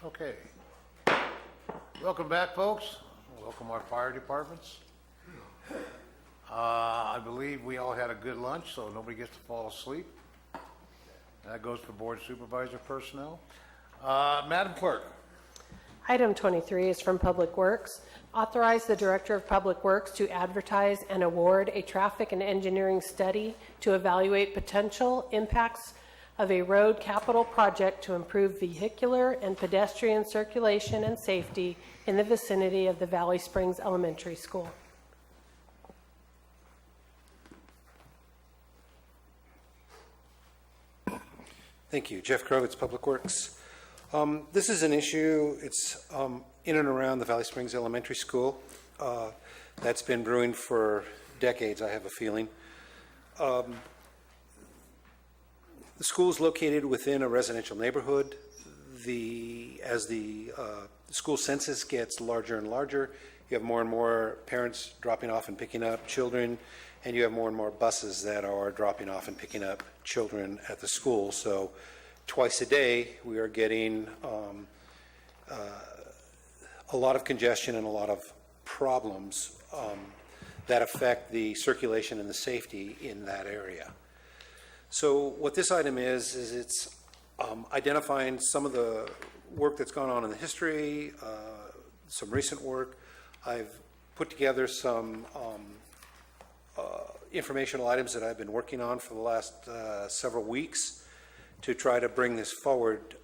Okay. Welcome back, folks. Welcome our fire departments. I believe we all had a good lunch, so nobody gets to fall asleep. That goes for board supervisor personnel. Madam Clerk. Item 23 is from Public Works. Authorize the Director of Public Works to advertise and award a traffic and engineering study to evaluate potential impacts of a road capital project to improve vehicular and pedestrian circulation and safety in the vicinity of the Valley Springs Elementary School. Thank you. Jeff Krovitz, Public Works. This is an issue, it's in and around the Valley Springs Elementary School. That's been brewing for decades, I have a feeling. The school is located within a residential neighborhood. As the school census gets larger and larger, you have more and more parents dropping off and picking up children, and you have more and more buses that are dropping off and picking up children at the school. So twice a day, we are getting a lot of congestion and a lot of problems that affect the circulation and the safety in that area. So what this item is it's identifying some of the work that's gone on in the history, some recent work. I've put together some informational items that I've been working on for the last several weeks to try to bring this forward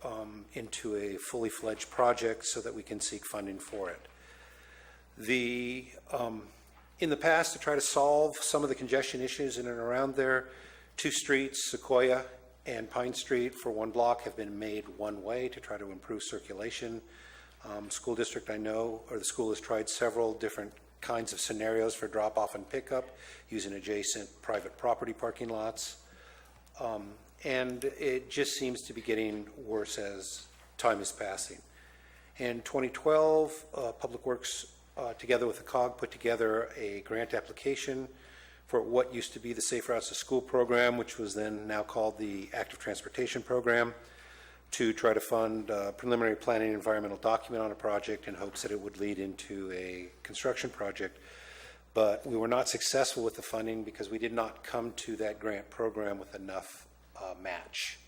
into a fully fledged project so that we can seek funding for it. In the past, to try to solve some of the congestion issues in and around there, two streets, Sequoia and Pine Street, for one block have been made one way to try to improve circulation. School district, I know, or the school has tried several different kinds of scenarios for drop-off and pickup using adjacent private property parking lots. And it just seems to be getting worse as time is passing. In 2012, Public Works, together with the COG, put together a grant application for what used to be the Safe Routes to School program, which was then now called the Active Transportation Program, to try to fund preliminary planning environmental document on a project in hopes that it would lead into a construction project. But we were not successful with the funding because we did not come to that grant program with enough match.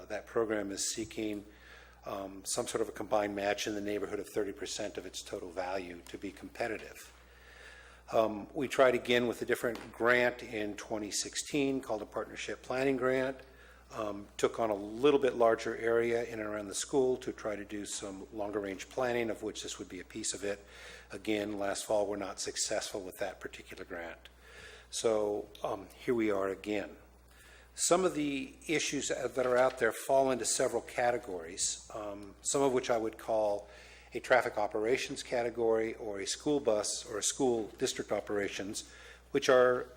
That program is seeking some sort of a combined match in the neighborhood of 30% of its total value to be competitive. We tried again with a different grant in 2016 called a Partnership Planning Grant. Took on a little bit larger area in and around the school to try to do some longer range planning, of which this would be a piece of it. Again, last fall we're not successful with that particular grant. So here we are again. Some of the issues that are out there fall into several categories, some of which I would call a traffic operations category, or a school bus or a school district operations, which are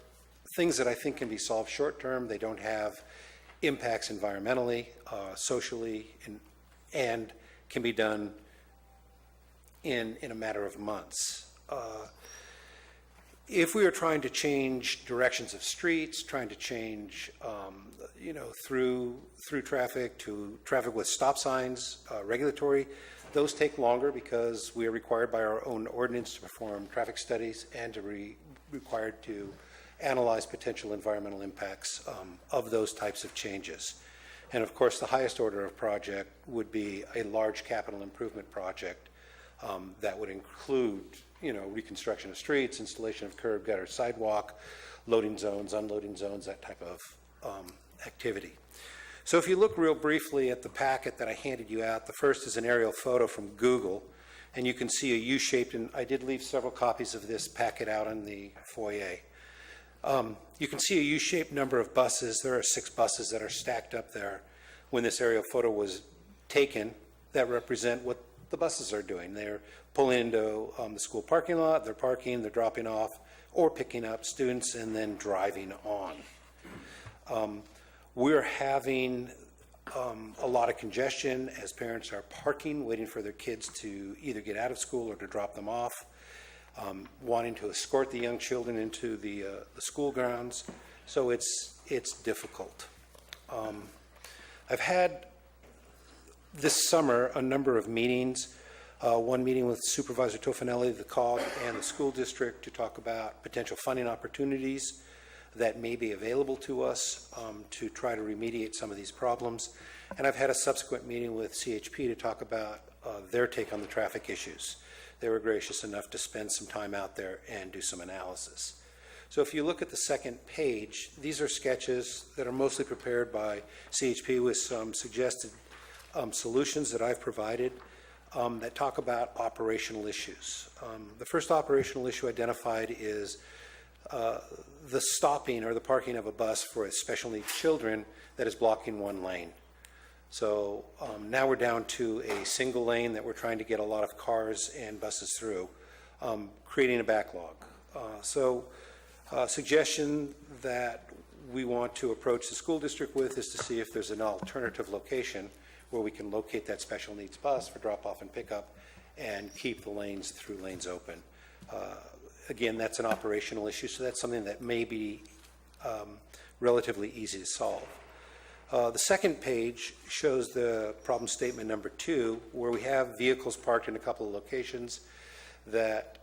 things that I think can be solved short term. They don't have impacts environmentally, socially, and can be done in a matter of months. If we are trying to change directions of streets, trying to change, through traffic to traffic with stop signs, regulatory, those take longer because we are required by our own ordinance to perform traffic studies and to required to analyze potential environmental impacts of those types of changes. And of course, the highest order of project would be a large capital improvement project that would include, reconstruction of streets, installation of curb, gutter, sidewalk, loading zones, unloading zones, that type of activity. So if you look real briefly at the packet that I handed you out, the first is an aerial photo from Google, and you can see a U-shaped, and I did leave several copies of this packet out in the foyer. You can see a U-shaped number of buses. There are 6 buses that are stacked up there when this aerial photo was taken that represent what the buses are doing. They're pulling into the school parking lot, they're parking, they're dropping off, or picking up students and then driving on. We're having a lot of congestion as parents are parking, waiting for their kids to either get out of school or to drop them off, wanting to escort the young children into the school grounds. So it's difficult. I've had This summer, a number of meetings, one meeting with Supervisor Tofinelli, the COG, and the school district to talk about potential funding opportunities that may be available to us to try to remediate some of these problems. And I've had a subsequent meeting with CHP to talk about their take on the traffic issues. They were gracious enough to spend some time out there and do some analysis. So if you look at the second page, these are sketches that are mostly prepared by CHP with some suggested solutions that I've provided that talk about operational issues. The first operational issue identified is the stopping or the parking of a bus for special needs children that is blocking one lane. So now we're down to a single lane that we're trying to get a lot of cars and buses through, creating a backlog. Suggestion that we want to approach the school district with is to see if there's an alternative location where we can locate that special needs bus for drop-off and pickup and keep the lanes, through lanes open. Again, that's an operational issue, so that's something that may be relatively easy to solve. The second page shows the problem statement number 2, where we have vehicles parked in a couple of locations that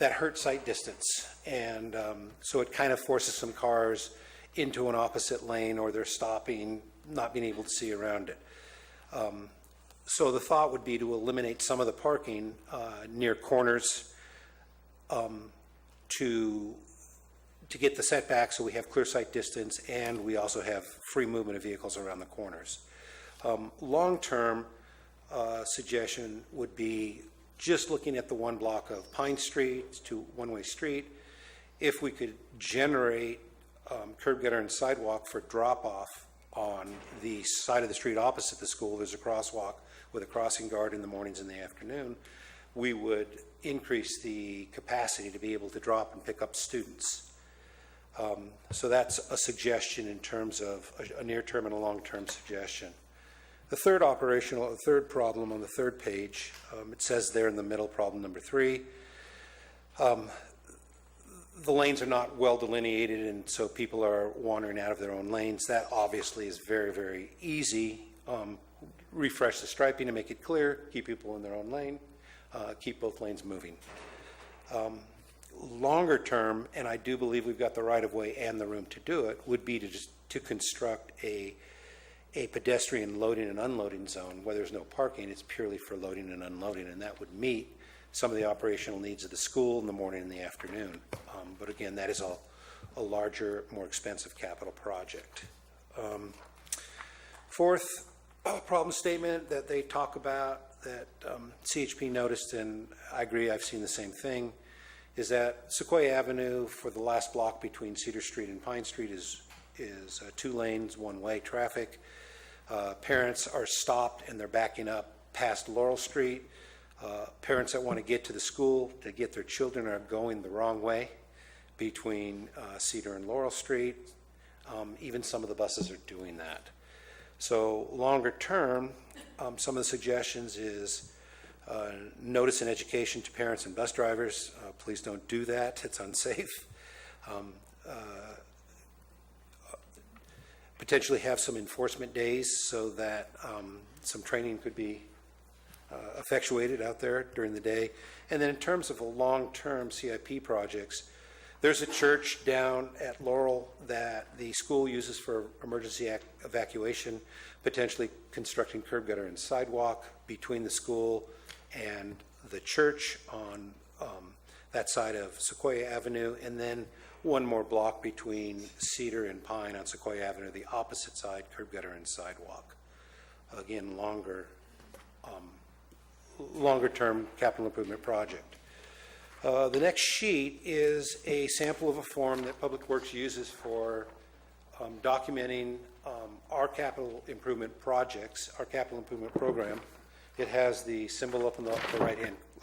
hurt sight distance, and so it kind of forces some cars into an opposite lane, or they're stopping, not being able to see around it. So the thought would be to eliminate some of the parking near corners to get the setback so we have clear sight distance, and we also have free movement of vehicles around the corners. Long-term suggestion would be just looking at the one block of Pine Street to one-way street. If we could generate curb gutter and sidewalk for drop-off on the side of the street opposite the school, there's a crosswalk with a crossing guard in the mornings and the afternoon, we would increase the capacity to be able to drop and pick up students. So that's a suggestion in terms of a near-term and a long-term suggestion. The third problem on the third page, it says there in the middle, problem number 3, the lanes are not well delineated, and so people are wandering out of their own lanes. That obviously is very, very easy. Refresh the striping to make it clear, keep people in their own lane, keep both lanes moving. Longer term, and I do believe we've got the right-of-way and the room to do it, would be to construct a pedestrian loading and unloading zone where there's no parking. It's purely for loading and unloading, and that would meet some of the operational needs of the school in the morning and the afternoon. But again, that is a larger, more expensive capital project. Fourth problem statement that they talk about that CHP noticed, and I agree, I've seen the same thing, is that Sequoia Avenue for the last block between Cedar Street and Pine Street is 2 lanes, one-way traffic. Parents are stopped and they're backing up past Laurel Street. Parents that want to get to the school to get their children are going the wrong way between Cedar and Laurel Street. Even some of the buses are doing that. So longer term, some of the suggestions is notice and education to parents and bus drivers. Please don't do that. It's unsafe. Potentially have some enforcement days so that some training could be effectuated out there during the day. And then in terms of a long-term CIP projects, there's a church down at Laurel that the school uses for emergency evacuation, potentially constructing curb gutter and sidewalk between the school and the church on that side of Sequoia Avenue, and then one more block between Cedar and Pine on Sequoia Avenue, the opposite side, curb gutter and sidewalk. Again, longer-term capital improvement project. The next sheet is a sample of a form that Public Works uses for documenting our capital improvement projects, our capital improvement program. It has the symbol up in the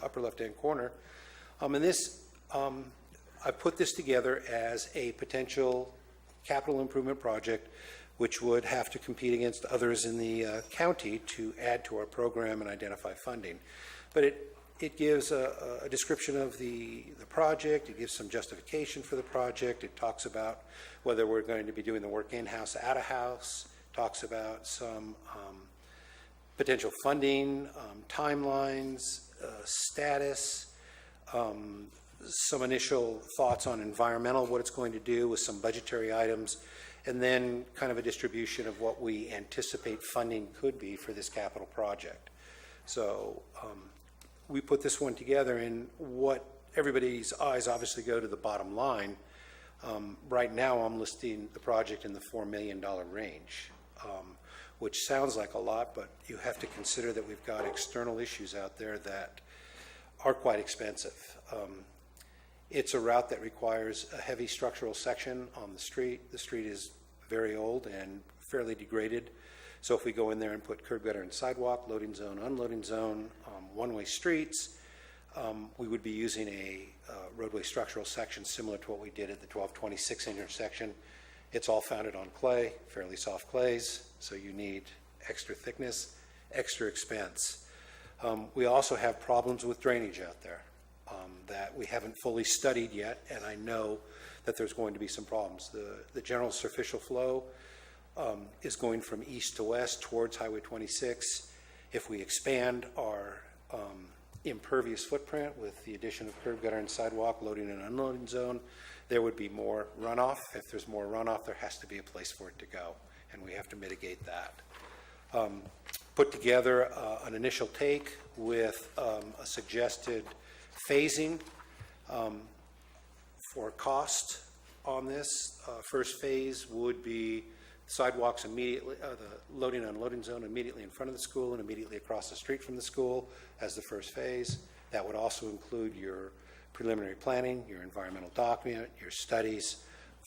upper left-hand corner. And this, I put this together as a potential capital improvement project which would have to compete against others in the county to add to our program and identify funding. But it gives a description of the project. It gives some justification for the project. It talks about whether we're going to be doing the work in-house, out-of-house, talks about some potential funding, timelines, status, some initial thoughts on environmental, what it's going to do with some budgetary items, and then kind of a distribution of what we anticipate funding could be for this capital project. So we put this one together, and what everybody's eyes obviously go to the bottom line. Right now, I'm listing the project in the $4 million range, which sounds like a lot, but you have to consider that we've got external issues out there that are quite expensive. It's a route that requires a heavy structural section on the street. The street is very old and fairly degraded. So if we go in there and put curb, gutter, and sidewalk, loading zone, unloading zone, one-way streets, we would be using a roadway structural section similar to what we did at the 1226 intersection. It's all founded on clay, fairly soft clays, so you need extra thickness, extra expense. We also have problems with drainage out there that we haven't fully studied yet, and I know that there's going to be some problems. The general surficial flow is going from east to west towards Highway 26. If we expand our impervious footprint with the addition of curb, gutter, and sidewalk, loading and unloading zone, there would be more runoff. If there's more runoff, there has to be a place for it to go, and we have to mitigate that. Put together an initial take with a suggested phasing for cost on this. First phase would be sidewalks immediately, the loading and unloading zone immediately in front of the school and immediately across the street from the school as the first phase. That would also include your preliminary planning, your environmental document, your studies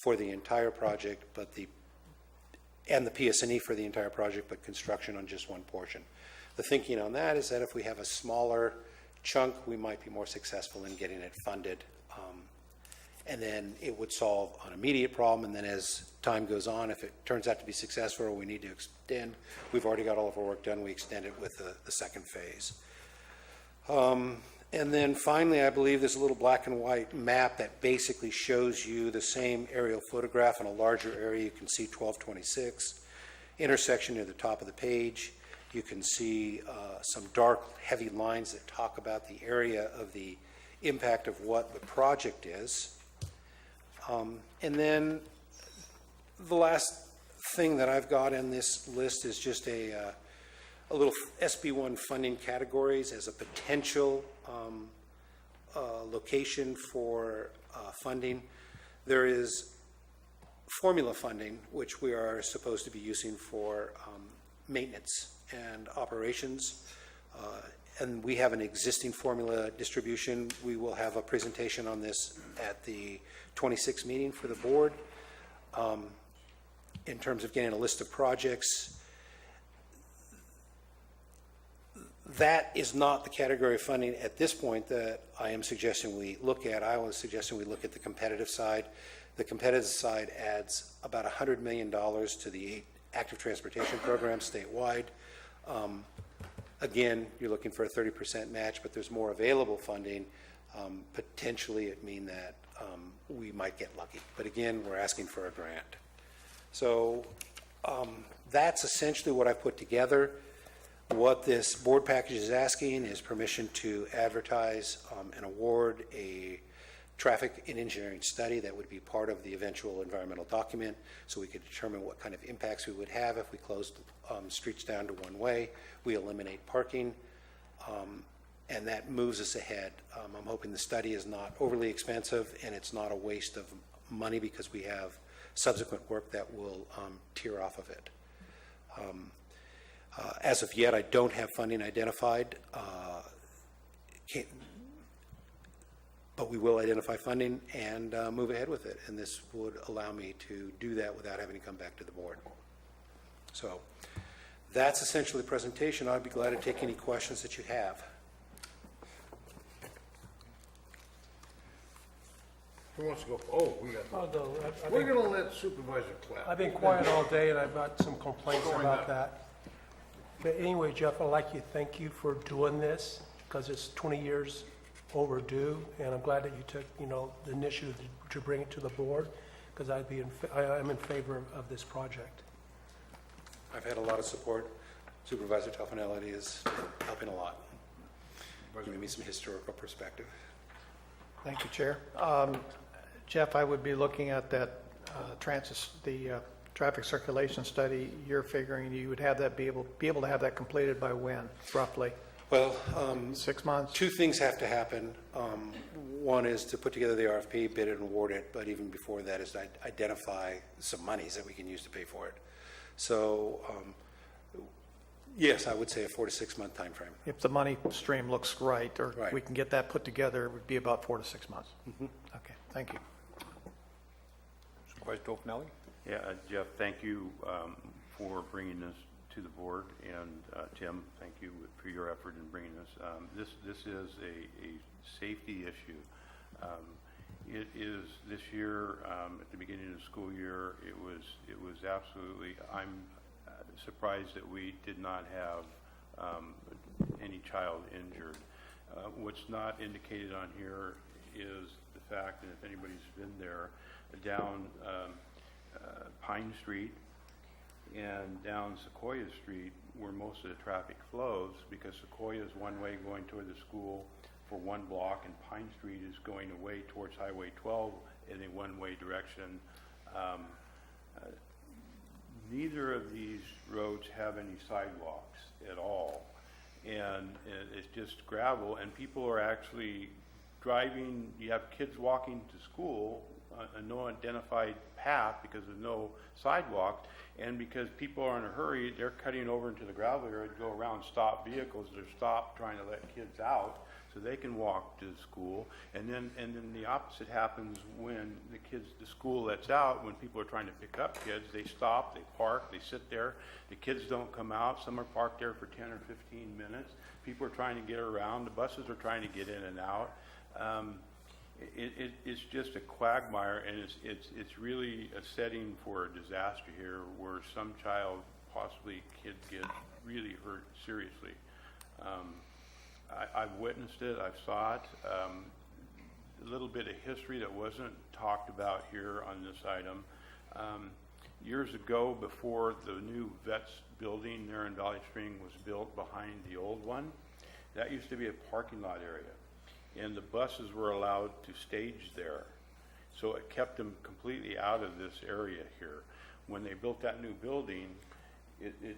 for the entire project, and the PS&E for the entire project, but construction on just one portion. The thinking on that is that if we have a smaller chunk, we might be more successful in getting it funded. And then it would solve an immediate problem, and then as time goes on, if it turns out to be successful or we need to extend, we've already got all of our work done, we extend it with the second phase. And then finally, I believe there's a little black and white map that basically shows you the same aerial photograph in a larger area. You can see 1226 intersection near the top of the page. You can see some dark, heavy lines that talk about the area of the impact of what the project is. And then the last thing that I've got in this list is just a little SB1 funding categories as a potential location for funding. There is formula funding, which we are supposed to be using for maintenance and operations. And we have an existing formula distribution. We will have a presentation on this at the 26th meeting for the board. In terms of getting a list of projects, that is not the category of funding at this point that I am suggesting we look at. I was suggesting we look at the competitive side. The competitive side adds about $100 million to the active transportation program statewide. Again, you're looking for a 30% match, but there's more available funding. Potentially it mean that we might get lucky. But again, we're asking for a grant. So that's essentially what I've put together. What this board package is asking is permission to advertise and award a traffic and engineering study that would be part of the eventual environmental document, so we could determine what kind of impacts we would have if we closed streets down to one way. We eliminate parking, and that moves us ahead. I'm hoping the study is not overly expensive and it's not a waste of money because we have subsequent work that will tear off of it. As of yet, I don't have funding identified, but we will identify funding and move ahead with it. And this would allow me to do that without having to come back to the board. So that's essentially the presentation. I'd be glad to take any questions that you have. Who wants to go? Oh, we got. I'll go. We're going to let Supervisor clap. I've been quiet all day, and I've got some complaints about that. But anyway, Jeff, I'd like to thank you for doing this, because it's 20 years overdue, and I'm glad that you took, the initiative to bring it to the board, because I'm in favor of this project. I've had a lot of support. Supervisor Toffenelli is helping a lot, giving me some historical perspective. Thank you, Chair. Jeff, I would be looking at that traffic circulation study. You're figuring you would have that be able to have that completed by when, roughly? Well, 6 months? two things have to happen. One is to put together the RFP, bid it and award it, but even before that is to identify some monies that we can use to pay for it. So, yes, I would say a 4 to 6 month time frame. If the money stream looks right, or Right. we can get that put together, it would be about 4 to 6 months. Okay, thank you. Supervisor Toffenelli? Yeah, Jeff, thank you for bringing this to the board, and Tim, thank you for your effort in bringing this. This is a safety issue. It is this year at the beginning of the school year. It was absolutely. I'm surprised that we did not have any child injured. What's not indicated on here is the fact that if anybody's been there, down Pine Street and down Sequoia Street where most of the traffic flows, because Sequoia is one way going toward the school for one block and Pine Street is going away towards Highway 12 in a one-way direction. Neither of these roads have any sidewalks at all, and it's just gravel, and people are actually driving. You have kids walking to school, a no identified path because there's no sidewalk, and because people are in a hurry, they're cutting over into the gravel area to go around stop vehicles. They're stopped trying to let kids out so they can walk to school, and then the opposite happens when the school lets out. When people are trying to pick up kids, they stop, they park, they sit there. The kids don't come out. Some are parked there for 10 or 15 minutes. People are trying to get around. The buses are trying to get in and out. It's just a quagmire, and it's really a setting for a disaster here, where some child, possibly kid, get really hurt seriously. I've witnessed it. I saw it. A little bit of history that wasn't talked about here on this item. Years ago, before the new vets building there in Valley Spring was built behind the old one, that used to be a parking lot area, and the buses were allowed to stage there. So it kept them completely out of this area here. When they built that new building, it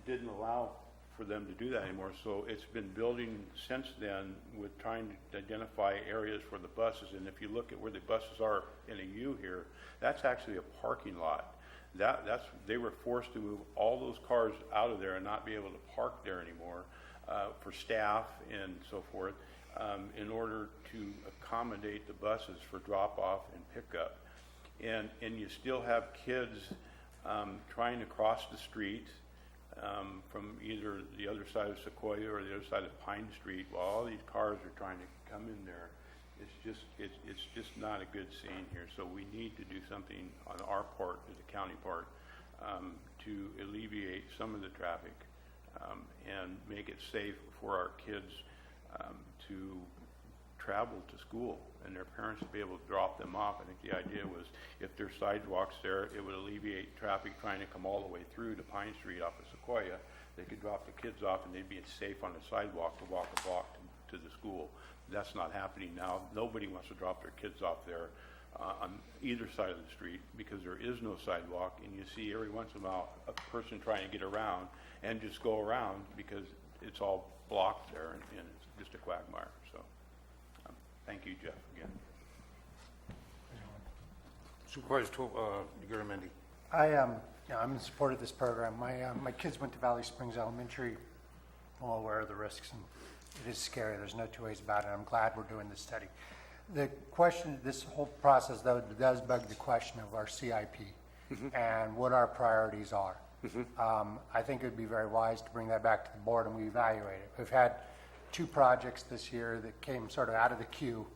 didn't allow for them to do that anymore. So it's been building since then with trying to identify areas for the buses. And if you look at where the buses are in a U here, that's actually a parking lot. They were forced to move all those cars out of there and not be able to park there anymore for staff and so forth, in order to accommodate the buses for drop-off and pickup. And you still have kids trying to cross the street from either the other side of Sequoia or the other side of Pine Street, while all these cars are trying to come in there. It's just not a good scene here. So we need to do something on our part, as a county part, to alleviate some of the traffic and make it safe for our kids to travel to school and their parents to be able to drop them off. I think the idea was, if there's sidewalks there, it would alleviate traffic trying to come all the way through to Pine Street off of Sequoia. They could drop the kids off and they'd be safe on the sidewalk to walk a block to the school. That's not happening now. Nobody wants to drop their kids off there on either side of the street, because there is no sidewalk, and you see every once in a while a person trying to get around and just go around because it's all blocked there, and it's just a quagmire. So thank you, Jeff, again. Supervisor Garamendi? I'm in support of this program. My kids went to Valley Springs Elementary. I'm well aware of the risks, and it is scary. There's no two ways about it. I'm glad we're doing this study. The question, this whole process, though, does bug the question of our CIP and what our priorities are. I think it would be very wise to bring that back to the board and we evaluate it. We've had 2 projects this year that came sort of out of the queue.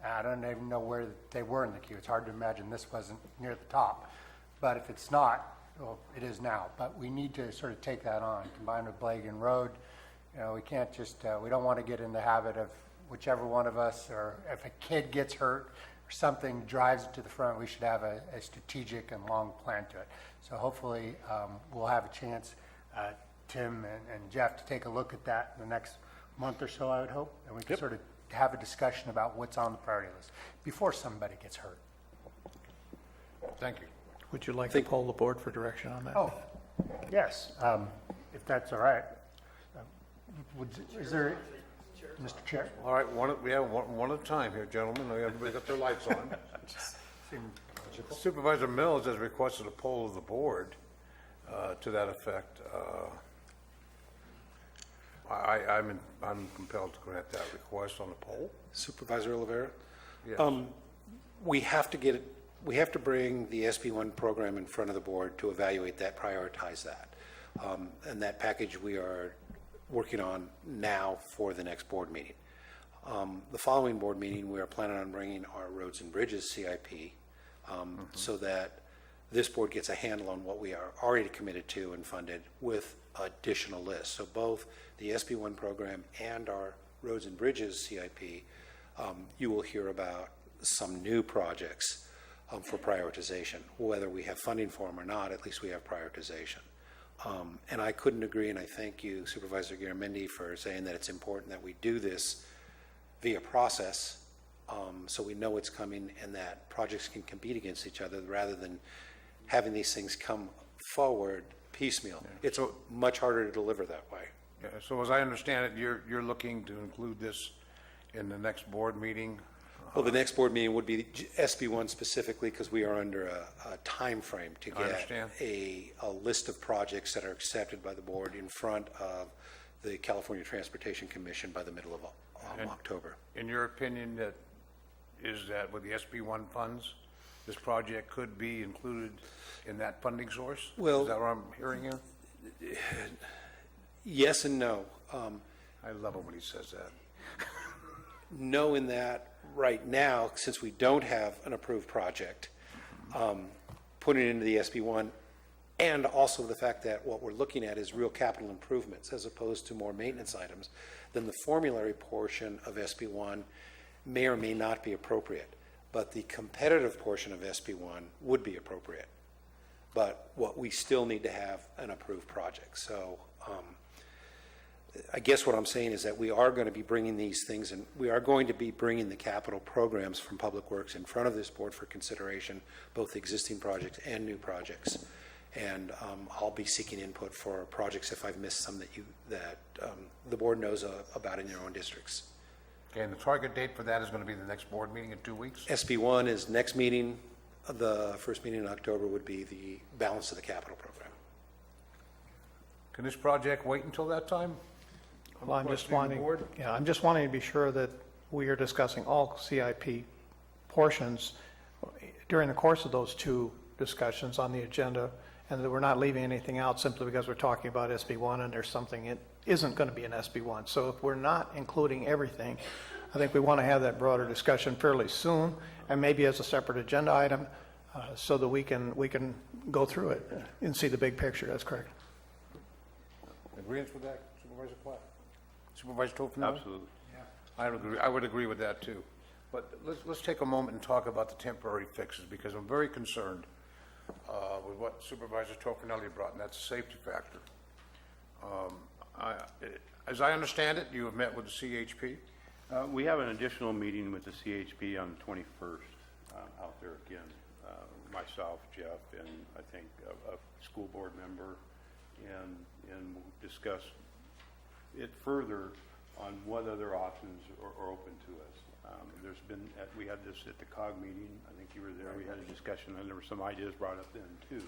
I don't even know where they were in the queue. It's hard to imagine this wasn't near the top. But if it's not, well, it is now. But we need to sort of take that on, combined with Blagan Road. We can't just, we don't want to get in the habit of whichever one of us, or if a kid gets hurt or something drives it to the front, we should have a strategic and long plan to it. So hopefully, we'll have a chance, Tim and Jeff, to take a look at that in the next month or so, I would hope, and we can sort of have a discussion about what's on the priority list before somebody gets hurt. Thank you. Would you like to poll the board for direction on that? Oh, yes, if that's all right. Is there, Mr. Chair? All right, we have one at a time here, gentlemen. Everybody got their lights on. Supervisor Mills has requested a poll of the board to that effect. I'm compelled to grant that request on the poll. Supervisor Olivera? Yes. We have to bring the SB1 program in front of the board to evaluate that, prioritize that. And that package we are working on now for the next board meeting. The following board meeting, we are planning on bringing our roads and bridges CIP so that this board gets a handle on what we are already committed to and funded with additional lists. So both the SB1 program and our roads and bridges CIP, you will hear about some new projects for prioritization. Whether we have funding for them or not, at least we have prioritization. And I couldn't agree, and I thank you, Supervisor Garamendi, for saying that it's important that we do this via process so we know it's coming and that projects can compete against each other rather than having these things come forward piecemeal. It's much harder to deliver that way. Yeah, so as I understand it, you're looking to include this in the next board meeting? Well, the next board meeting would be SB1 specifically because we are under a time frame to I get understand. a list of projects that are accepted by the board in front of the California Transportation Commission by the middle of October. In your opinion, that with the SB1 funds, this project could be included in that funding source? Well- Is that what I'm hearing here? Yes and no. I love it when he says that. No in that right now, since we don't have an approved project, putting it into the SB1, and also the fact that what we're looking at is real capital improvements as opposed to more maintenance items, then the formulary portion of SB1 may or may not be appropriate. But the competitive portion of SB1 would be appropriate. But what we still need to have an approved project. So I guess what I'm saying is that we are going to be bringing these things, and we are going to be bringing the capital programs from Public Works in front of this board for consideration, both existing projects and new projects. And I'll be seeking input for projects if I've missed some that the board knows about in your own districts. Okay, and the target date for that is going to be the next board meeting in 2 weeks? SB1 is next meeting. The first meeting in October would be the balance of the capital program. Can this project wait until that time? Well, I'm just Requesting the wanting, board? I'm just wanting to be sure that we are discussing all CIP portions during the course of those two discussions on the agenda, and that we're not leaving anything out simply because we're talking about SB1 and there's something it isn't going to be an SB1. So if we're not including everything, I think we want to have that broader discussion fairly soon, and maybe as a separate agenda item, so that we can go through it and see the big picture. That's correct. Agreement with that, Supervisor Platt? Supervisor Toffenali? Absolutely. I would agree with that too. But let's take a moment and talk about the temporary fixes, because I'm very concerned with what Supervisor Toffenali brought, and that's a safety factor. As I understand it, you have met with the CHP? We have an additional meeting with the CHP on the 21st out there again. Myself, Jeff, and I think a school board member, and we'll discuss it further on what other options are open to us. There's been, we had this at the COG meeting, I think you were there, we had a discussion, and there were some ideas brought up then too.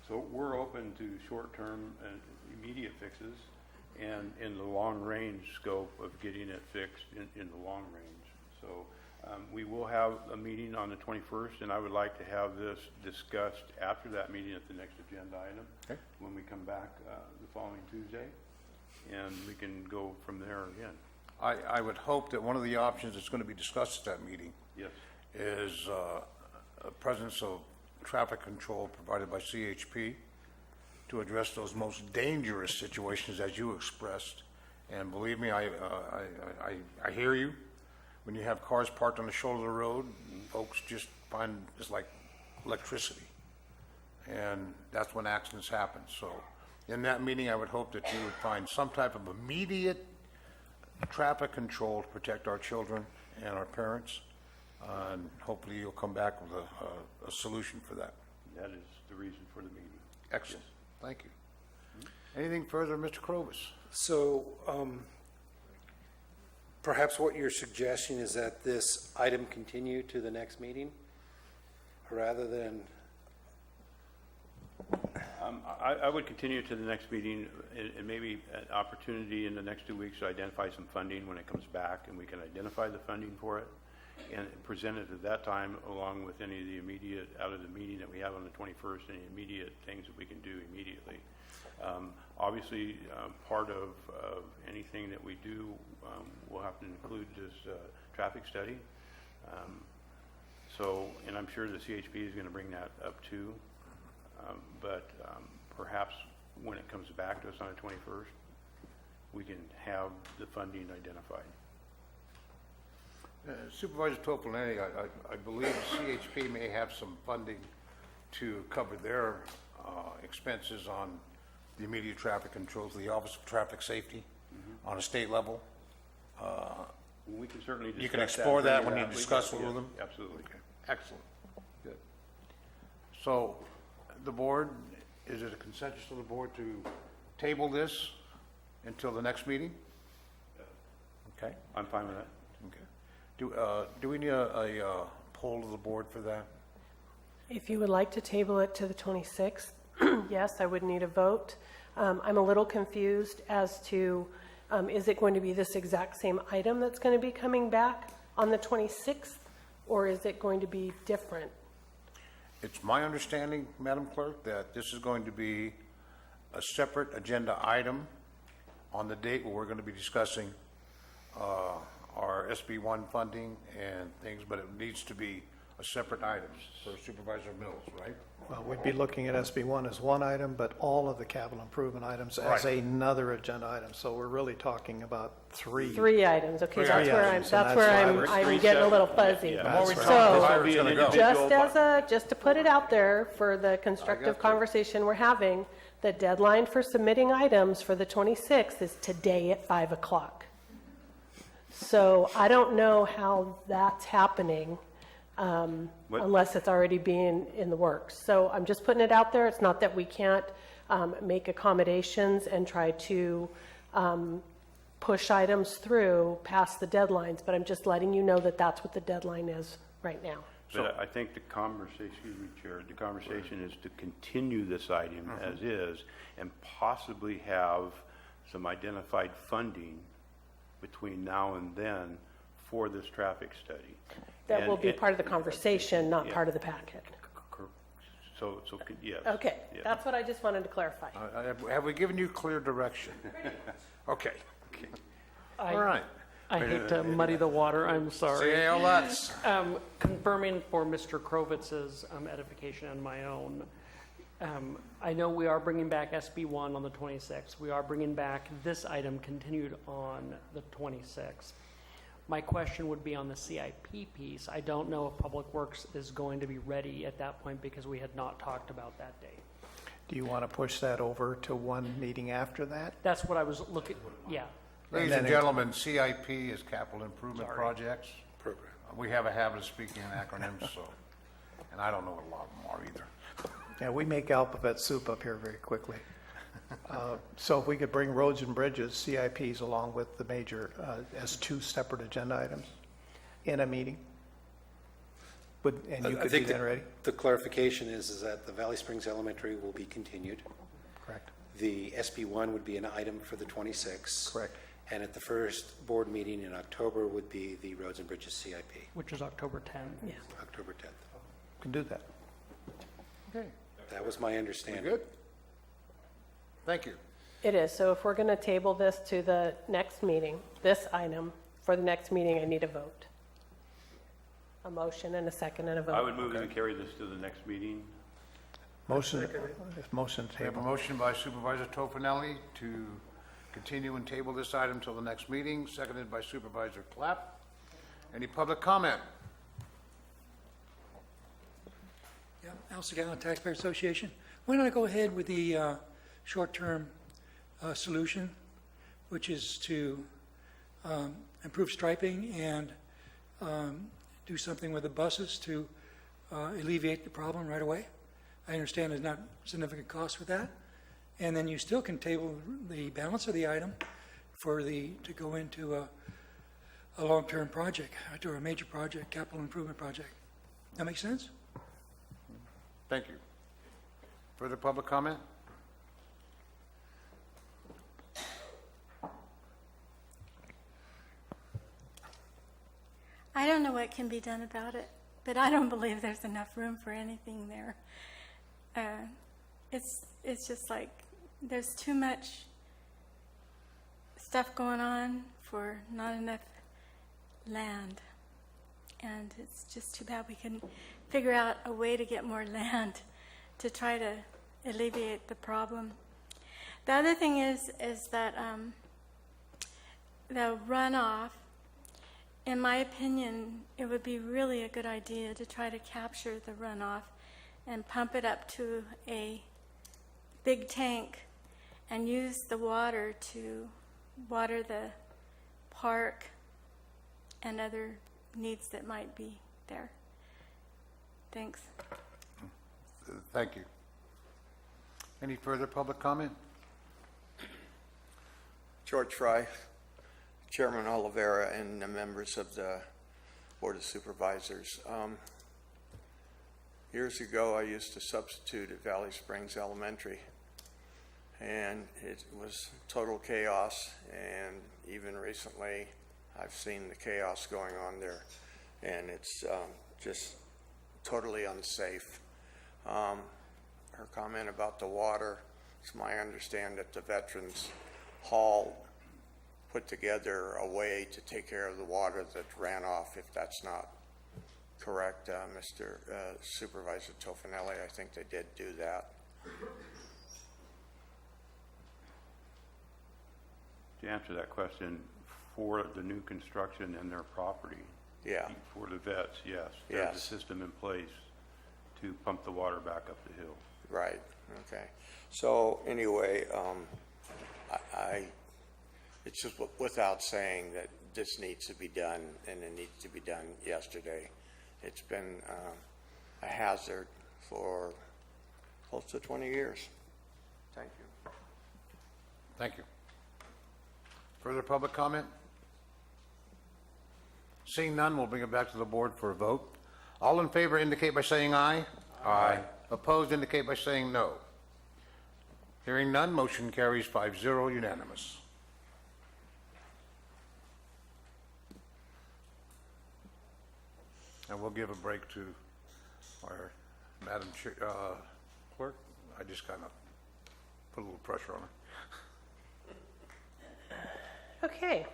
So we're open to short-term and immediate fixes, and in the long-range scope of getting it fixed in the long range. So we will have a meeting on the 21st, and I would like to have this discussed after that meeting at the next agenda item. Okay. When we come back the following Tuesday, and we can go from there again. I would hope that one of the options that's going to be discussed at that meeting Yes. is a presence of traffic control provided by CHP to address those most dangerous situations as you expressed. And believe me, I hear you, when you have cars parked on the shoulder of the road, folks just find it's like electricity. And that's when accidents happen. So in that meeting, I would hope that you would find some type of immediate traffic control to protect our children and our parents. And hopefully you'll come back with a solution for that. That is the reason for the meeting. Excellent. Thank you. Anything further, Mr. Clovis? So perhaps what you're suggesting is that this item continue to the next meeting rather than, I would continue to the next meeting and maybe an opportunity in the next 2 weeks to identify some funding when it comes back, and we can identify the funding for it and present it at that time along with any of the immediate, out of the meeting that we have on the 21st, any immediate things that we can do immediately. Obviously, part of anything that we do will have to include this traffic study. And I'm sure the CHP is going to bring that up too. But perhaps when it comes back to us on the 21st, we can have the funding identified. Supervisor Topolanyi, I believe CHP may have some funding to cover their expenses on the immediate traffic controls, the Office of Traffic Safety on a state level. We can certainly discuss You can explore that when you briefly. discuss it Yes, with them? Absolutely. Excellent. Good. So the board, is it a consensus of the board to table this until the next meeting? Okay, I'm fine with that. okay. Do we need a poll of the board for that? If you would like to table it to the 26th, yes, I would need a vote. I'm a little confused as to, is it going to be this exact same item that's going to be coming back on the 26th, or is it going to be different? It's my understanding, Madam Clerk, that this is going to be a separate agenda item on the date where we're going to be discussing our SB1 funding and things, but it needs to be a separate item for Supervisor Mills, right? Well, we'd be looking at SB1 as one item, but all of the capital improvement items as Right. another agenda item. So we're really talking about three. Three items, okay, Three that's where I'm, items, and that's where that's why I'm, we're I'm getting a little fuzzy. Yeah, The more we That's talk, the right. higher it's going to go. Just to put it out there for the constructive you. conversation we're having, the deadline for submitting items for the 26th is today at 5 o'clock. So I don't know how that's happening unless it's already being in the works. So I'm just putting it out there. It's not that we can't make accommodations and try to push items through past the deadlines, but I'm just letting you know that that's what the deadline is right now. But I think the conversation, excuse me, Chair, the conversation is to continue this item as is and possibly have some identified funding between now and then for this traffic study. That will be part of the conversation, not yeah. part of the packet. So, yes. Okay, Yeah. that's what I just wanted to clarify. Have we given you clear direction? Okay. I- All right. I hate to muddy the water, I'm sorry. Say lots. Confirming for Mr. Krovitz's edification and my own, I know we are bringing back SB1 on the 26th. We are bringing back this item continued on the 26th. My question would be on the CIP piece. I don't know if Public Works is going to be ready at that point because we had not talked about that date. Do you want to push that over to one meeting after that? That's what I was looking, yeah. Ladies then and it- gentlemen, CIP is Capital Improvement Sorry. Projects. program. We have a habit of speaking in acronyms, so, and I don't know what a lot of them are either. Yeah, we make alphabet soup up here very quickly. So if we could bring roads and bridges, CIPs, along with the major, as two separate agenda items in a meeting? And you I could be think then ready? the clarification is that the Valley Springs Elementary will be continued. Correct. The SB1 would be an item for the 26th. Correct. And at the first board meeting in October would be the Roads and Bridges CIP, Which is October 10th. Yeah. October 10th. Can do that. Okay, That was my we understanding. good? Thank you. It is, so if we're going to table this to the next meeting, this item, for the next meeting, I need a vote. A motion and a second and a vote. I would move that we carry this to the next meeting. Motion to We have a table. motion by Supervisor Tofinelli to continue and table this item till the next meeting, seconded by Supervisor Clapp. Any public comment? Yeah, Al Segala, Taxpayer Association. Why don't I go ahead with the short-term solution, which is to improve striping and do something with the buses to alleviate the problem right away. I understand there's not significant cost with that. And then you still can table the balance of the item to go into a long-term project, or a major project, capital improvement project. That make sense? Thank you. Further public comment? I don't know what can be done about it, but I don't believe there's enough room for anything there. It's just like there's too much stuff going on for not enough land. And it's just too bad we couldn't figure out a way to get more land to try to alleviate the problem. The other thing is that the runoff, in my opinion, it would be really a good idea to try to capture the runoff and pump it up to a big tank and use the water to water the park and other needs that might be there. Thanks. Thank you. Any further public comment? George Fry, Chairman Oliveira, and the members of the Board of Supervisors. Years ago, I used to substitute at Valley Springs Elementary, and it was total chaos, and even recently, I've seen the chaos going on there, and it's just totally unsafe. Her comment about the water, it's my understanding that the Veterans Hall put together a way to take care of the water that ran off. If that's not correct, Mr. Supervisor Tofinelli, I think they did do that. To answer that question, for the new construction and their property, Yeah. for the vets, yes. There's a Yes. system in place to pump the water back up the hill. Right, okay. So anyway, it's just without saying that this needs to be done, and it needs to be done yesterday. It's been a hazard for close to 20 years. Thank you. Thank you. Further public comment? Seeing none, we'll bring it back to the board for a vote. All in favor indicate by saying aye. Aye. Opposed indicate by saying no. Hearing none, motion carries 5-0, unanimous. And we'll give a break to our Madam Clerk. I just kind of put a little pressure on her. Okay.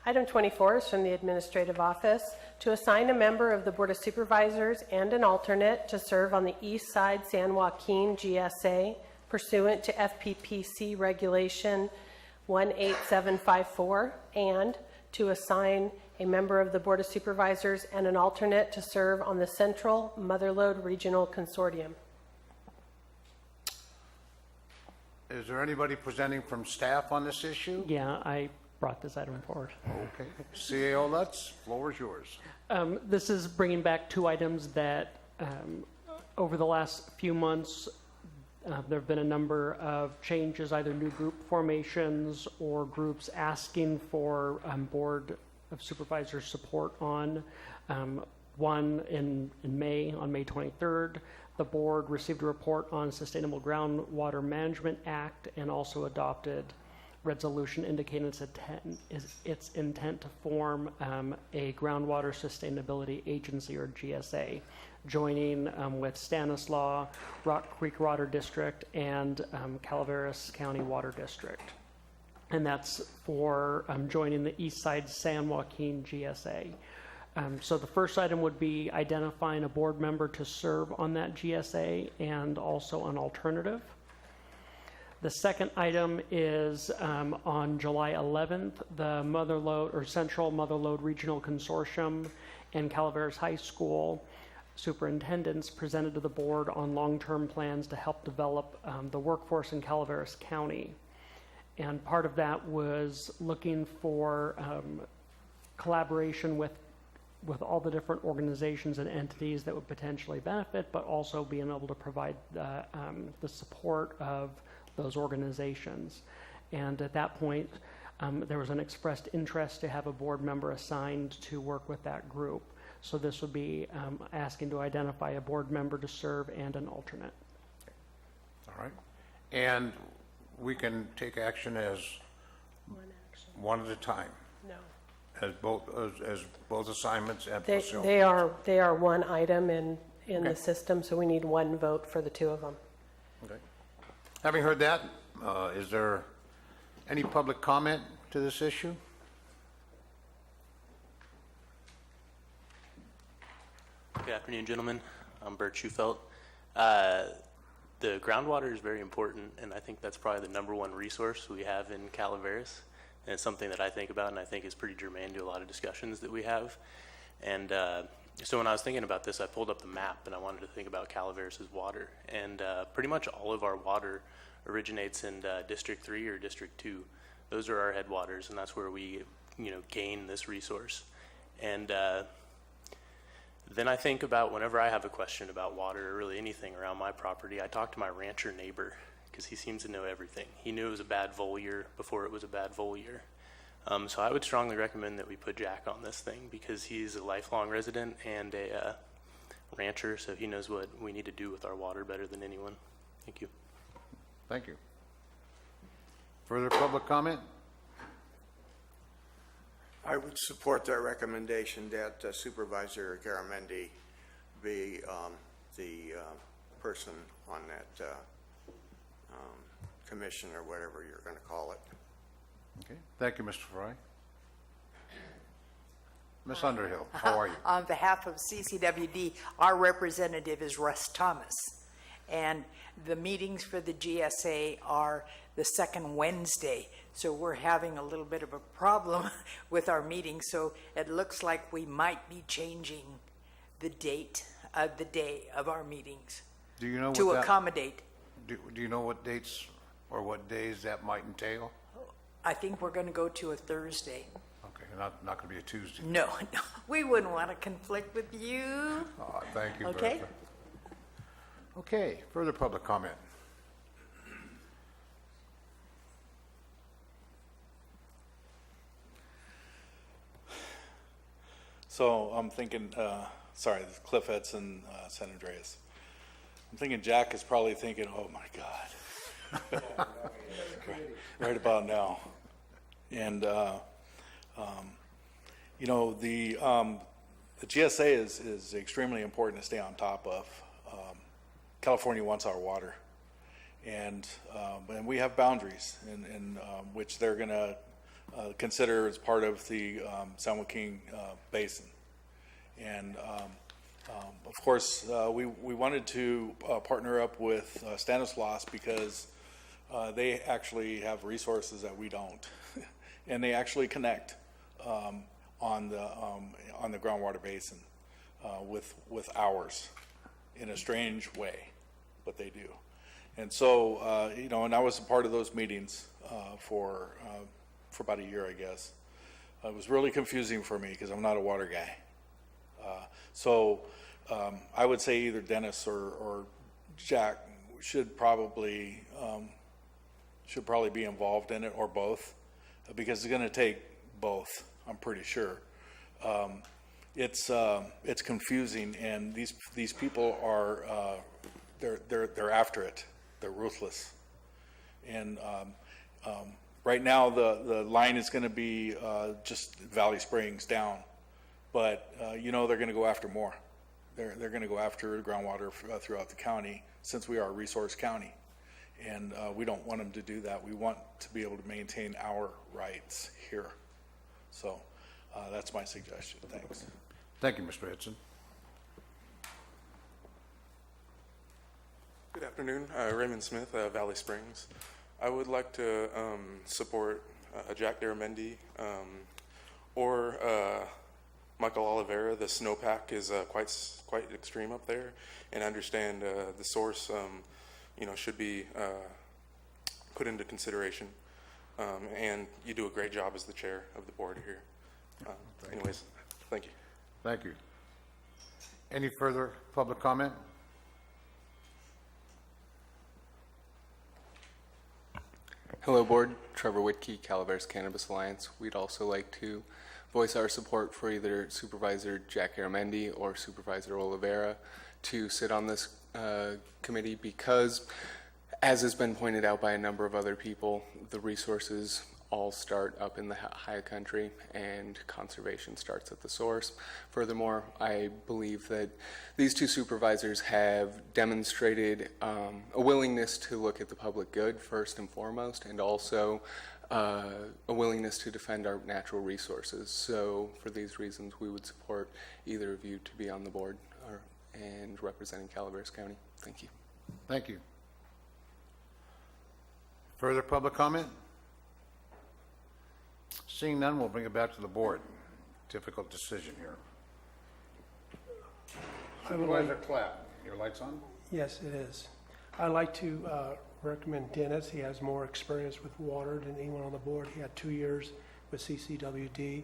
Item 24 is from the Administrative Office to assign a member of the Board of Supervisors and an alternate to serve on the East Side San Joaquin GSA pursuant to FPPC Regulation 18754, and to assign a member of the Board of Supervisors and an alternate to serve on the Central Motherlode Regional Consortium. Is there anybody presenting from staff on this issue? Yeah, I brought this item forward. Okay. CAO Lutz, floor is yours. This is bringing back two items that over the last few months, there have been a number of changes, either new group formations or groups asking for Board of Supervisors support on. One in May, on May 23rd, the board received a report on Sustainable Groundwater Management Act and also adopted resolution indicating its intent to form a groundwater sustainability agency, or GSA, joining with Stanislaus, Rock Creek Water District, and Calaveras County Water District. And that's for joining the East Side San Joaquin GSA. So the first item would be identifying a board member to serve on that GSA and also an alternative. The second item is on July 11th, the Central Mother Lode Regional Consortium and Calaveras High School superintendents presented to the board on long-term plans to help develop the workforce in Calaveras County. And part of that was looking for collaboration with all the different organizations and entities that would potentially benefit, but also being able to provide the support of those organizations. And at that point, there was an expressed interest to have a board member assigned to work with that group. So this would be asking to identify a board member to serve and an alternate. All right. And we can take action as one at a time, No. as both assignments and They facility. they are one item in Okay. the system, so we need one vote for the two of them. Okay. Having heard that, is there any public comment to this issue? Good afternoon, gentlemen. I'm Bert Schufelt. The groundwater is very important, and I think that's probably the number one resource we have in Calaveras. And it's something that I think about and I think is pretty germane to a lot of discussions that we have. And so when I was thinking about this, I pulled up the map and I wanted to think about Calaveras' water. And pretty much all of our water originates in District 3 or District 2. Those are our headwaters, and that's where we, gain this resource. And then I think about whenever I have a question about water or really anything around my property, I talk to my rancher neighbor because he seems to know everything. He knew it was a bad vole year before it was a bad vole year. So I would strongly recommend that we put Jack on this thing because he's a lifelong resident and a rancher, so he knows what we need to do with our water better than anyone. Thank you. Thank you. Further public comment? I would support that recommendation that Supervisor Garamendi be the person on that commission or whatever you're going to call it. Okay. Thank you, Mr. Fry. Ms. Underhill, how are you? On behalf of CCWD, our representative is Russ Thomas. And the meetings for the GSA are the second Wednesday. So we're having a little bit of a problem with our meetings. So it looks like we might be changing the date of the day of our meetings Do you know to what that, accommodate. do you know what dates or what days that might entail? I think we're going to go to a Thursday. Okay, not going to be a Tuesday. No, we wouldn't want to conflict with you. Thank you, Okay. Bertha. Okay, further public comment? So I'm thinking, sorry, this is Cliff Edson, San Andreas. I'm thinking Jack is probably thinking, oh my God. Right about now. And, the GSA is extremely important to stay on top of. California wants our water. And we have boundaries in which they're going to consider as part of the San Joaquin Basin. And of course, we wanted to partner up with Stanislaus because they actually have resources that we don't. And they actually connect on the groundwater basin with ours in a strange way, but they do. And so, and I was a part of those meetings for about a year, I guess. It was really confusing for me because I'm not a water guy. So I would say either Dennis or Jack should probably be involved in it, or both, because it's going to take both, I'm pretty sure. It's confusing, and these people are they're after it. They're ruthless. And right now the line is going to be just Valley Springs down, but they're going to go after more. They're going to go after groundwater throughout the county, since we are a resource county, and we don't want them to do that. We want to be able to maintain our rights here. So that's my suggestion. Thanks. Thank you, Mr. Edson. Good afternoon, Raymond Smith, Valley Springs. I would like to support Jack Garamendi or Michael Oliveira. The snowpack is quite extreme up there, and I understand the source, should be put into consideration. And you do a great job as the chair of the board here. Anyways, thank you. Thank you. Any further public comment? Hello, Board. Trevor Whitkey, Calaveras Cannabis Alliance. We'd also like to voice our support for either Supervisor Jack Garamendi or Supervisor Oliveira to sit on this committee because, as has been pointed out by a number of other people, the resources all start up in the high country and conservation starts at the source. Furthermore, I believe that these two supervisors have demonstrated a willingness to look at the public good first and foremost, and also a willingness to defend our natural resources. So for these reasons, we would support either of you to be on the board and representing Calaveras County. Thank you. Thank you. Further public comment? Seeing none, we'll bring it back to the board. Difficult decision here. Supervisor Clapp, your light's on? Yes, it is. I'd like to recommend Dennis. He has more experience with water than anyone on the board. He had 2 years with CCWD,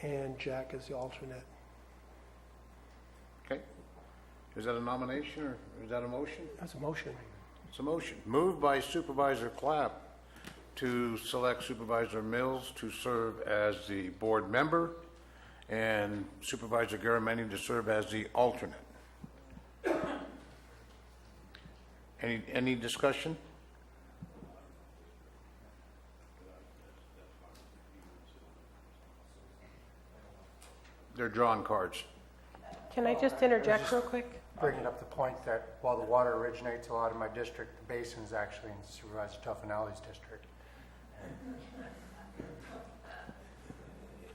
and Jack is the alternate. Okay. Is that a nomination or is that a motion? That's a motion. It's a motion. Moved by Supervisor Clapp to select Supervisor Mills to serve as the board member and Supervisor Garamendi to serve as the alternate. Any discussion? They're drawn cards. Can I just interject real quick? Bringing up the point that while the water originates a lot in my district, the basin is actually in Supervisor Toffanelli's district.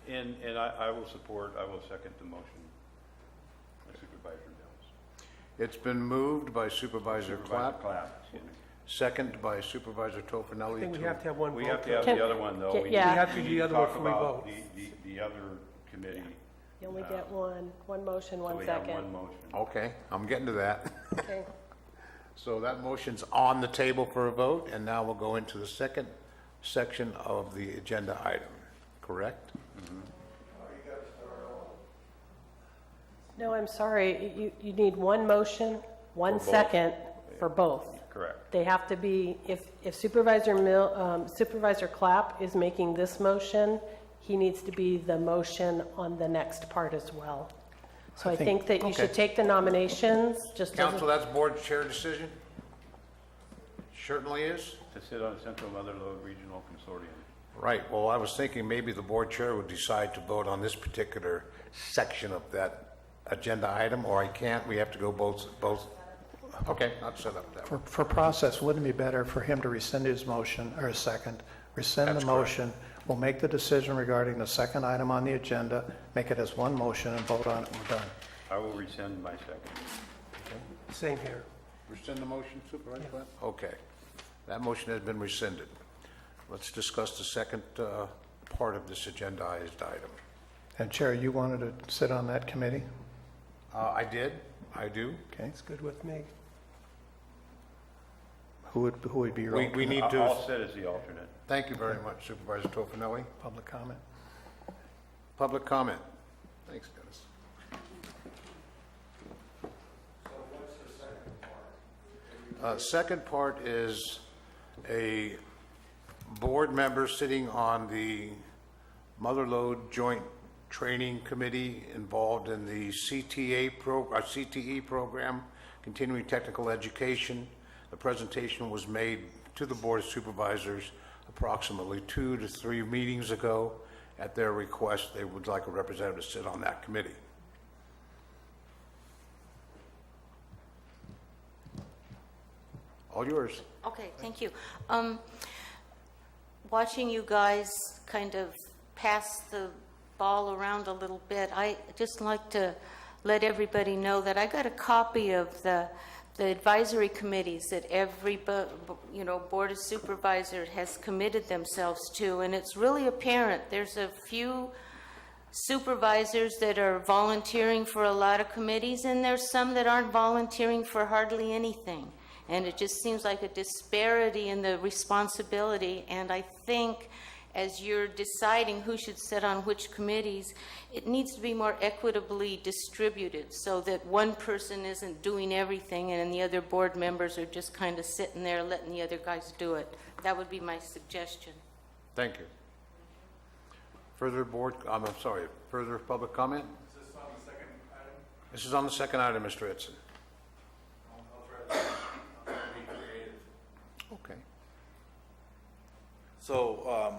And I will second the motion of Supervisor Mills. It's been moved by Supervisor Clapp, Excuse me. second by Supervisor I Tofinelli. think we have to have one vote. We have to have Can- the other one, though. can- yeah. We have to do the other one talk before we about vote. The other committee. You only get one motion, So one we have second. one motion. Okay, I'm getting to that. Okay. So that motion's on the table for a vote, and now we'll go into the second section of the agenda item, correct? No, I'm sorry. You need one motion, one For both. second for both. Correct. They have to be, if Supervisor Clapp is making this motion, he needs to be the motion on the next part as well. So I think that you should okay. take the nominations, just as, Council, that's board chair decision? Certainly is. To sit on Central Mother Lode Regional Consortium. Right, well, I was thinking maybe the board chair would decide to vote on this particular section of that agenda item, or I can't, we have to go both. Okay, I'll set up that one. For process, wouldn't it be better for him to rescind his motion, or his second, rescind That's the motion? We'll make the decision regarding the second item on the agenda, make it as one motion and vote on it, we're done. I will rescind my second. Same here. Rescind the motion, Supervisor Clapp? Okay, that motion has been rescinded. Let's discuss the second part of this agendized item. And Chair, you wanted to sit on that committee? I do. Okay, It's good with me. who would be your We alternate? need to, I'll sit as the alternate. thank you very much, Supervisor Tofinelli. Public comment? Public comment. Thanks, Dennis. Second part is a board member sitting on the Mother Lode Joint Training Committee involved in the CTE program, Continuing Technical Education. The presentation was made to the Board of Supervisors approximately 2 to 3 meetings ago. At their request, they would like a representative to sit on that committee. All yours. Okay, thank you. Watching you guys kind of pass the ball around a little bit, I just like to let everybody know that I got a copy of the the advisory committees that every, Board of Supervisors has committed themselves to, and it's really apparent. There's a few supervisors that are volunteering for a lot of committees, and there's some that aren't volunteering for hardly anything. And it just seems like a disparity in the responsibility, and I think as you're deciding who should sit on which committees, it needs to be more equitably distributed so that one person isn't doing everything and the other board members are just kind of sitting there letting the other guys do it. That would be my suggestion. Thank you. Further further public comment? Is this on the second item? This is on the second item, Mr. Edson. I'll try to be creative. Okay. So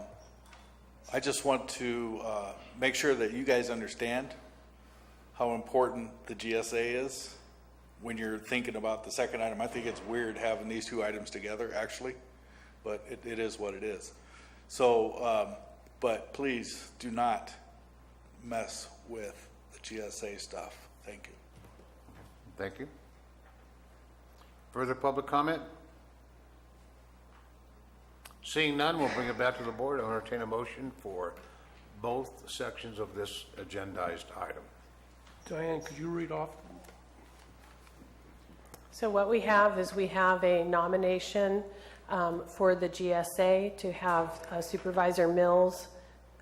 I just want to make sure that you guys understand how important the GSA is when you're thinking about the second item. I think it's weird having these two items together, actually, but it is what it is. So, but please do not mess with the GSA stuff. Thank you. Thank you. Further public comment? Seeing none, we'll bring it back to the board. I'll entertain a motion for both sections of this agendized item. Diane, could you read off? So what we have is we have a nomination for the GSA to have Supervisor Mills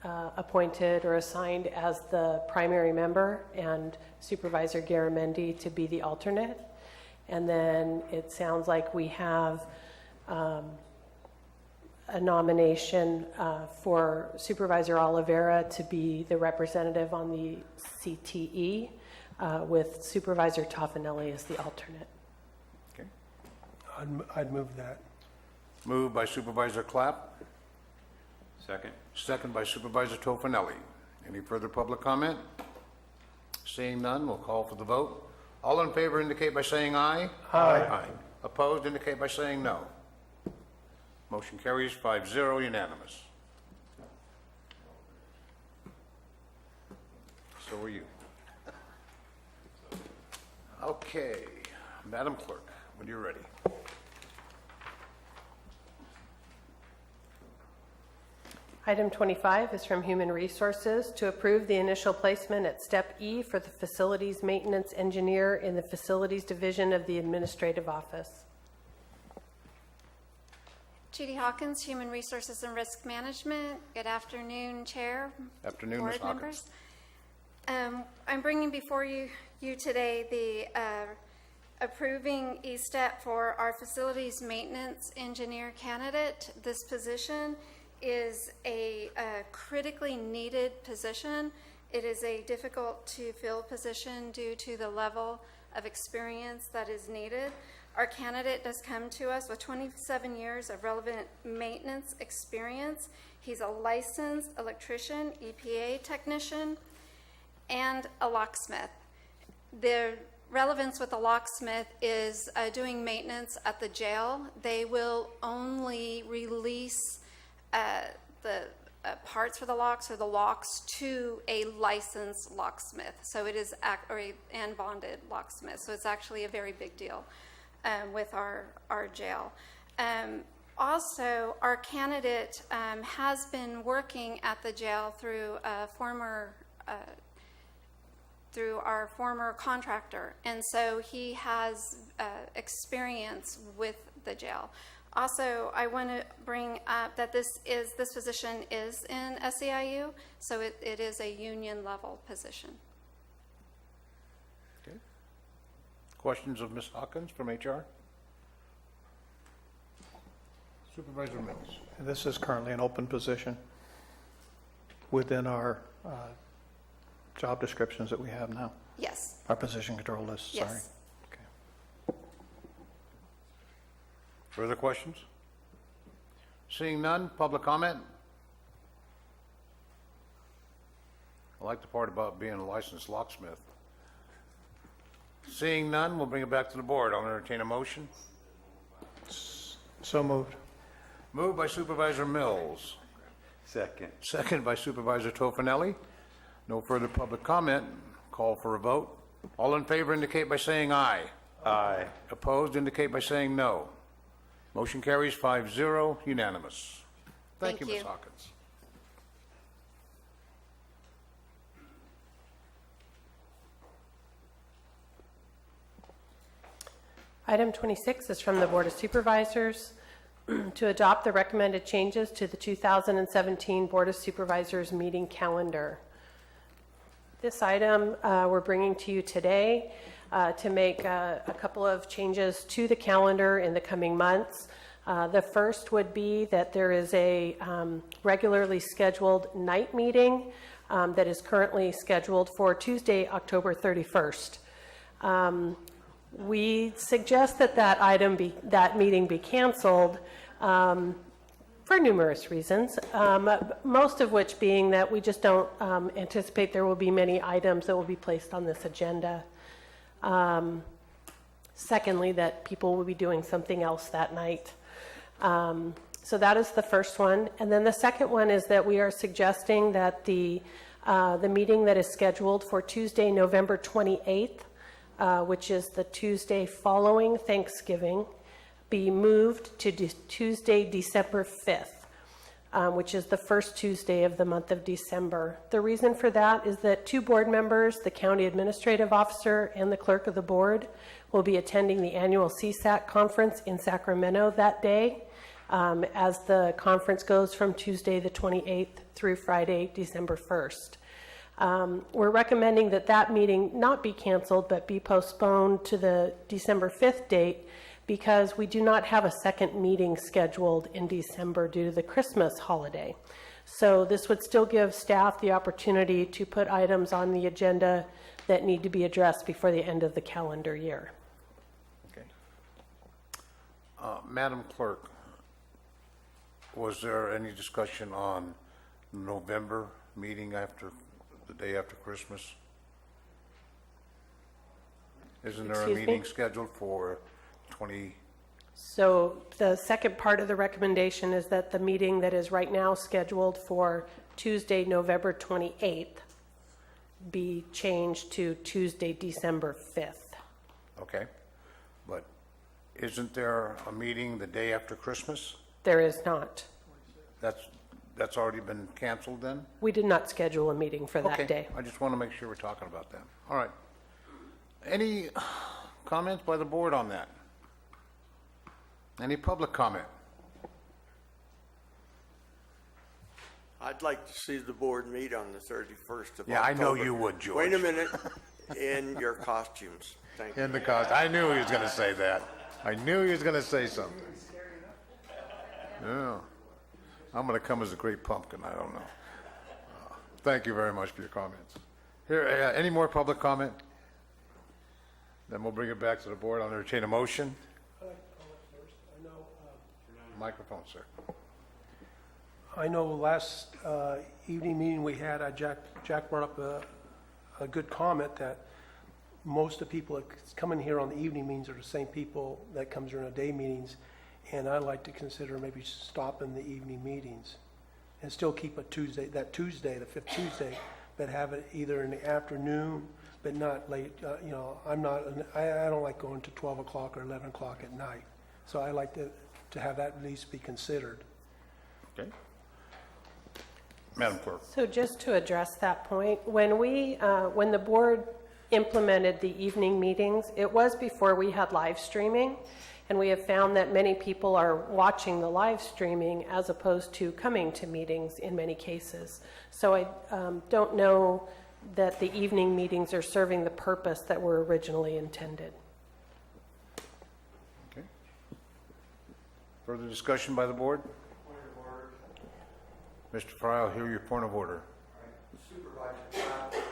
appointed or assigned as the primary member and Supervisor Garamendi to be the alternate. And then it sounds like we have a nomination for Supervisor Oliveira to be the representative on the CTE with Supervisor Toffanelli as the alternate. Okay. I'd move that. Moved by Supervisor Clapp, Second. second by Supervisor Toffanelli. Any further public comment? Seeing none, we'll call for the vote. All in favor indicate by saying aye. Aye. Opposed indicate by saying no. Motion carries 5-0, unanimous. So are you. Okay, Madam Clerk, when you're ready. Item 25 is from Human Resources to approve the initial placement at Step E for the Facilities Maintenance Engineer in the Facilities Division of the Administrative Office. Judy Hawkins, Human Resources and Risk Management. Good afternoon, Chair. Afternoon, Ms. Board Hawkins. members. I'm bringing before you today the approving E-Step for our Facilities Maintenance Engineer candidate. This position is a critically needed position. It is a difficult to fill position due to the level of experience that is needed. Our candidate does come to us with 27 years of relevant maintenance experience. He's a licensed electrician, EPA technician, and a locksmith. The relevance with the locksmith is doing maintenance at the jail. They will only release the parts for the locks or the locks to a licensed locksmith. So it is and bonded locksmith. So it's actually a very big deal with our jail. Also, our candidate has been working at the jail through our former contractor, and so he has experience with the jail. Also, I want to bring up that this position is in SEIU, so it is a union level position. Okay. Questions of Ms. Hawkins from HR? Supervisor Mills. This is currently an open position within our job descriptions that we have now. Yes. Our position control list, sorry. Yes. Further questions? Seeing none, public comment? I like the part about being a licensed locksmith. Seeing none, we'll bring it back to the board. I'll entertain a motion. So moved. Moved by Supervisor Mills. Second. Second by Supervisor Toffanelli. No further public comment. Call for a vote. All in favor indicate by saying aye. Aye. Opposed indicate by saying no. Motion carries 5-0, unanimous. Thank you, Thank Ms. you. Hawkins. Item 26 is from the Board of Supervisors to adopt the recommended changes to the 2017 Board of Supervisors meeting calendar. This item we're bringing to you today to make a couple of changes to the calendar in the coming months. The first would be that there is a regularly scheduled night meeting that is currently scheduled for Tuesday, October 31st. We suggest that that meeting be canceled for numerous reasons, most of which being that we just don't anticipate there will be many items that will be placed on this agenda. Secondly, that people will be doing something else that night. So that is the first one. And then the second one is that we are suggesting that the meeting that is scheduled for Tuesday, November 28th, which is the Tuesday following Thanksgiving, be moved to Tuesday, December 5th, which is the first Tuesday of the month of December. The reason for that is that 2 board members, the county administrative officer and the clerk of the board, will be attending the annual CSAC conference in Sacramento that day, as the conference goes from Tuesday the 28th through Friday, December 1st. We're recommending that that meeting not be canceled, but be postponed to the December 5th date because we do not have a second meeting scheduled in December due to the Christmas holiday. So this would still give staff the opportunity to put items on the agenda that need to be addressed before the end of the calendar year. Okay. Madam Clerk, was there any discussion on November meeting after the day after Christmas? Isn't there a Excuse me? meeting scheduled for 20? So the second part of the recommendation is that the meeting that is right now scheduled for Tuesday, November 28th be changed to Tuesday, December 5th. Okay, but isn't there a meeting the day after Christmas? There is not. That's already been canceled then? We did not schedule a meeting for that day. I just want to make sure we're talking about that. All right. Any comments by the board on that? Any public comment? I'd like to see the board meet on the 31st of Yeah, I know October. you would, George. Wait a minute, in your costumes. Thank you. In the cost. I knew he was going to say that. I knew he was going to say something. Yeah. I'm going to come as a great pumpkin. I don't know. Thank you very much for your comments. Here, any more public comment? Then we'll bring it back to the board. I'll entertain a motion. Microphone, sir. I know last evening meeting we had, Jack brought up a good comment that most of the people that come in here on the evening meetings are the same people that comes during the day meetings. And I'd like to consider maybe stopping the evening meetings and still keep that Tuesday, the 5th Tuesday, but have it either in the afternoon, but not late. I don't like going to 12 o'clock or 11 o'clock at night. So I like to have that at least be considered. Okay. Madam Clerk. So just to address that point, when the board implemented the evening meetings, it was before we had live streaming. And we have found that many people are watching the live streaming as opposed to coming to meetings in many cases. So I don't know that the evening meetings are serving the purpose that were originally intended. Okay. Further discussion by the board? Point of order. Mr. Fry, I'll hear your point of order. Supervisor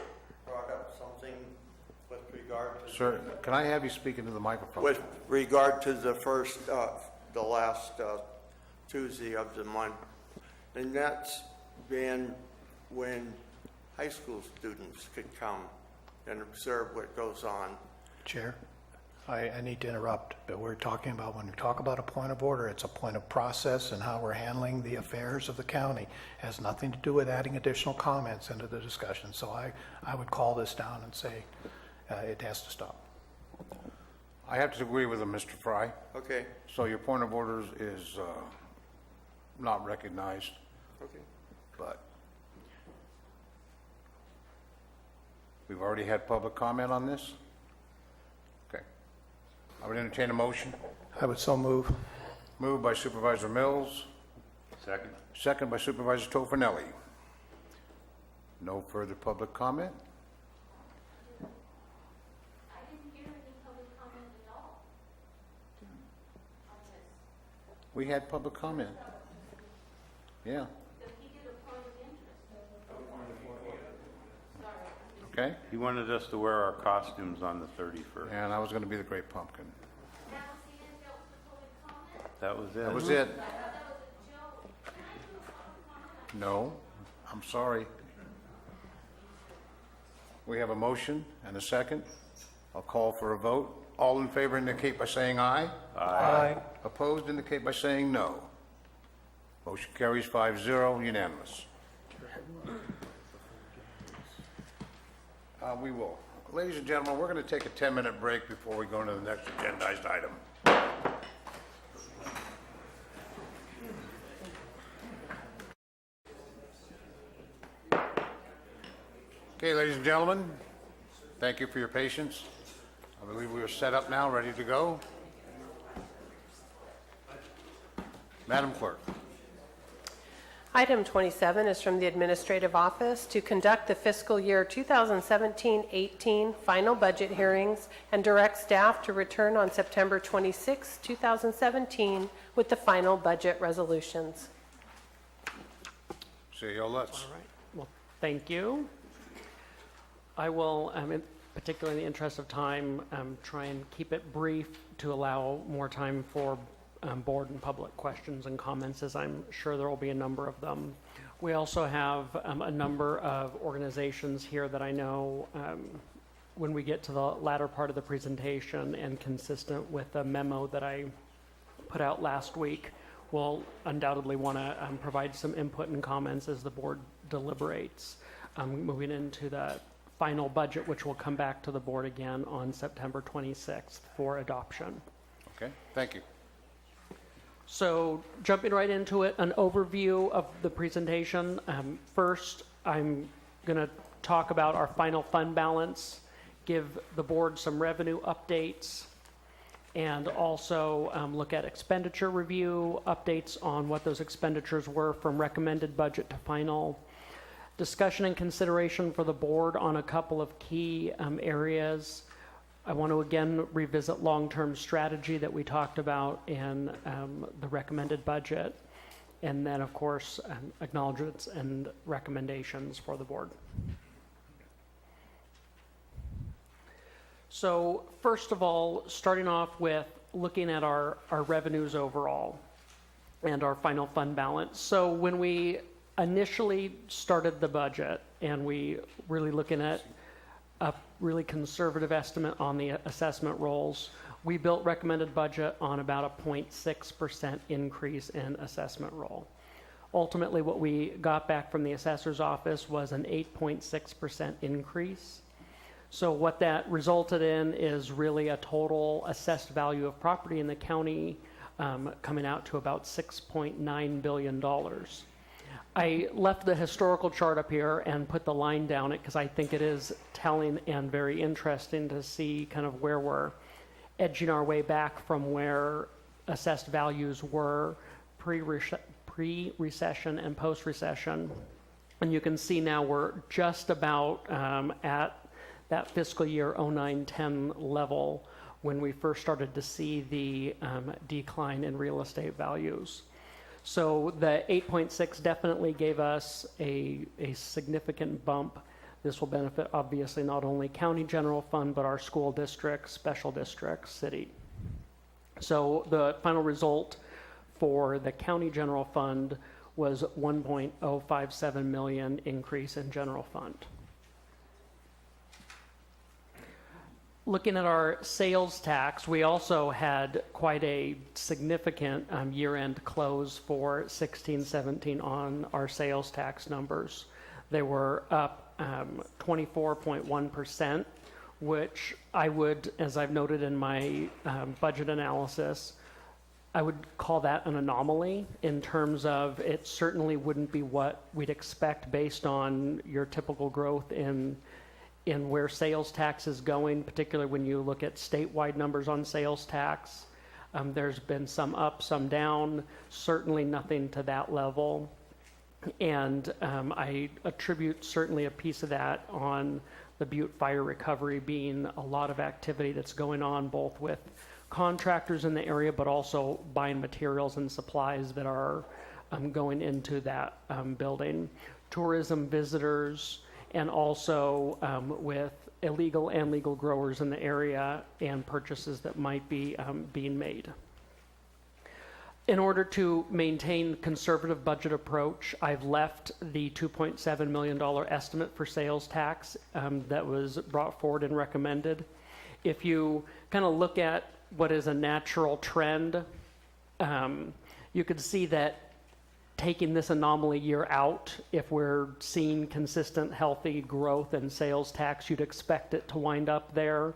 brought up something with regard to... Sir, can I have you speak into the microphone? With regard to the last Tuesday of the month, and that's been when high school students could come and observe what goes on. Chair, I need to interrupt, but we're talking about, when we talk about a point of order, it's a point of process and how we're handling the affairs of the county. It has nothing to do with adding additional comments into the discussion. So I would call this down and say it has to stop. I have to agree with him, Mr. Fry. Okay, So your point of orders is not recognized, okay. but we've already had public comment on this? Okay. I would entertain a motion. I would so move. Moved by Supervisor Mills, Second. second by Supervisor Tofinelli. No further public comment? I didn't hear any public comment at all. We had public comment. Yeah. He did a point of interest. Okay. He wanted us to wear our costumes on the 31st. And I was going to be the Great Pumpkin. That was it. That was it. No, I'm sorry. We have a motion and a second. I'll call for a vote. All in favor indicate by saying aye. Aye. Opposed indicate by saying no. Motion carries 5-0, unanimous. We will. Ladies and gentlemen, we're going to take a 10-minute break before we go into the next agendized item. Okay, ladies and gentlemen, thank you for your patience. I believe we are set up now, ready to go. Madam Clerk. Item 27 is from the Administrative Office to conduct the fiscal year 2017-18 final budget hearings and direct staff to return on September 26, 2017 with the final budget resolutions. CEO Lutz. All right. Well, thank you. I will, particularly in the interest of time, try and keep it brief to allow more time for board and public questions and comments, as I'm sure there will be a number of them. We also have a number of organizations here that I know when we get to the latter part of the presentation and consistent with the memo that I put out last week, will undoubtedly want to provide some input and comments as the board deliberates. Moving into the final budget, which will come back to the board again on September 26th for adoption. Okay, thank you. So jumping right into it, an overview of the presentation. First, I'm going to talk about our final fund balance, give the board some revenue updates, and also look at expenditure review, updates on what those expenditures were from recommended budget to final. Discussion and consideration for the board on a couple of key areas. I want to again revisit long-term strategy that we talked about in the recommended budget. And then, of course, acknowledgements and recommendations for the board. So first of all, starting off with looking at our revenues overall and our final fund balance. So when we initially started the budget and we really looking at a really conservative estimate on the assessment rolls, we built recommended budget on about a 0.6% increase in assessment roll. Ultimately, what we got back from the assessor's office was an 8.6% increase. So what that resulted in is really a total assessed value of property in the county coming out to about $6.9 billion. I left the historical chart up here and put the line down it because I think it is telling and very interesting to see kind of where we're edging our way back from where assessed values were pre-recession and post-recession. And you can see now we're just about at that fiscal year 09-10 level when we first started to see the decline in real estate values. So the 8.6 definitely gave us a significant bump. This will benefit obviously not only county general fund, but our school districts, special districts, city. So the final result for the county general fund was 1.057 million increase in general fund. Looking at our sales tax, we also had quite a significant year-end close for 16-17 on our sales tax numbers. They were up 24.1%, which I would, as I've noted in my budget analysis, I would call that an anomaly in terms of it certainly wouldn't be what we'd expect based on your typical growth in where sales tax is going, particularly when you look at statewide numbers on sales tax. There's been some up, some down, certainly nothing to that level. And I attribute certainly a piece of that on the Butte fire recovery being a lot of activity that's going on both with contractors in the area, but also buying materials and supplies that are going into that building. Tourism visitors, and also with illegal and legal growers in the area and purchases that might be being made. In order to maintain conservative budget approach, I've left the $2.7 million estimate for sales tax that was brought forward and recommended. If you kind of look at what is a natural trend, you could see that taking this anomaly year out, if we're seeing consistent, healthy growth in sales tax, you'd expect it to wind up there.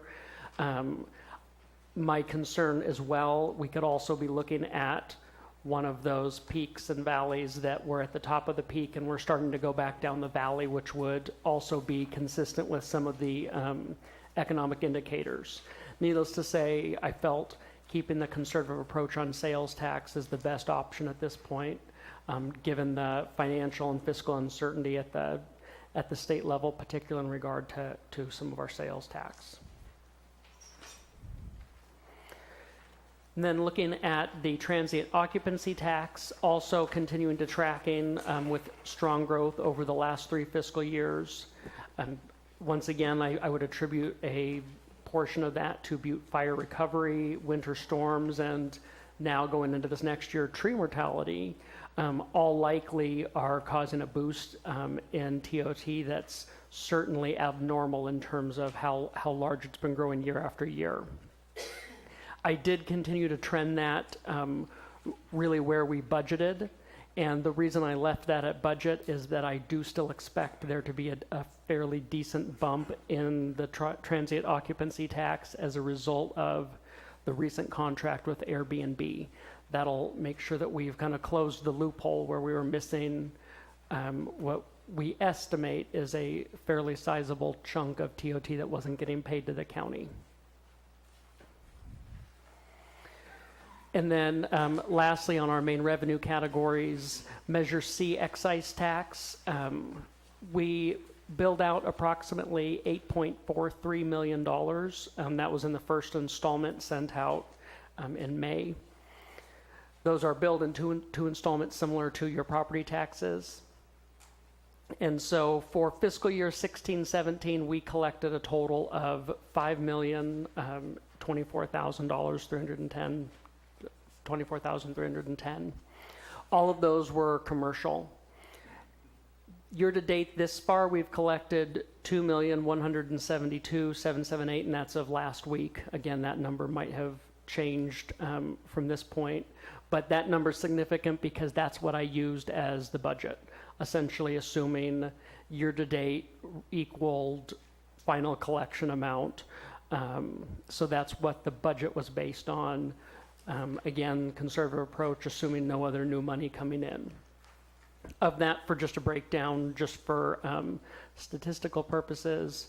My concern as well, we could also be looking at one of those peaks and valleys that were at the top of the peak and we're starting to go back down the valley, which would also be consistent with some of the economic indicators. Needless to say, I felt keeping the conservative approach on sales tax is the best option at this point, given the financial and fiscal uncertainty at the state level, particularly in regard to some of our sales tax. And then looking at the transient occupancy tax, also continuing to tracking with strong growth over the last 3 fiscal years. Once again, I would attribute a portion of that to Butte fire recovery, winter storms, and now going into this next year, tree mortality, all likely are causing a boost in TOT that's certainly abnormal in terms of how large it's been growing year after year. I did continue to trend that really where we budgeted, and the reason I left that at budget is that I do still expect there to be a fairly decent bump in the transient occupancy tax as a result of the recent contract with Airbnb. That'll make sure that we've kind of closed the loophole where we were missing what we estimate is a fairly sizable chunk of TOT that wasn't getting paid to the county. And then lastly, on our main revenue categories, Measure C excise tax, we billed out approximately $8.43 million. That was in the first installment sent out in May. Those are billed in two installments similar to your property taxes. And so for fiscal year 16-17, we collected a total of $24,310. All of those were commercial. Year to date this far, we've collected $2,172,778, and that's of last week. Again, that number might have changed from this point, but that number is significant because that's what I used as the budget, essentially assuming year to date equaled final collection amount. So that's what the budget was based on. Again, conservative approach, assuming no other new money coming in. Of that, for just a breakdown, just for statistical purposes,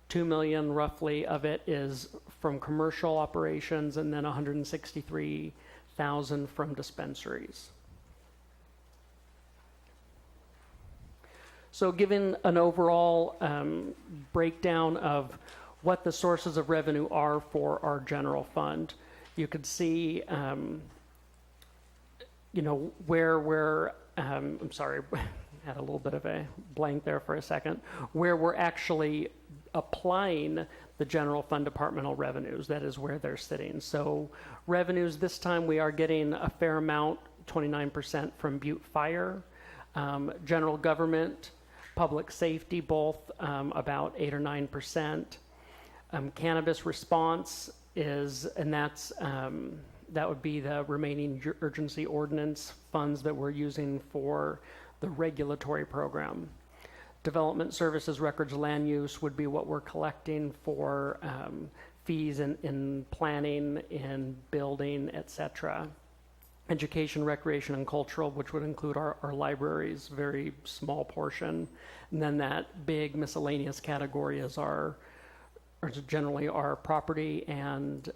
$2 million roughly of it is from commercial operations, and then $163,000 from dispensaries. So given an overall breakdown of what the sources of revenue are for our general fund, you could see, where we're, I'm sorry, had a little bit of a blank there for a second, where we're actually applying the general fund departmental revenues. That is where they're sitting. So revenues this time, we are getting a fair amount, 29% from Butte Fire, general government, public safety, both about 8 or 9%. Cannabis response is, and that's that would be the remaining urgency ordinance funds that we're using for the regulatory program. Development services, records, land use would be what we're collecting for fees in planning, in building, et cetera. Education, recreation, and cultural, which would include our libraries, very small portion. And then that big miscellaneous category is generally our property and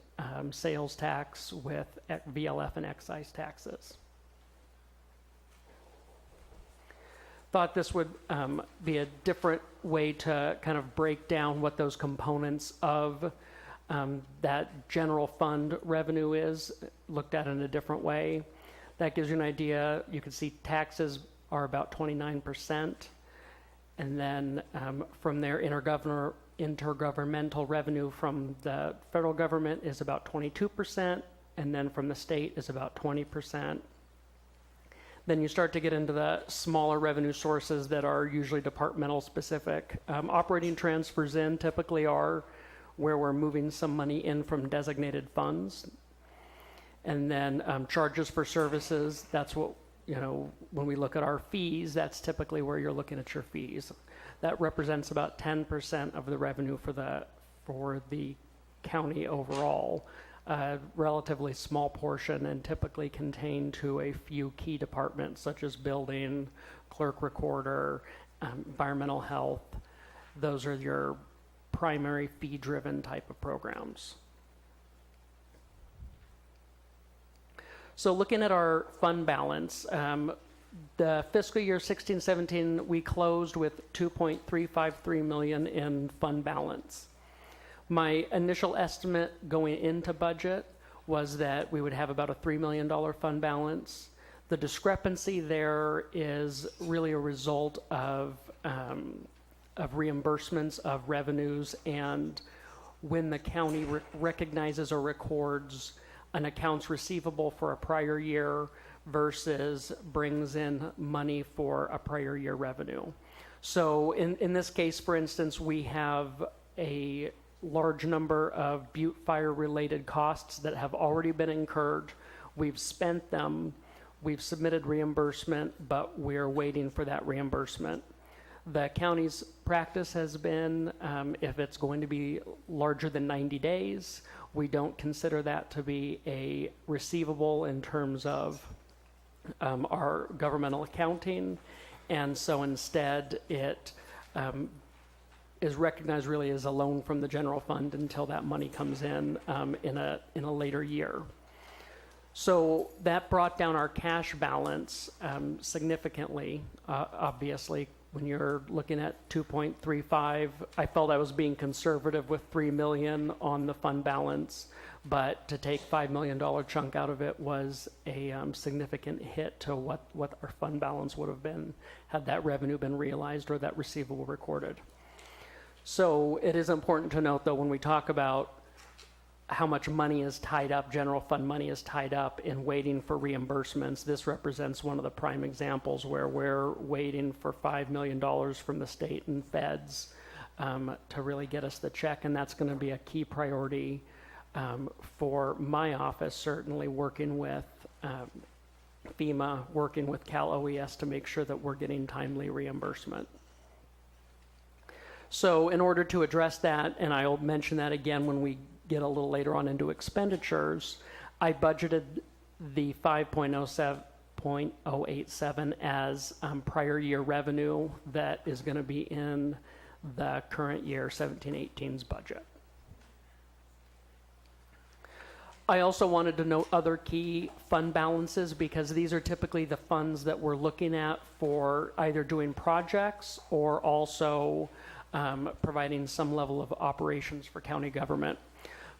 sales tax with VLF and excise taxes. Thought this would be a different way to kind of break down what those components of that general fund revenue is, looked at in a different way. That gives you an idea. You can see taxes are about 29%. And then from there, intergovernmental revenue from the federal government is about 22%. And then from the state is about 20%. Then you start to get into the smaller revenue sources that are usually departmental specific. Operating transfers in typically are where we're moving some money in from designated funds. And then charges for services, that's what, when we look at our fees, that's typically where you're looking at your fees. That represents about 10% of the revenue for the county overall. A relatively small portion and typically contained to a few key departments such as building, clerk recorder, environmental health. Those are your primary fee-driven type of programs. So looking at our fund balance, the fiscal year 16-17, we closed with $2.353 million in fund balance. My initial estimate going into budget was that we would have about a $3 million fund balance. The discrepancy there is really a result of reimbursements of revenues and when the county recognizes or records an accounts receivable for a prior year versus brings in money for a prior year revenue. So in this case, for instance, we have a large number of Butte fire related costs that have already been incurred. We've spent them, we've submitted reimbursement, but we're waiting for that reimbursement. The county's practice has been, if it's going to be larger than 90 days, we don't consider that to be a receivable in terms of our governmental accounting. And so instead it is recognized really as a loan from the general fund until that money comes in a later year. So that brought down our cash balance significantly, obviously. When you're looking at 2.35, I felt I was being conservative with $3 million on the fund balance, but to take $5 million chunk out of it was a significant hit to what our fund balance would have been had that revenue been realized or that receivable recorded. So it is important to note, though, when we talk about how much money is tied up, general fund money is tied up in waiting for reimbursements, this represents one of the prime examples where we're waiting for $5 million from the state and feds to really get us the check, and that's going to be a key priority for my office, certainly working with FEMA, working with Cal OES to make sure that we're getting timely reimbursement. So in order to address that, and I'll mention that again when we get a little later on into expenditures, I budgeted the 5.087 as prior year revenue that is going to be in the current year 17-18's budget. I also wanted to note other key fund balances because these are typically the funds that we're looking at for either doing projects or also providing some level of operations for county government.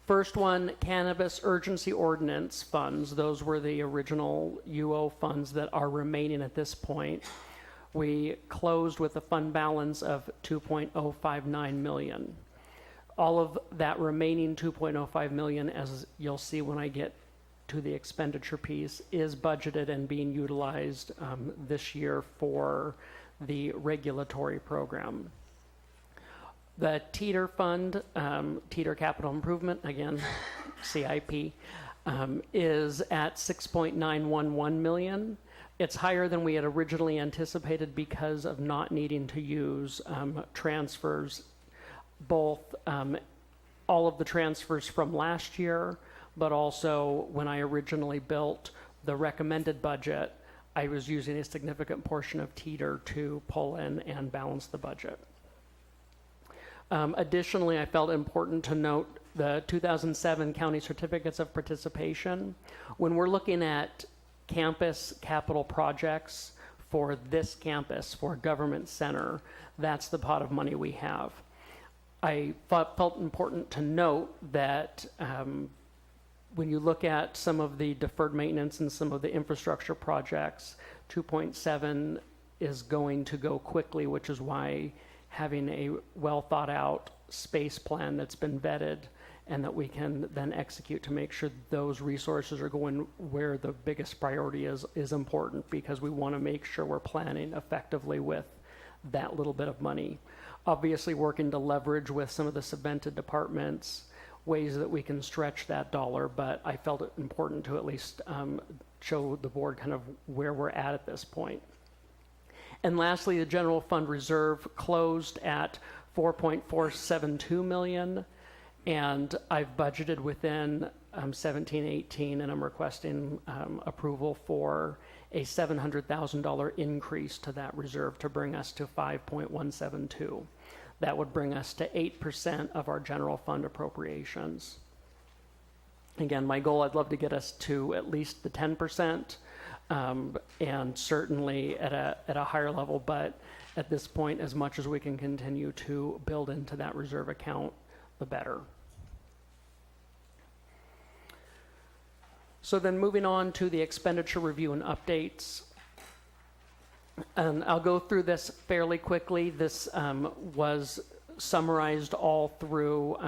First one, cannabis urgency ordinance funds. Those were the original UO funds that are remaining at this point. We closed with a fund balance of $2.059 million. All of that remaining $2.05 million, as you'll see when I get to the expenditure piece, is budgeted and being utilized this year for the regulatory program. The Teeter Fund, Teeter Capital Improvement, again, CIP, is at $6.911 million. It's higher than we had originally anticipated because of not needing to use transfers, both all of the transfers from last year, but also when I originally built the recommended budget, I was using a significant portion of teeter to pull in and balance the budget. Additionally, I felt important to note the 2007 county certificates of participation. When we're looking at campus capital projects for this campus, for Government Center, that's the pot of money we have. I felt important to note that when you look at some of the deferred maintenance and some of the infrastructure projects, 2.7 is going to go quickly, which is why having a well thought out space plan that's been vetted and that we can then execute to make sure those resources are going where the biggest priority is important, because we want to make sure we're planning effectively with that little bit of money. Obviously working to leverage with some of the subvented departments, ways that we can stretch that dollar, but I felt it important to at least show the board kind of where we're at this point. And lastly, the general fund reserve closed at $4.472 million. And I've budgeted within 1718, and I'm requesting approval for a $700,000 increase to that reserve to bring us to 5.172. That would bring us to 8% of our general fund appropriations. Again, my goal, I'd love to get us to at least the 10%, and certainly at a higher level, but at this point, as much as we can continue to build into that reserve account, the better. So then moving on to the expenditure review and updates. And I'll go through this fairly quickly. This was summarized all through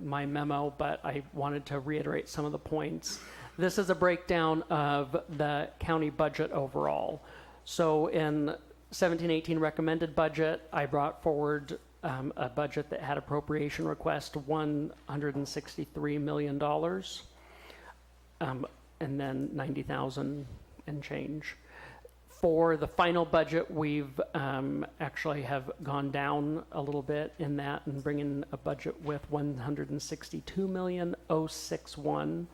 my memo, but I wanted to reiterate some of the points. This is a breakdown of the county budget overall. So in 1718 recommended budget, I brought forward a budget that had appropriation request $163 million. And then 90,000 and change. For the final budget, we've actually have gone down a little bit in that and bringing a budget with 162,061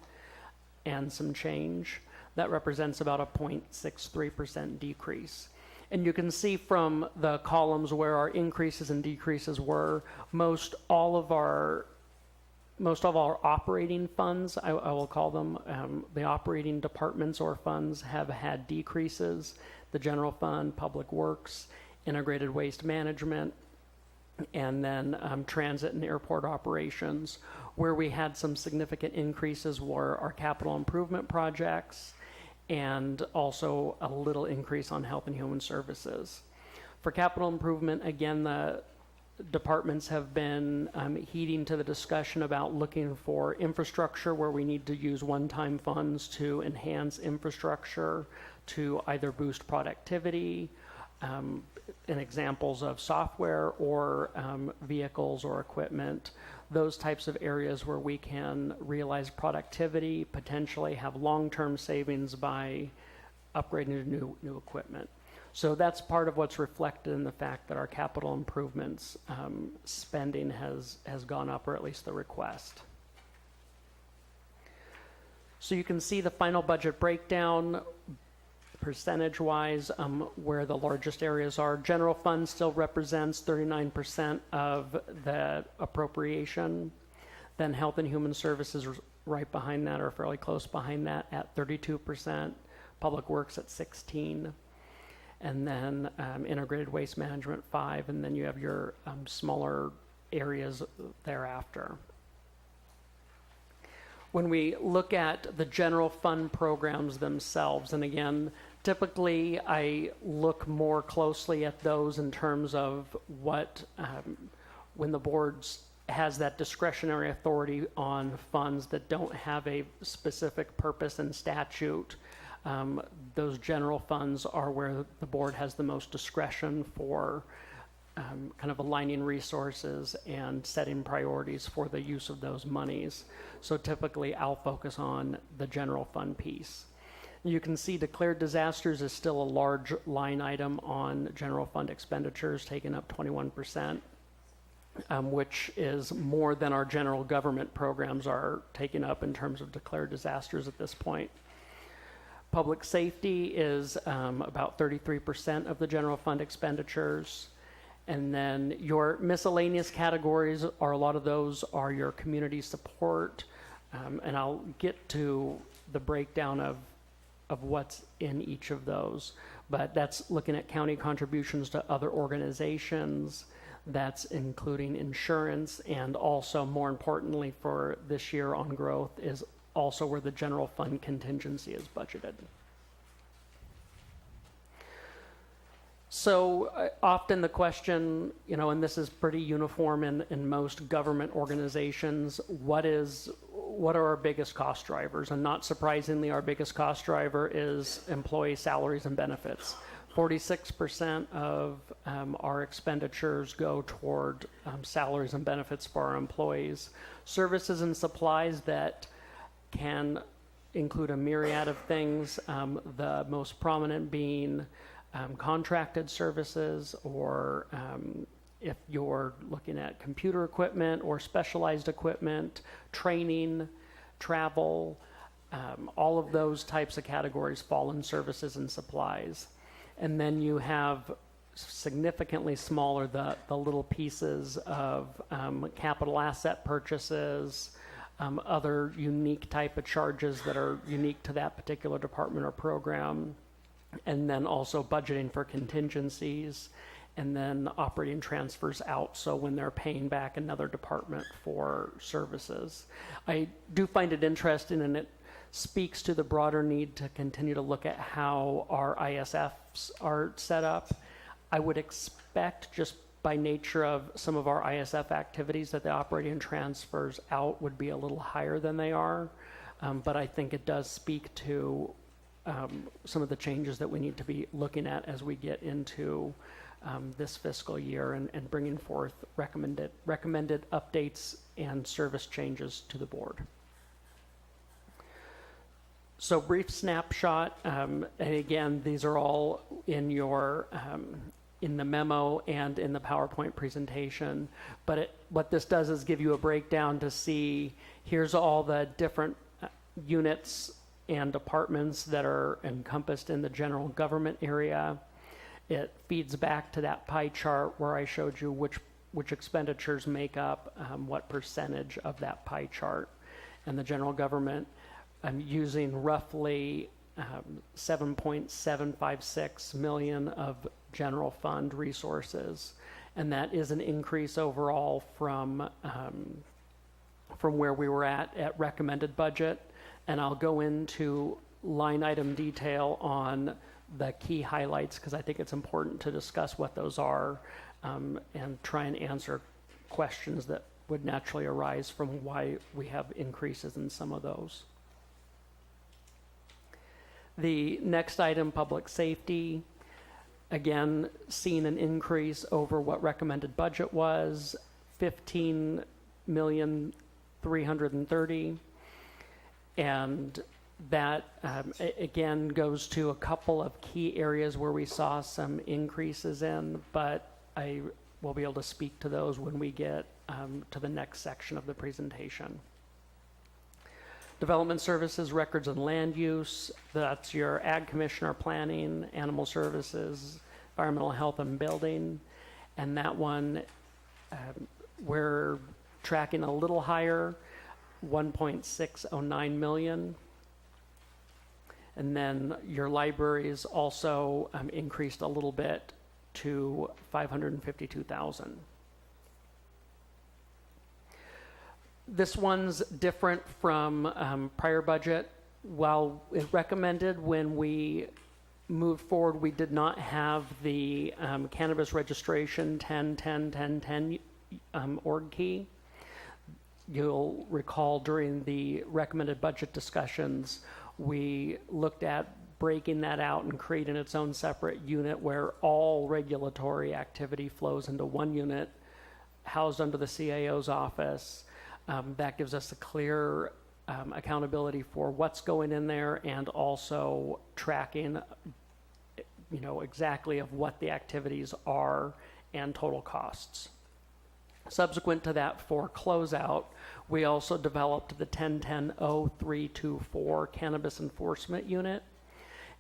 and some change. That represents about a 0.63% decrease. And you can see from the columns where our increases and decreases were, most all of our operating funds, I will call them, the operating departments or funds have had decreases. The general fund, public works, integrated waste management, and then transit and airport operations. Where we had some significant increases were our capital improvement projects and also a little increase on health and human services. For capital improvement, again, the departments have been heeding to the discussion about looking for infrastructure where we need to use one-time funds to enhance infrastructure to either boost productivity, and examples of software or vehicles or equipment, those types of areas where we can realize productivity, potentially have long-term savings by upgrading to new equipment. So that's part of what's reflected in the fact that our capital improvements spending has gone up, or at least the request. So you can see the final budget breakdown percentage-wise, where the largest areas are. General fund still represents 39% of the appropriation. Then health and human services right behind that, or fairly close behind that, at 32%. Public works at 16%. And then integrated waste management 5%, and then you have your smaller areas thereafter. When we look at the general fund programs themselves, and again, typically I look more closely at those in terms of what, when the board has that discretionary authority on funds that don't have a specific purpose in statute, those general funds are where the board has the most discretion for kind of aligning resources and setting priorities for the use of those monies. So typically I'll focus on the general fund piece. You can see declared disasters is still a large line item on general fund expenditures, taking up 21%, which is more than our general government programs are taking up in terms of declared disasters at this point. Public safety is about 33% of the general fund expenditures. And then your miscellaneous categories are, a lot of those are your community support. And I'll get to the breakdown of what's in each of those. But that's looking at county contributions to other organizations. That's including insurance, and also, more importantly for this year on growth, is also where the general fund contingency is budgeted. So often the question, and this is pretty uniform in most government organizations, what are our biggest cost drivers? And not surprisingly, our biggest cost driver is employee salaries and benefits. 46% of our expenditures go toward salaries and benefits for our employees. Services and supplies that can include a myriad of things, the most prominent being contracted services, or if you're looking at computer equipment or specialized equipment, training, travel, all of those types of categories fall in services and supplies. And then you have significantly smaller, the little pieces of capital asset purchases, other unique type of charges that are unique to that particular department or program, and then also budgeting for contingencies, and then operating transfers out, so when they're paying back another department for services. I do find it interesting, and it speaks to the broader need to continue to look at how our ISFs are set up. I would expect, just by nature of some of our ISF activities, that the operating transfers out would be a little higher than they are, but I think it does speak to some of the changes that we need to be looking at as we get into this fiscal year, and bringing forth recommended updates and service changes to the board. So brief snapshot, and again, these are all in your in the memo and in the PowerPoint presentation, but what this does is give you a breakdown to see, here's all the different units and departments that are encompassed in the general government area. It feeds back to that pie chart where I showed you which expenditures make up what percentage of that pie chart. And the general government, I'm using roughly 7.756 million of general fund resources, and that is an increase overall from where we were at recommended budget. And I'll go into line item detail on the key highlights, because I think it's important to discuss what those are, and try and answer questions that would naturally arise from why we have increases in some of those. The next item, public safety, again, seeing an increase over what recommended budget was, 15,330,000. And that, again, goes to a couple of key areas where we saw some increases in, but I will be able to speak to those when we get to the next section of the presentation. Development services, records and land use, that's your ag commissioner, planning, animal services, environmental health and building. And that one, we're tracking a little higher, 1.609 million. And then your libraries also increased a little bit to 552,000. This one's different from prior budget. While it recommended when we moved forward, we did not have the cannabis registration 10-10-10-10 org key. You'll recall during the recommended budget discussions, we looked at breaking that out and creating its own separate unit where all regulatory activity flows into one unit housed under the CAO's office. That gives us a clear accountability for what's going in there and also tracking, exactly of what the activities are and total costs. Subsequent to that, for closeout, we also developed the 1010-0324 Cannabis Enforcement Unit,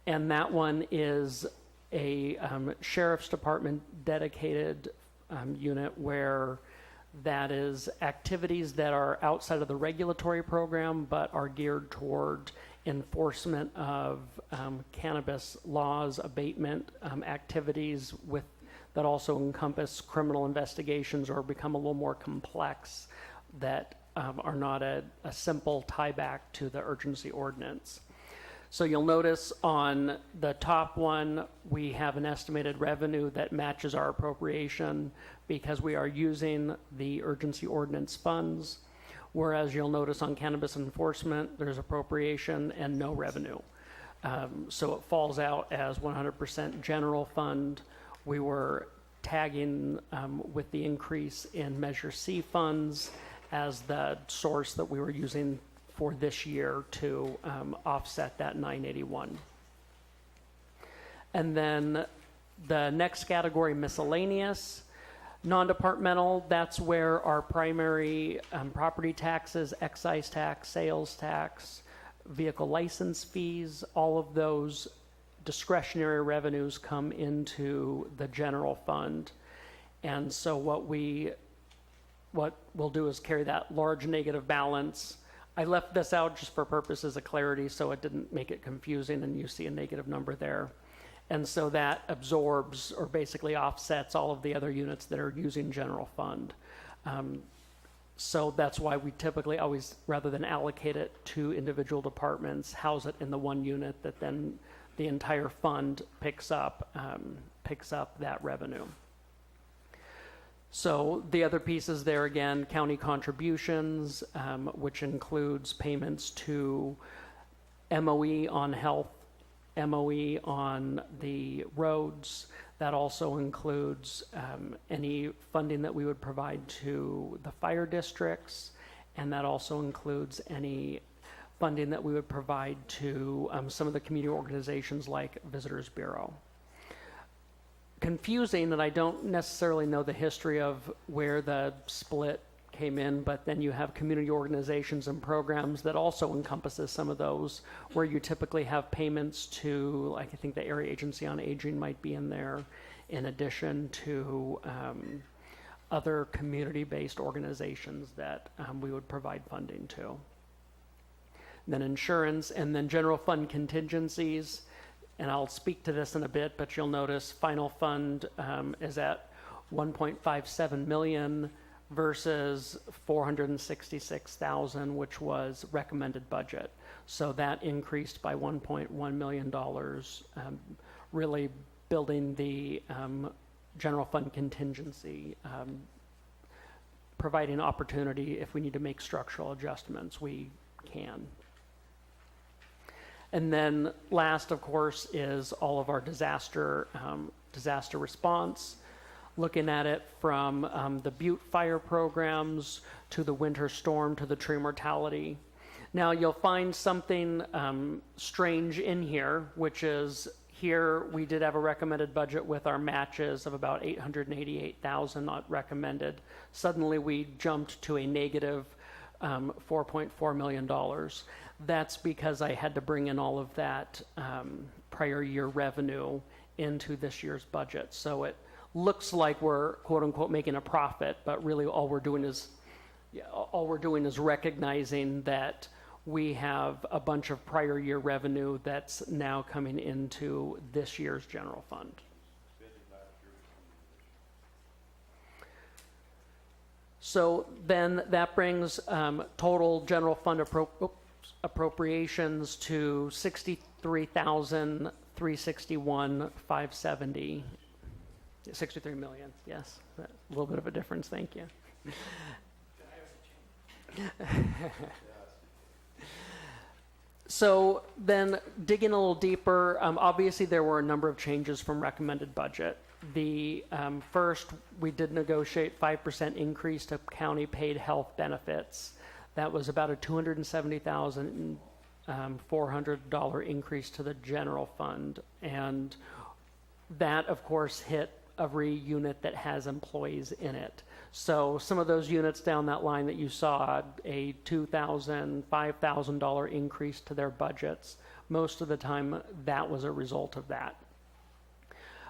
and that one is a Sheriff's Department dedicated unit where that is activities that are outside of the regulatory program but are geared toward enforcement of cannabis laws, abatement activities that also encompass criminal investigations or become a little more complex that are not a simple tie back to the urgency ordinance. So you'll notice on the top one, we have an estimated revenue that matches our appropriation because we are using the urgency ordinance funds. Whereas you'll notice on cannabis enforcement, there's appropriation and no revenue. So it falls out as 100% general fund. We were tagging with the increase in Measure C funds as the source that we were using for this year to offset that 981. And then the next category, miscellaneous, non-departmental, that's where our primary property taxes, excise tax, sales tax, vehicle license fees, all of those discretionary revenues come into the general fund. And so what we'll do is carry that large negative balance. I left this out just for purposes of clarity so it didn't make it confusing and you see a negative number there. And so that absorbs or basically offsets all of the other units that are using general fund. So that's why we typically always, rather than allocate it to individual departments, house it in the one unit that then the entire fund picks up that revenue. So the other pieces there, again, county contributions, which includes payments to MOE on health, MOE on the roads. That also includes any funding that we would provide to the fire districts, and that also includes any funding that we would provide to some of the community organizations like Visitors Bureau. Confusing, and I don't necessarily know the history of where the split came in, but then you have community organizations and programs that also encompasses some of those, where you typically have payments to, like I think the Area Agency on Aging might be in there, in addition to other community-based organizations that we would provide funding to. Then insurance, and then general fund contingencies. And I'll speak to this in a bit, but you'll notice final fund is at 1.57 million versus 466,000, which was recommended budget. So that increased by $1.1 million, really building the general fund contingency, providing opportunity if we need to make structural adjustments, we can. And then last, of course, is all of our disaster response, looking at it from the Butte fire programs to the winter storm to the tree mortality. Now, you'll find something strange in here, which is here we did have a recommended budget with our matches of about $888,000 not recommended. Suddenly, we jumped to a negative $4.4 million. That's because I had to bring in all of that prior year revenue into this year's budget. So it looks like we're quote unquote making a profit, but really all we're doing is recognizing that we have a bunch of prior year revenue that's now coming into this year's general fund. So then that brings total general fund appropriations to $63,361,570. 63 million, yes. A little bit of a difference, thank you. So then digging a little deeper, obviously there were a number of changes from recommended budget. The first, we did negotiate 5% increase to county paid health benefits. That was about a $270,400 increase to the general fund. And that, of course, hit every unit that has employees in it. So some of those units down that line that you saw, a $2,000, $5,000 increase to their budgets, most of the time that was a result of that.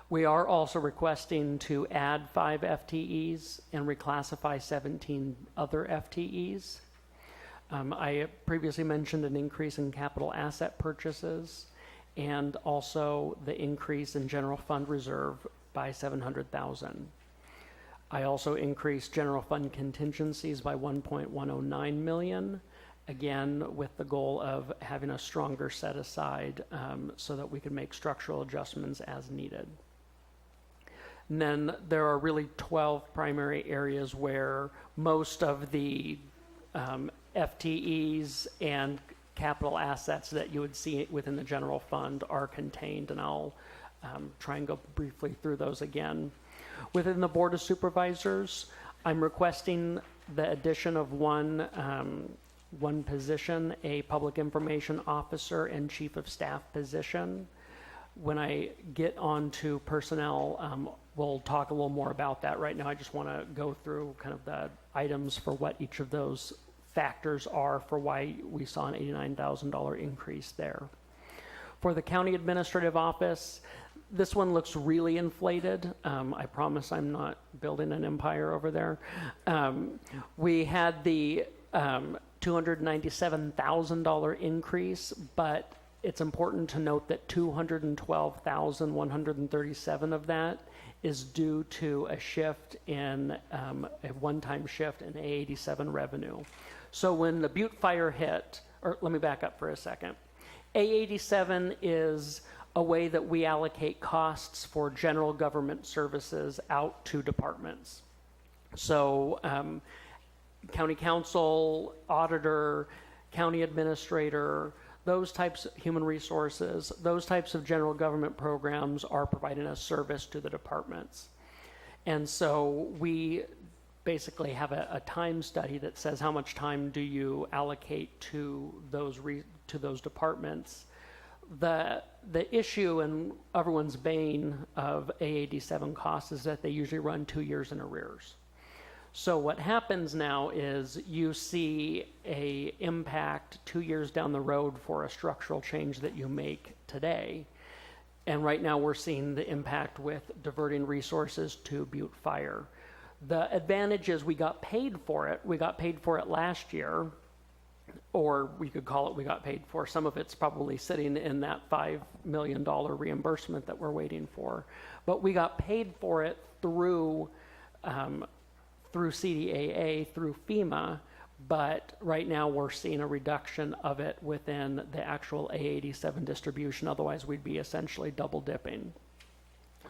We are also requesting to add 5 FTEs and reclassify 17 other FTEs. I previously mentioned an increase in capital asset purchases and also the increase in general fund reserve by $700,000. I also increased general fund contingencies by $1.109 million, again with the goal of having a stronger set aside so that we can make structural adjustments as needed. And then there are really 12 primary areas where most of the FTEs and capital assets that you would see within the general fund are contained, and I'll try and go briefly through those again. Within the Board of Supervisors, I'm requesting the addition of one position, a Public Information Officer and Chief of Staff position. When I get on to personnel, we'll talk a little more about that. Right now, I just want to go through kind of the items for what each of those factors are for why we saw an $89,000 increase there. For the County Administrative Office, this one looks really inflated. I promise I'm not building an empire over there. We had the $297,000 increase, but it's important to note that $212,137 of that is due to a shift in a one-time shift in A87 revenue. So when the Butte fire hit, or let me back up for a second. A87 is a way that we allocate costs for general government services out to departments. So county council, auditor, county administrator, those types of human resources, those types of general government programs are providing a service to the departments. And so we basically have a time study that says how much time do you allocate to those departments. The issue and everyone's bane of A87 costs is that they usually run 2 years in arrears. So what happens now is you see a impact 2 years down the road for a structural change that you make today. And right now we're seeing the impact with diverting resources to Butte Fire. The advantage is we got paid for it. We got paid for it last year, or we could call it we got paid for. Some of it's probably sitting in that $5 million reimbursement that we're waiting for. But we got paid for it through CDAA, through FEMA, but right now we're seeing a reduction of it within the actual A87 distribution. Otherwise, we'd be essentially double dipping.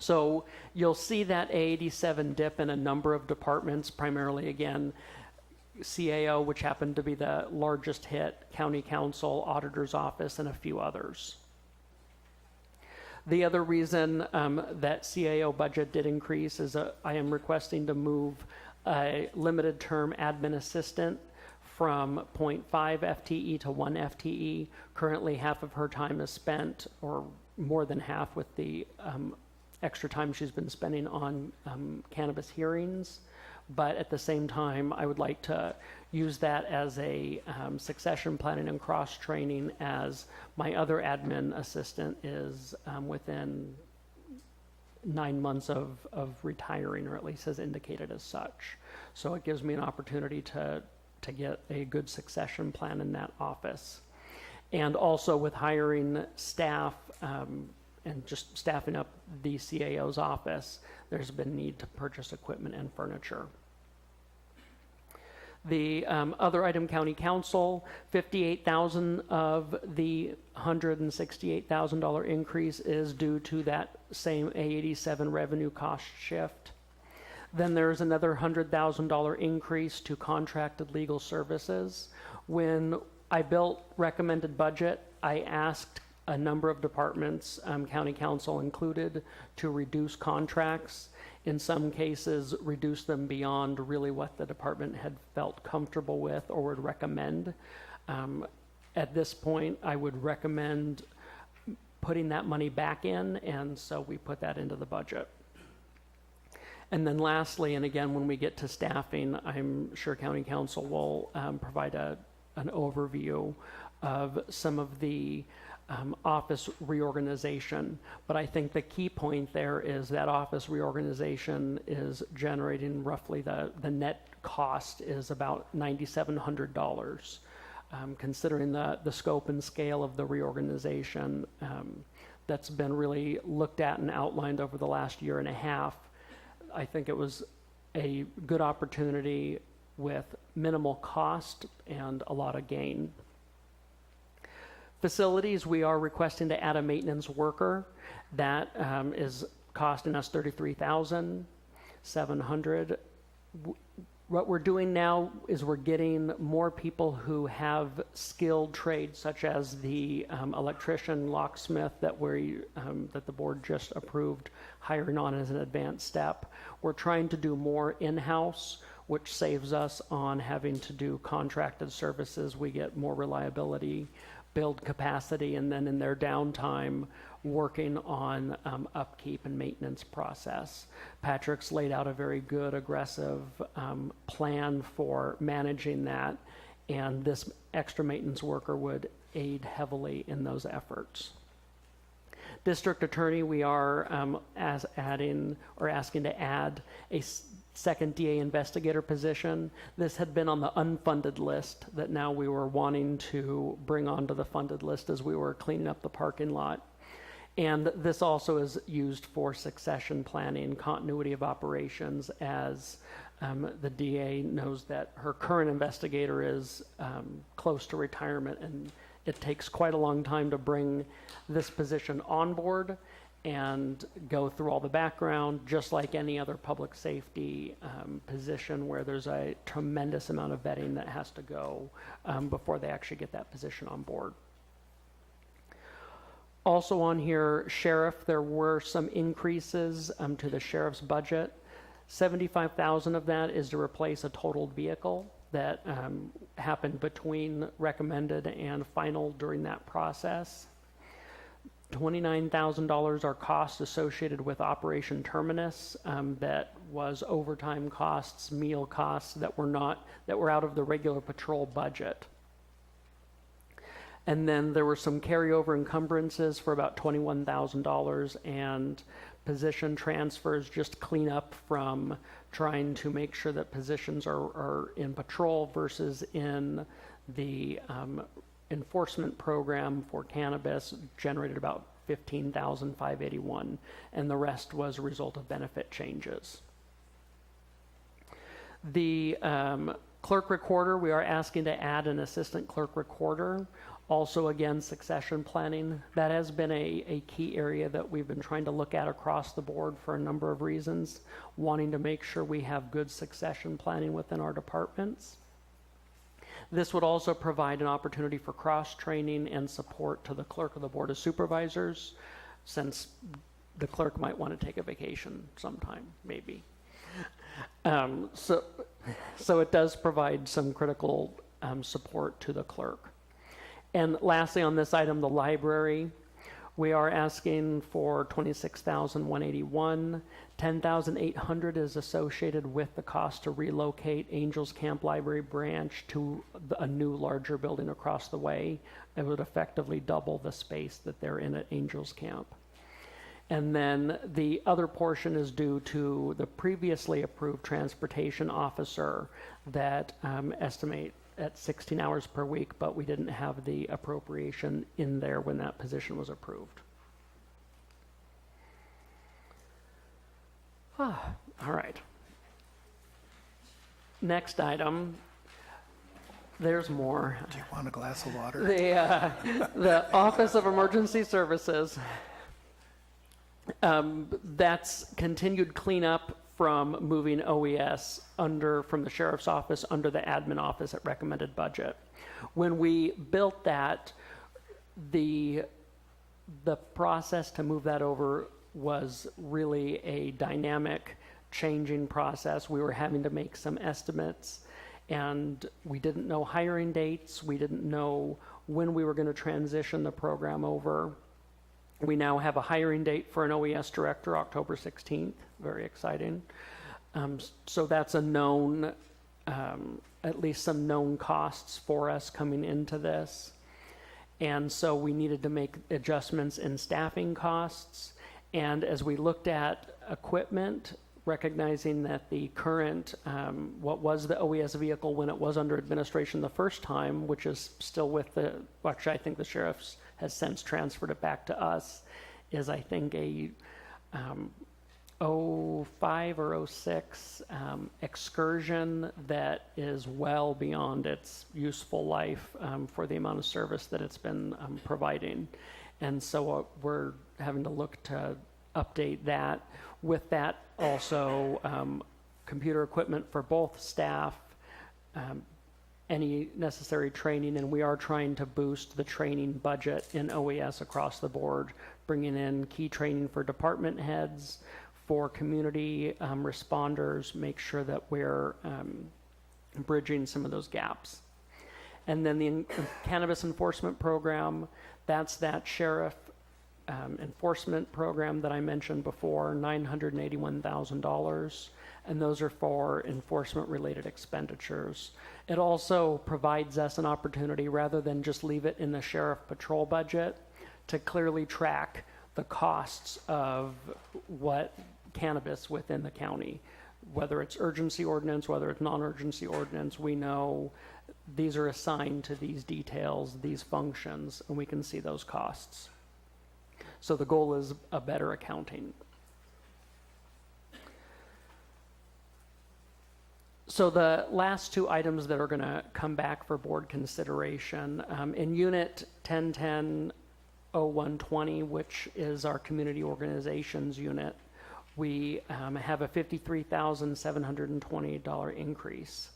So you'll see that A87 dip in a number of departments, primarily, again, CAO, which happened to be the largest hit, County Council, Auditor's Office, and a few others. The other reason that CAO budget did increase is I am requesting to move a limited term admin assistant from 0.5 FTE to 1 FTE. Currently, half of her time is spent, or more than half, with the extra time she's been spending on cannabis hearings. But at the same time, I would like to use that as a succession planning and cross-training, as my other admin assistant is within 9 months of retiring, or at least has indicated as such. So it gives me an opportunity to get a good succession plan in that office. And also with hiring staff and just staffing up the CAO's office, there's been need to purchase equipment and furniture. The other item, County Council, $58,000 of the $168,000 increase is due to that same A87 revenue cost shift. Then there's another $100,000 increase to contracted legal services. When I built recommended budget, I asked a number of departments, County Council included, to reduce contracts. in some cases, reduce them beyond really what the department had felt comfortable with or would recommend. At this point, I would recommend putting that money back in, and so we put that into the budget. And then lastly, and again, when we get to staffing, I'm sure County Council will provide an overview of some of the office reorganization. But I think the key point there is that office reorganization is generating roughly the net cost is about $9,700. Considering the scope and scale of the reorganization that's been really looked at and outlined over the last year and a half, I think it was a good opportunity with minimal cost and a lot of gain. Facilities, we are requesting to add a maintenance worker. That is costing us $33,700. What we're doing now is we're getting more people who have skilled trades, such as the electrician, locksmith that the board just approved hiring on as an advanced step. We're trying to do more in-house, which saves us on having to do contracted services. We get more reliability, build capacity, and then in their downtime, working on upkeep and maintenance process. Patrick's laid out a very good, aggressive plan for managing that, and this extra maintenance worker would aid heavily in those efforts. District Attorney, we are asking to add a second DA investigator position. This had been on the unfunded list that now we were wanting to bring onto the funded list as we were cleaning up the parking lot. And this also is used for succession planning, continuity of operations, as the DA knows that her current investigator is close to retirement, and it takes quite a long time to bring this position on board and go through all the background, just like any other public safety position where there's a tremendous amount of vetting that has to go before they actually get that position on board. Also on here, sheriff, there were some increases to the sheriff's budget. $75,000 of that is to replace a totaled vehicle that happened between recommended and final during that process. $29,000 are costs associated with Operation Terminus. That was overtime costs, meal costs that were out of the regular patrol budget. And then there were some carryover encumbrances for about $21,000 and position transfers, just clean up from trying to make sure that positions are in patrol versus in the enforcement program for cannabis, generated about $15,581, and the rest was a result of benefit changes. The clerk recorder, we are asking to add an assistant clerk recorder. Also, again, succession planning. That has been a key area that we've been trying to look at across the board for a number of reasons, wanting to make sure we have good succession planning within our departments. This would also provide an opportunity for cross-training and support to the clerk of the Board of Supervisors, since the clerk might want to take a vacation sometime, maybe. So it does provide some critical support to the clerk. And lastly, on this item, the library, we are asking for $26,181. $10,800 is associated with the cost to relocate Angels Camp Library Branch to a new, larger building across the way. It would effectively double the space that they're in at Angels Camp. And then the other portion is due to the previously approved transportation officer that estimate at 16 hours per week, but we didn't have the appropriation in there when that position was approved. All right. Next item. There's more. Do you want a glass of water? The Office of Emergency Services. That's continued cleanup from moving OES from the sheriff's office under the admin office at recommended budget. When we built that, the process to move that over was really a dynamic changing process. We were having to make some estimates, and we didn't know hiring dates. We didn't know when we were going to transition the program over. We now have a hiring date for an OES director, October 16th. Very exciting. So that's a known, at least some known costs for us coming into this. And so we needed to make adjustments in staffing costs. And as we looked at equipment, recognizing that the current, what was the OES vehicle when it was under administration the first time, which is still with the, actually I think the sheriff's has since transferred it back to us, is I think a 05 or 06 excursion that is well beyond its useful life for the amount of service that it's been providing. And so we're having to look to update that. With that also, computer equipment for both staff, any necessary training, and we are trying to boost the training budget in OES across the board, bringing in key training for department heads, for community responders, make sure that we're bridging some of those gaps. And then the cannabis enforcement program, that's that sheriff enforcement program that I mentioned before, $981,000, and those are for enforcement-related expenditures. It also provides us an opportunity, rather than just leave it in the sheriff patrol budget, to clearly track the costs of what cannabis within the county, whether it's urgency ordinance, whether it's non-urgency ordinance. We know these are assigned to these details, these functions, and we can see those costs. So the goal is a better accounting. So the last two items that are going to come back for board consideration, in Unit 1010-0120, which is our community organizations unit, we have a $53,720 increase.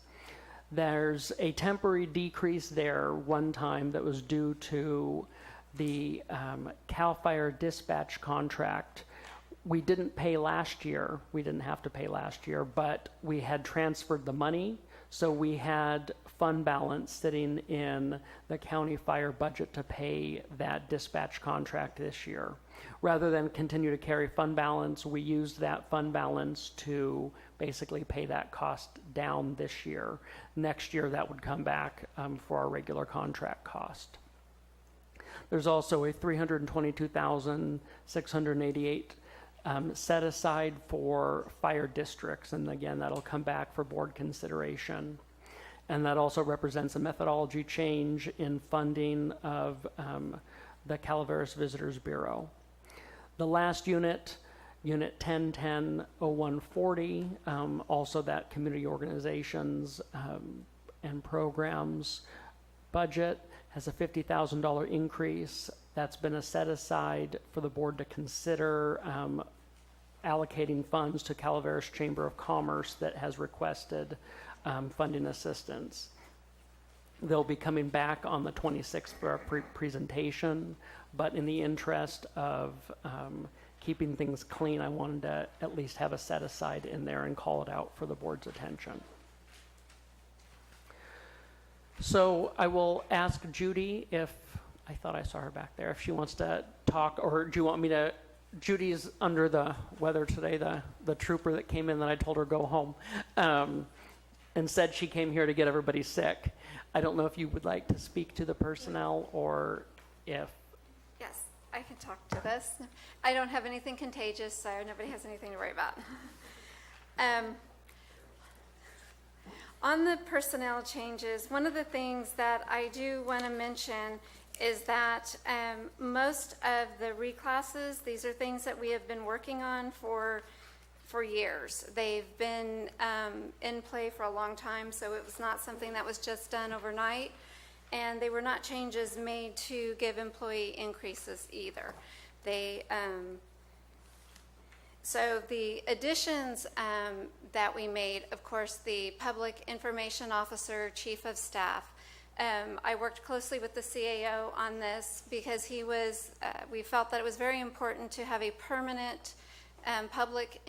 There's a temporary decrease there one time that was due to the CAL FIRE dispatch contract. We didn't pay last year. We didn't have to pay last year, but we had transferred the money. So we had fund balance sitting in the county fire budget to pay that dispatch contract this year. Rather than continue to carry fund balance, we used that fund balance to basically pay that cost down this year. Next year, that would come back for our regular contract cost. There's also a $322,688 set aside for fire districts, and again, that'll come back for board consideration. And that also represents a methodology change in funding of the Calaveras Visitors Bureau. The last unit, Unit 1010-0140, also that community organizations and programs budget has a $50,000 increase. That's been a set aside for the board to consider allocating funds to Calaveras Chamber of Commerce that has requested funding assistance. They'll be coming back on the 26th for our presentation, but in the interest of keeping things clean, I wanted to at least have a set aside in there and call it out for the board's attention. So I will ask Judy if, I thought I saw her back there, if she wants to talk, or do you want me to, Judy's under the weather today, the trooper that came in that I told her go home, and said she came here to get everybody sick. I don't know if you would like to speak to the personnel or if. Yes, I can talk to this. I don't have anything contagious, so nobody has anything to worry about. On the personnel changes, one of the things that I do want to mention is that most of the reclasses, these are things that we have been working on for years. They've been in play for a long time, so it was not something that was just done overnight, and they were not changes made to give employee increases either. They so the additions that we made, of course, the Public Information Officer, Chief of Staff. I worked closely with the CAO on this because he was, we felt that it was very important to have a permanent public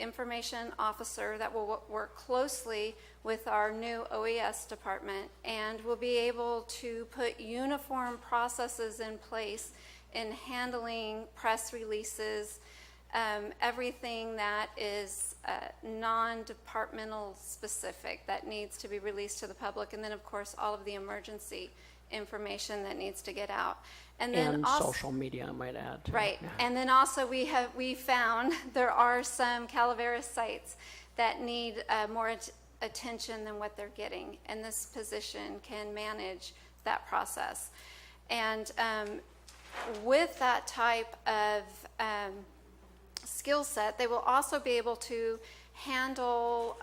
information officer that will work closely with our new OES department and will be able to put uniform processes in place in handling press releases, everything that is non-departmental specific that needs to be released to the public, and then of course all of the emergency information that needs to get out. And social media, I might add. Too. Right, Yeah. and then also we found there are some Calaveras sites that need more attention than what they're getting, and this position can manage that process. And with that type of skill set, they will also be able to handle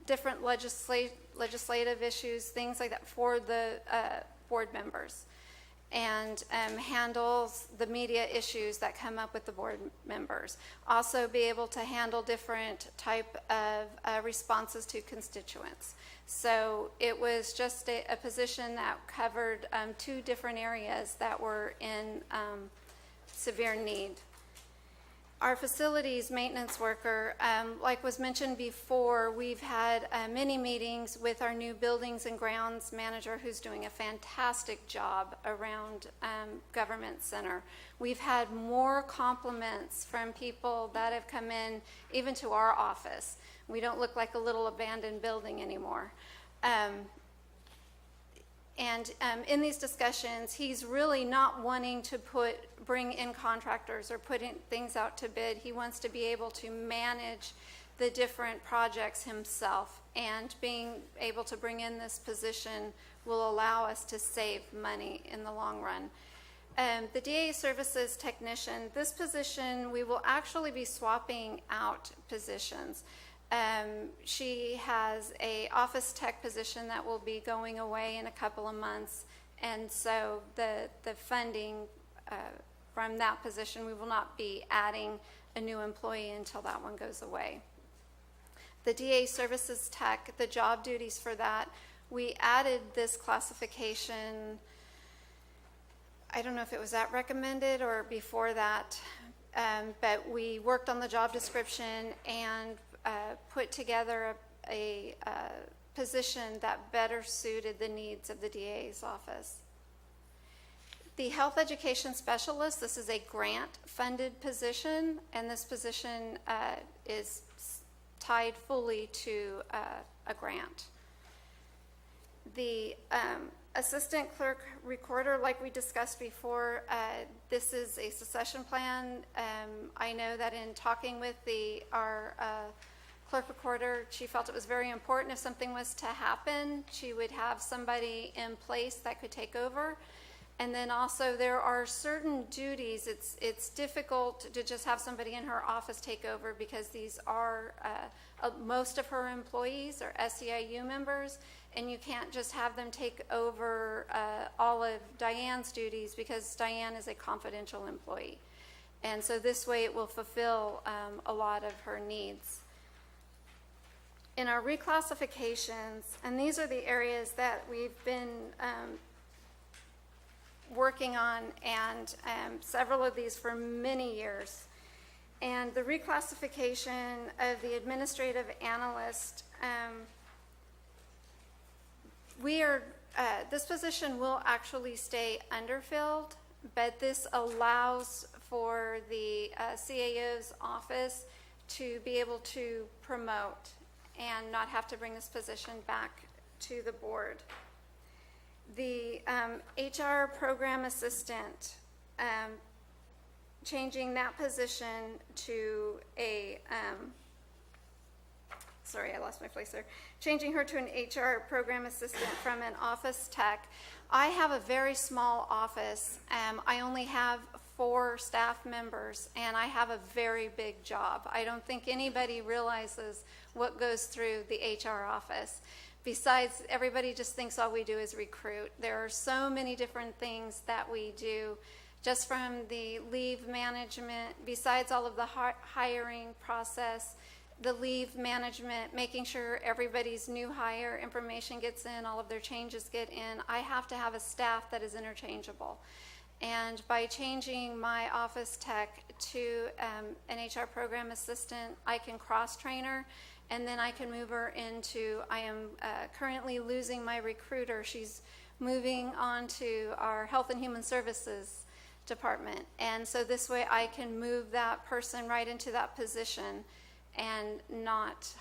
different legislative issues, things like that for the board members, and handles the media issues that come up with the board members. Also be able to handle different type of responses to constituents. So it was just a position that covered 2 different areas that were in severe need. Our facilities maintenance worker, like was mentioned before, we've had many meetings with our new buildings and grounds manager who's doing a fantastic job around Government Center. We've had more compliments from people that have come in, even to our office. We don't look like a little abandoned building anymore. And in these discussions, he's really not wanting to bring in contractors or putting things out to bid. He wants to be able to manage the different projects himself, and being able to bring in this position will allow us to save money in the long run. The DA services technician, this position, we will actually be swapping out positions. She has a office tech position that will be going away in a couple of months, and so the funding from that position, we will not be adding a new employee until that one goes away. The DA services tech, the job duties for that, we added this classification, I don't know if it was that recommended or before that, but we worked on the job description and put together a position that better suited the needs of the DA's office. The health education specialist, this is a grant-funded position, and this position is tied fully to a grant. The assistant clerk recorder, like we discussed before, this is a succession plan. I know that in talking with our clerk recorder, she felt it was very important if something was to happen, she would have somebody in place that could take over. And then also there are certain duties, it's difficult to just have somebody in her office take over, because these are, most of her employees are SEIU members, and you can't just have them take over all of Diane's duties, because Diane is a confidential employee. And so this way it will fulfill a lot of her needs. In our reclassifications, and these are the areas that we've been working on, and several of these for many years. And the reclassification of the administrative analyst, this position will actually stay underfilled, but this allows for the CAO's office to be able to promote and not have to bring this position back to the board. The HR program assistant, changing that position to a, sorry, I lost my place there. Changing her to an HR program assistant from an office tech. I have a very small office. I only have 4 staff members, and I have a very big job. I don't think anybody realizes what goes through the HR office. Besides, everybody just thinks all we do is recruit. There are so many different things that we do, just from the leave management, besides all of the hiring process, the leave management, making sure everybody's new hire information gets in, all of their changes get in. I have to have a staff that is interchangeable. And by changing my office tech to an HR program assistant, I can cross-train her, and then I can move her into, I am currently losing my recruiter. She's moving on to our Health and Human Services department. And so this way I can move that person right into that position and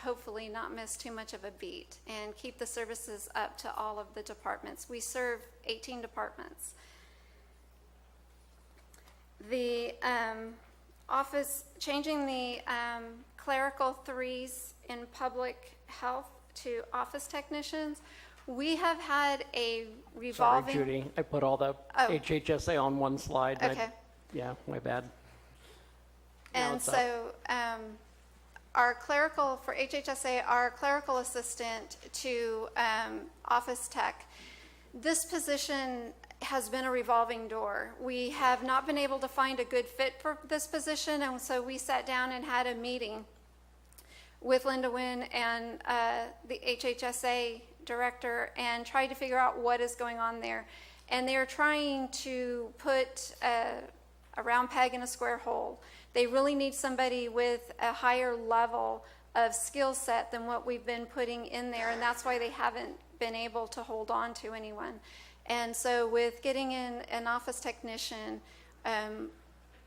hopefully not miss too much of a beat and keep the services up to all of the departments. We serve 18 departments. The office, changing the clerical 3s in public health to office technicians, we have had a revolving... Sorry, Judy, I put all the HHSA on one slide. and Okay. Yeah, my bad. Now And it's up. so our clerical, for HHSA, our clerical assistant to office tech, this position has been a revolving door. We have not been able to find a good fit for this position, and so we sat down and had a meeting with Linda Wynn and the HHSA director and tried to figure out what is going on there. And they're trying to put a round peg in a square hole. They really need somebody with a higher level of skill set than what we've been putting in there, and that's why they haven't been able to hold on to anyone. And so with getting in an office technician,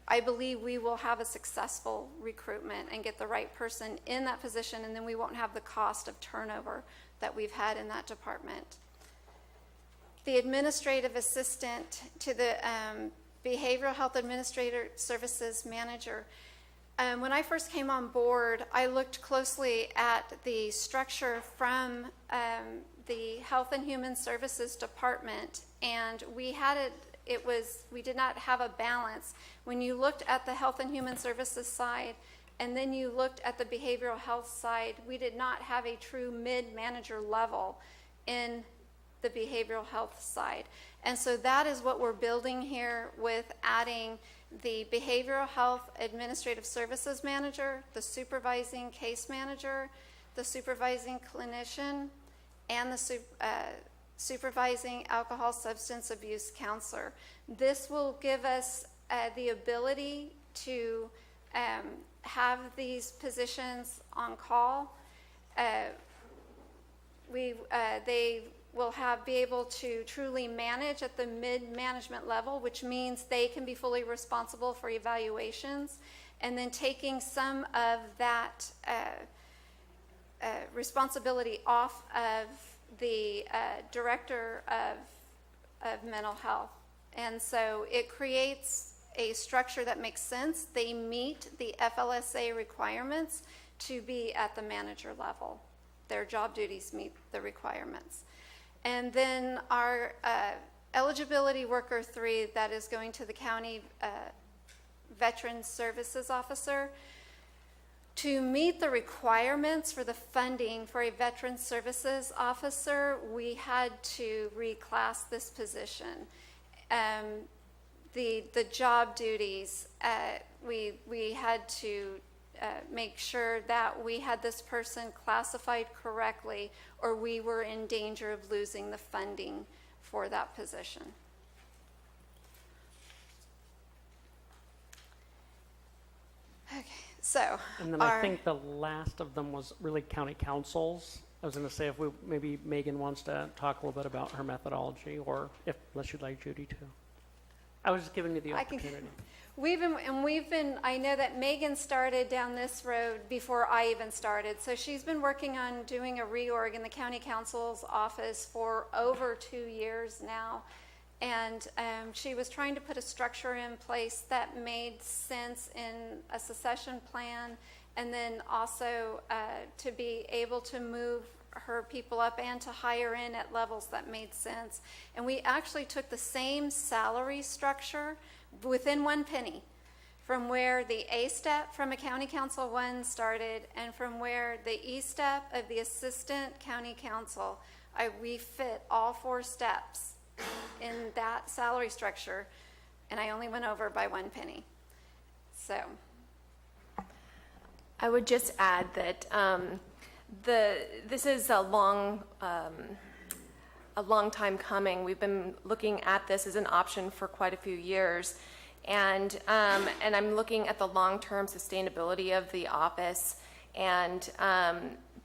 I believe we will have a successful recruitment and get the right person in that position, and then we won't have the cost of turnover that we've had in that department. The administrative assistant to the Behavioral Health Administrator Services Manager. When I first came on board, I looked closely at the structure from the Health and Human Services Department, and we did not have a balance. When you looked at the Health and Human Services side, and then you looked at the behavioral health side, we did not have a true mid-manager level in the behavioral health side. And so that is what we're building here with adding the Behavioral Health Administrative Services Manager, the Supervising Case Manager, the Supervising Clinician, and the Supervising Alcohol Substance Abuse Counselor. This will give us the ability to have these positions on call. They will be able to truly manage at the mid-management level, which means they can be fully responsible for evaluations, and then taking some of that responsibility off of the director of mental health. And so it creates a structure that makes sense. They meet the FLSA requirements to be at the manager level. Their job duties meet the requirements. And then our eligibility worker 3 that is going to the county Veteran Services Officer. To meet the requirements for the funding for a Veteran Services Officer, we had to reclass this position. The job duties, we had to make sure that we had this person classified correctly, or we were in danger of losing the funding for that position. Okay, so. And then I think the last of them was really county councils. I was going to say if maybe Megan wants to talk a little bit about her methodology, or unless you'd like Judy to. I was just giving you the opportunity. I know that Megan started down this road before I even started. So she's been working on doing a reorg in the county council's office for over 2 years now. And she was trying to put a structure in place that made sense in a succession plan, and then also to be able to move her people up and to hire in at levels that made sense. And we actually took the same salary structure within 1 penny from where the A step from a county council 1 started, and from where the E step of the assistant county council. We fit all 4 steps in that salary structure, and I only went over by 1 penny. So I would just add that this is a long a long time coming. We've been looking at this as an option for quite a few years. And I'm looking at the long-term sustainability of the office and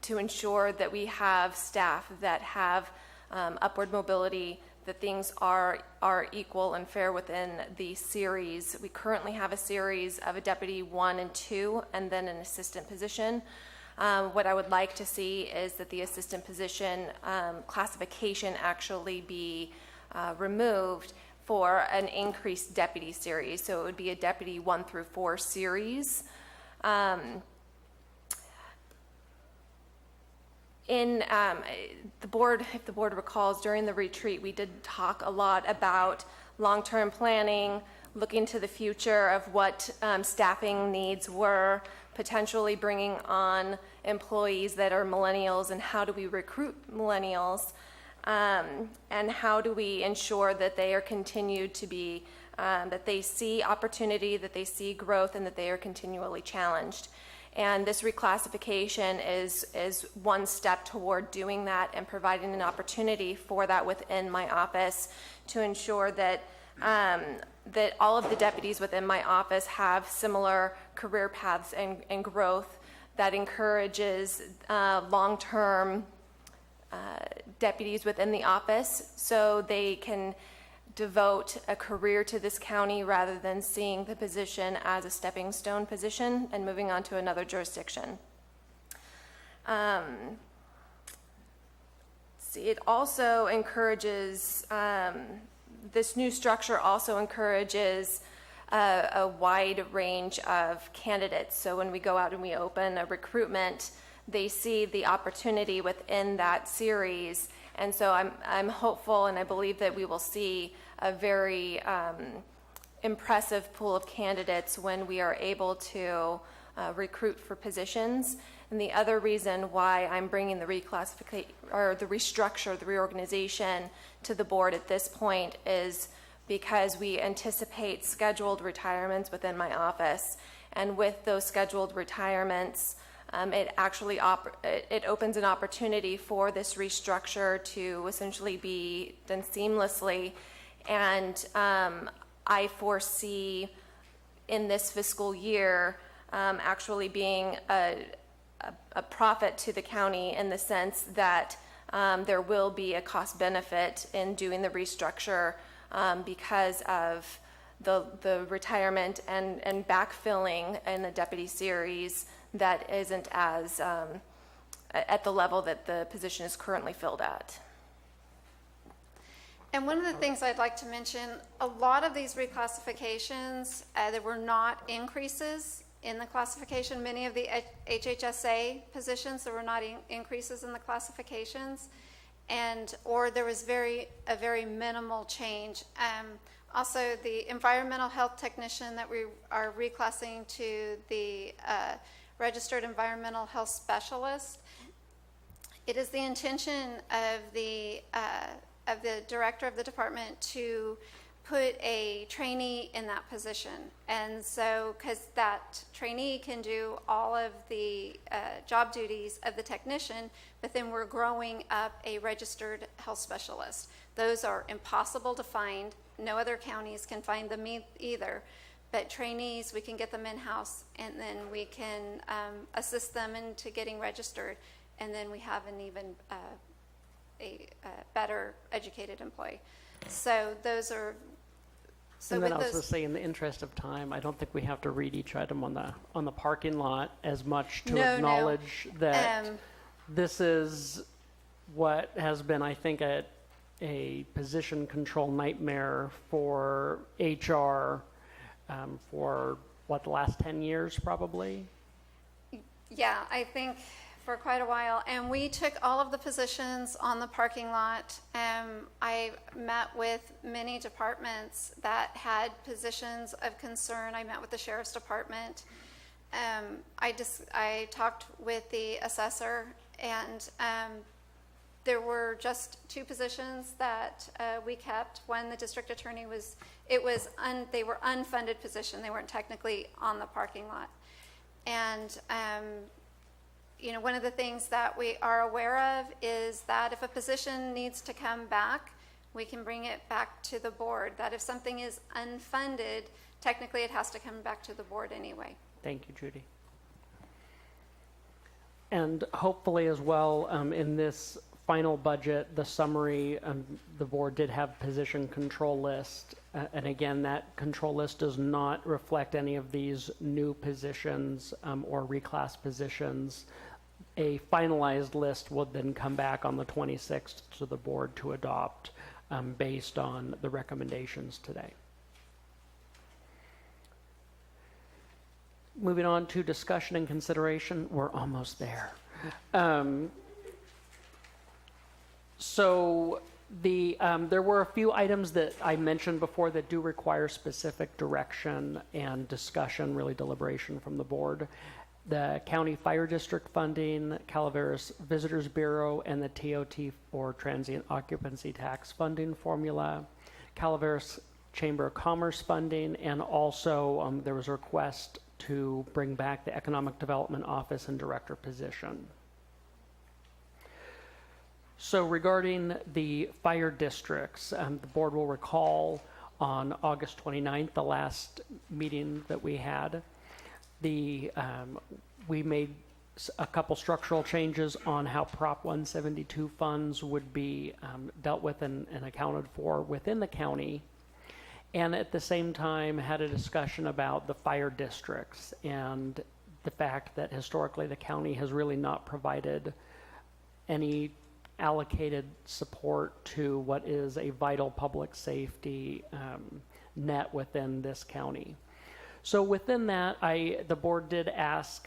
to ensure that we have staff that have upward mobility, that things are equal and fair within the series. We currently have a series of a deputy 1 and 2 and then an assistant position. What I would like to see is that the assistant position classification actually be removed for an increased deputy series. So it would be a deputy 1 through 4 series. The board, if the board recalls, during the retreat, we did talk a lot about long-term planning, looking to the future of what staffing needs were, potentially bringing on employees that are millennials, and how do we recruit millennials, and how do we ensure that they are continued to be, that they see opportunity, that they see growth, and that they are continually challenged. And this reclassification is one step toward doing that and providing an opportunity for that within my office to ensure that that all of the deputies within my office have similar career paths and growth that encourages long-term deputies within the office so they can devote a career to this county rather than seeing the position as a stepping stone position and moving on to another jurisdiction. It also encourages, this new structure also encourages a wide range of candidates. So when we go out and we open a recruitment, they see the opportunity within that series. And so I'm hopeful, and I believe that we will see a very impressive pool of candidates when we are able to recruit for positions. And the other reason why I'm bringing the reclassification or the restructure, the reorganization to the board at this point is because we anticipate scheduled retirements within my office. And with those scheduled retirements, it actually it opens an opportunity for this restructure to essentially be done seamlessly. And I foresee in this fiscal year actually being a profit to the county in the sense that there will be a cost benefit in doing the restructure because of the retirement and backfilling in the deputy series that isn't as at the level that the position is currently filled at. And one of the things I'd like to mention, a lot of these reclassifications, there were not increases in the classification. Many of the HHSA positions, there were not increases in the classifications, or there was a very minimal change. Also, the environmental health technician that we are reclassing to the registered environmental health specialist, it is the intention of the director of the department to put a trainee in that position. And so, because that trainee can do all of the job duties of the technician, but then we're growing up a registered health specialist. Those are impossible to find. No other counties can find them either. But trainees, we can get them in-house, and then we can assist them into getting registered, and then we have an even a better educated employee. So those are. So and then with also say, in the interest of time, I don't think we have to read each item on the parking lot as much to acknowledge that this is what has been, I think, a position control nightmare for HR for the last 10 years probably. Yeah, I think for quite a while. And we took all of the positions on the parking lot. I met with many departments that had positions of concern. I met with the sheriff's department. I talked with the assessor, and there were just 2 positions that we kept. One, the district attorney they were unfunded position. They weren't technically on the parking lot. And one of the things that we are aware of is that if a position needs to come back, we can bring it back to the board. That if something is unfunded, technically it has to come back to the board anyway. Thank you, Judy. And hopefully as well, in this final budget, the summary, the board did have position control list. And again, that control list does not reflect any of these new positions or reclass positions. A finalized list would then come back on the 26th to the board to adopt based on the recommendations today. Moving on to discussion and consideration, we're almost there. So there were a few items that I mentioned before that do require specific direction and discussion, really deliberation from the board. The county fire district funding, Calaveras Visitors Bureau, and the TOT or transient occupancy tax funding formula, Calaveras Chamber of Commerce funding, and also there was a request to bring back the Economic Development Office and Director position. So regarding the fire districts, the board will recall on August 29th, the last meeting that we had, we made a couple structural changes on how Prop 172 funds would be dealt with and accounted for within the county. And at the same time had a discussion about the fire districts and the fact that historically the county has really not provided any allocated support to what is a vital public safety net within this county. So within that, the board did ask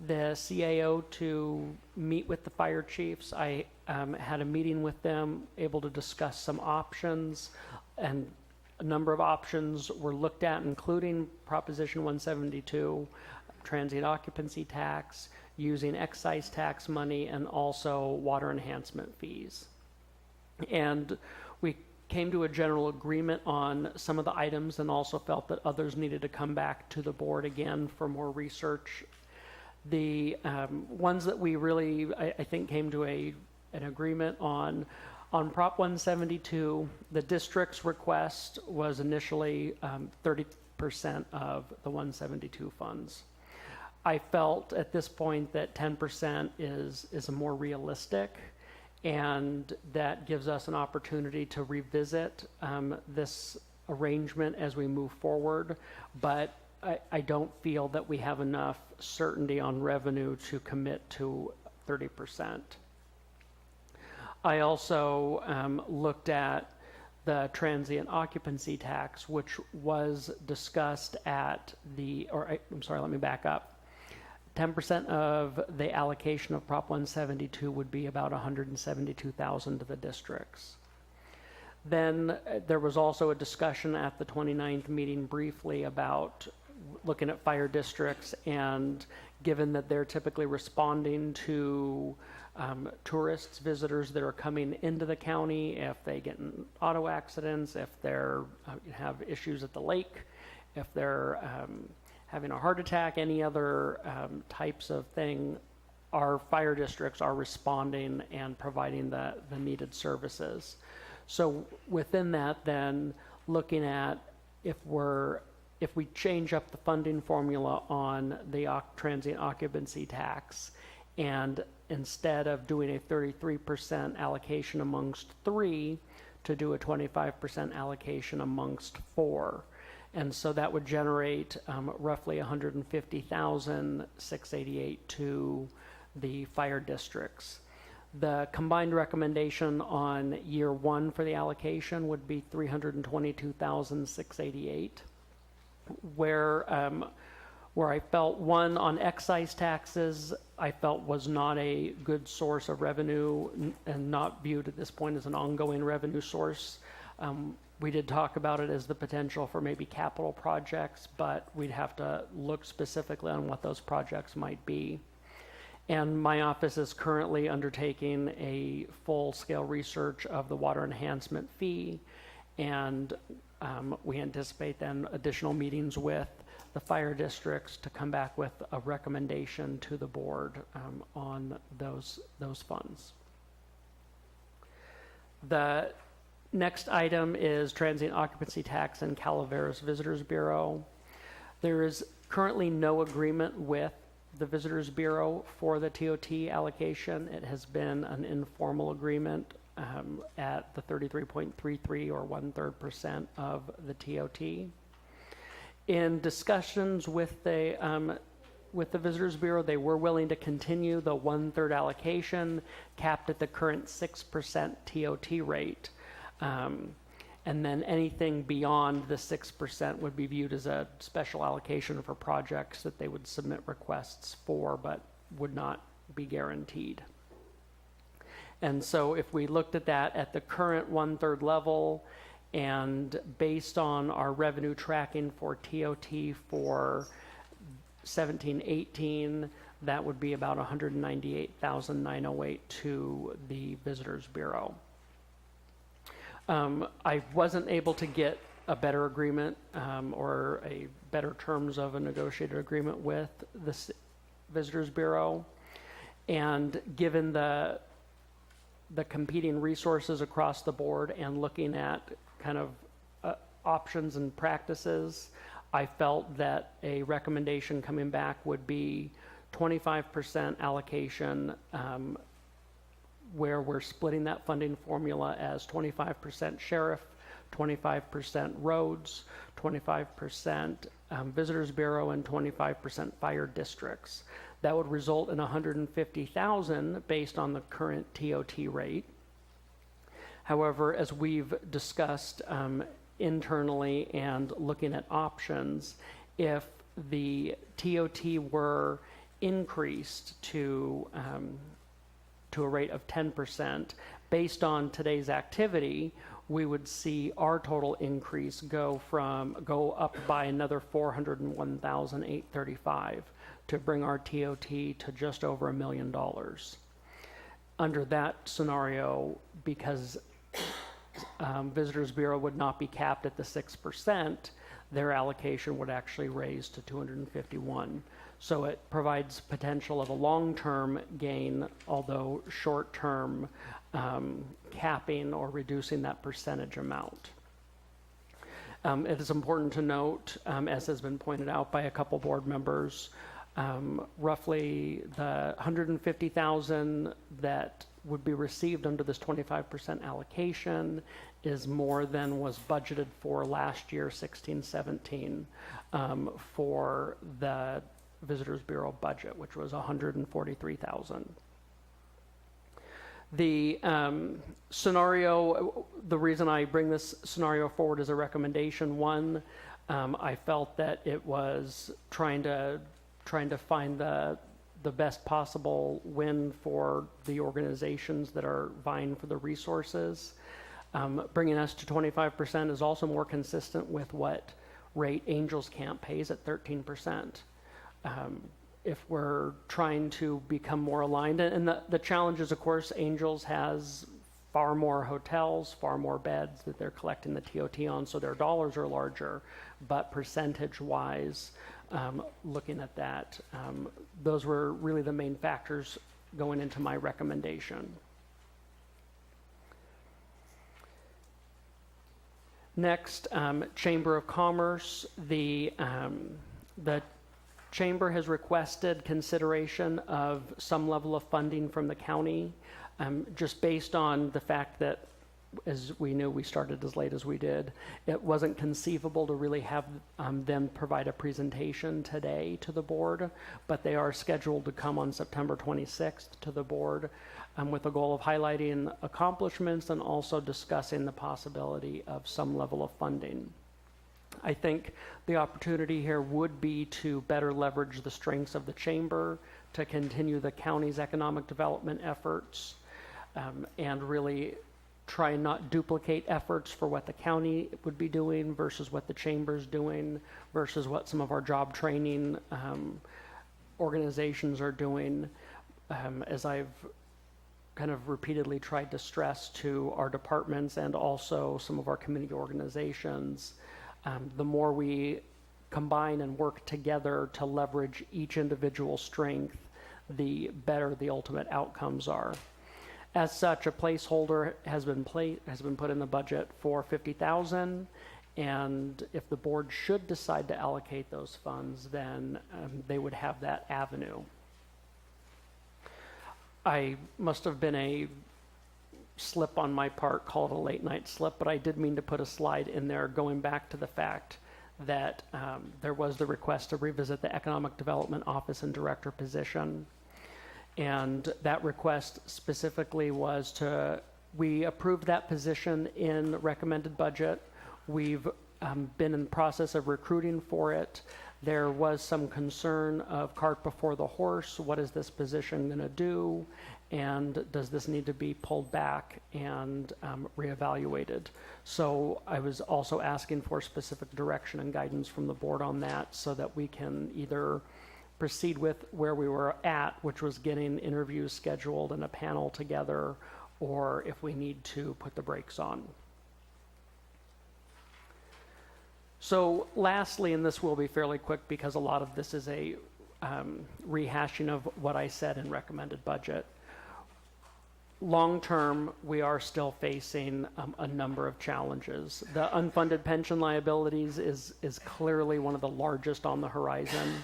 the CAO to meet with the fire chiefs. I had a meeting with them, able to discuss some options, and a number of options were looked at, including Proposition 172, transient occupancy tax, using excise tax money, and also water enhancement fees. And we came to a general agreement on some of the items and also felt that others needed to come back to the board again for more research. The ones that we really, I think, came to an agreement on Prop 172, the district's request was initially 30% of the 172 funds. I felt at this point that 10% is a more realistic, and that gives us an opportunity to revisit this arrangement as we move forward, but I don't feel that we have enough certainty on revenue to commit to 30%. I also looked at the transient occupancy tax, which was discussed at I'm sorry, let me back up. 10% of the allocation of Prop 172 would be about $172,000 to the districts. Then there was also a discussion at the 29th meeting briefly about looking at fire districts, and given that they're typically responding to tourists, visitors that are coming into the county, if they get in auto accidents, if they're have issues at the lake, if they're having a heart attack, any other types of thing, our fire districts are responding and providing the needed services. So within that, then looking at if we change up the funding formula on the transient occupancy tax, and instead of doing a 33% allocation amongst 3, to do a 25% allocation amongst 4. And so that would generate roughly $150,688 to the fire districts. The combined recommendation on year 1 for the allocation would be $322,688, where I felt one on excise taxes, I felt was not a good source of revenue and not viewed at this point as an ongoing revenue source. We did talk about it as the potential for maybe capital projects, but we'd have to look specifically on what those projects might be. And my office is currently undertaking a full-scale research of the water enhancement fee, and we anticipate then additional meetings with the fire districts to come back with a recommendation to the board on those funds. The next item is transient occupancy tax in Calaveras Visitors Bureau. There is currently no agreement with the Visitors Bureau for the TOT allocation. It has been an informal agreement at the 33.33 or 1/3% of the TOT. In discussions with the Visitors Bureau, they were willing to continue the 1/3 allocation capped at the current 6% TOT rate. And then anything beyond the 6% would be viewed as a special allocation for projects that they would submit requests for, but would not be guaranteed. And so if we looked at that at the current 1/3 level, and based on our revenue tracking for TOT for 17-18, that would be about $198,908 to the Visitors Bureau. I wasn't able to get a better agreement or a better terms of a negotiated agreement with the Visitors Bureau. And given the competing resources across the board and looking at kind of options and practices, I felt that a recommendation coming back would be 25% allocation, where we're splitting that funding formula as 25% sheriff, 25% roads, 25% Visitors Bureau, and 25% fire districts. That would result in $150,000 based on the current TOT rate. However, as we've discussed internally and looking at options, if the TOT were increased to a rate of 10%, based on today's activity, we would see our total increase go up by another $401,835 to bring our TOT to just over $1 million. Under that scenario, because Visitors Bureau would not be capped at the 6%, their allocation would actually raise to $251,000. So it provides potential of a long-term gain, although short-term capping or reducing that percentage amount. It is important to note, as has been pointed out by a couple board members, roughly the $150,000 that would be received under this 25% allocation is more than was budgeted for last year, 16-17, for the Visitors Bureau budget, which was $143,000. The scenario, the reason I bring this scenario forward as a recommendation, one, I felt that it was trying to find the best possible win for the organizations that are vying for the resources. Bringing us to 25% is also more consistent with what rate Angels Camp pays at 13%. If we're trying to become more aligned, and the challenge is, of course, Angels has far more hotels, far more beds that they're collecting the TOT on, so their dollars are larger, but percentage-wise, looking at that, those were really the main factors going into my recommendation. Next, Chamber of Commerce. The Chamber has requested consideration of some level of funding from the county, just based on the fact that, as we knew, we started as late as we did. It wasn't conceivable to really have them provide a presentation today to the board, but they are scheduled to come on September 26th to the board with the goal of highlighting accomplishments and also discussing the possibility of some level of funding. I think the opportunity here would be to better leverage the strengths of the chamber to continue the county's economic development efforts, and really try and not duplicate efforts for what the county would be doing versus what the chamber's doing versus what some of our job training organizations are doing. As I've kind of repeatedly tried to stress to our departments and also some of our community organizations, the more we combine and work together to leverage each individual strength, the better the ultimate outcomes are. As such, a placeholder has been put in the budget for $50,000, and if the board should decide to allocate those funds, then they would have that avenue. I must have been a slip on my part, call it a late night slip, but I did mean to put a slide in there going back to the fact that there was the request to revisit the Economic Development Office and Director position. And that request specifically was we approved that position in the recommended budget. We've been in the process of recruiting for it. There was some concern of cart before the horse. What is this position going to do? And does this need to be pulled back and reevaluated? So I was also asking for specific direction and guidance from the board on that so that we can either proceed with where we were at, which was getting interviews scheduled and a panel together, or if we need to put the brakes on. So lastly, and this will be fairly quick because a lot of this is a rehashing of what I said in recommended budget. Long term, we are still facing a number of challenges. The unfunded pension liabilities is clearly one of the largest on the horizon.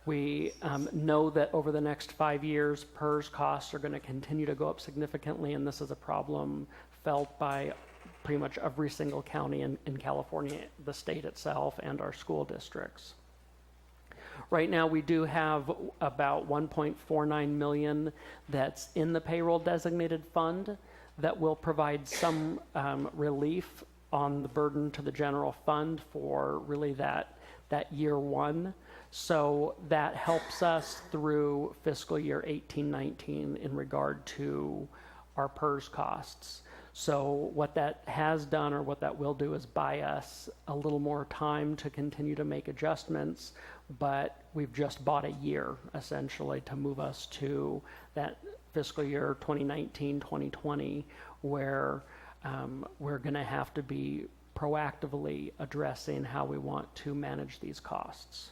We know that over the next 5 years, PERS costs are going to continue to go up significantly, and this is a problem felt by pretty much every single county in California, the state itself, and our school districts. Right now, we do have about $1.49 million that's in the payroll designated fund that will provide some relief on the burden to the general fund for really that year one. So that helps us through fiscal year 18-19 in regard to our PERS costs. So what that has done, or what that will do, is buy us a little more time to continue to make adjustments, but we've just bought a year, essentially, to move us to that fiscal year 2019-2020, where we're going to have to be proactively addressing how we want to manage these costs.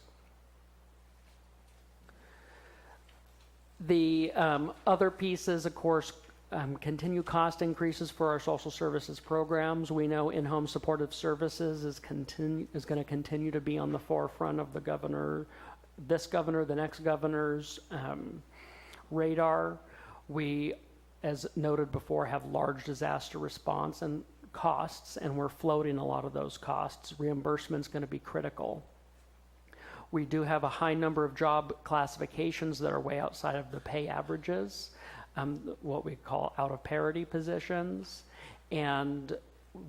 The other pieces, of course, continue cost increases for our social services programs. We know in-home supportive services is going to continue to be on the forefront of the this governor, the next governor's radar. We, as noted before, have large disaster response and costs, and we're floating a lot of those costs. Reimbursement's going to be critical. We do have a high number of job classifications that are way outside of the pay averages, what we call out of parity positions, and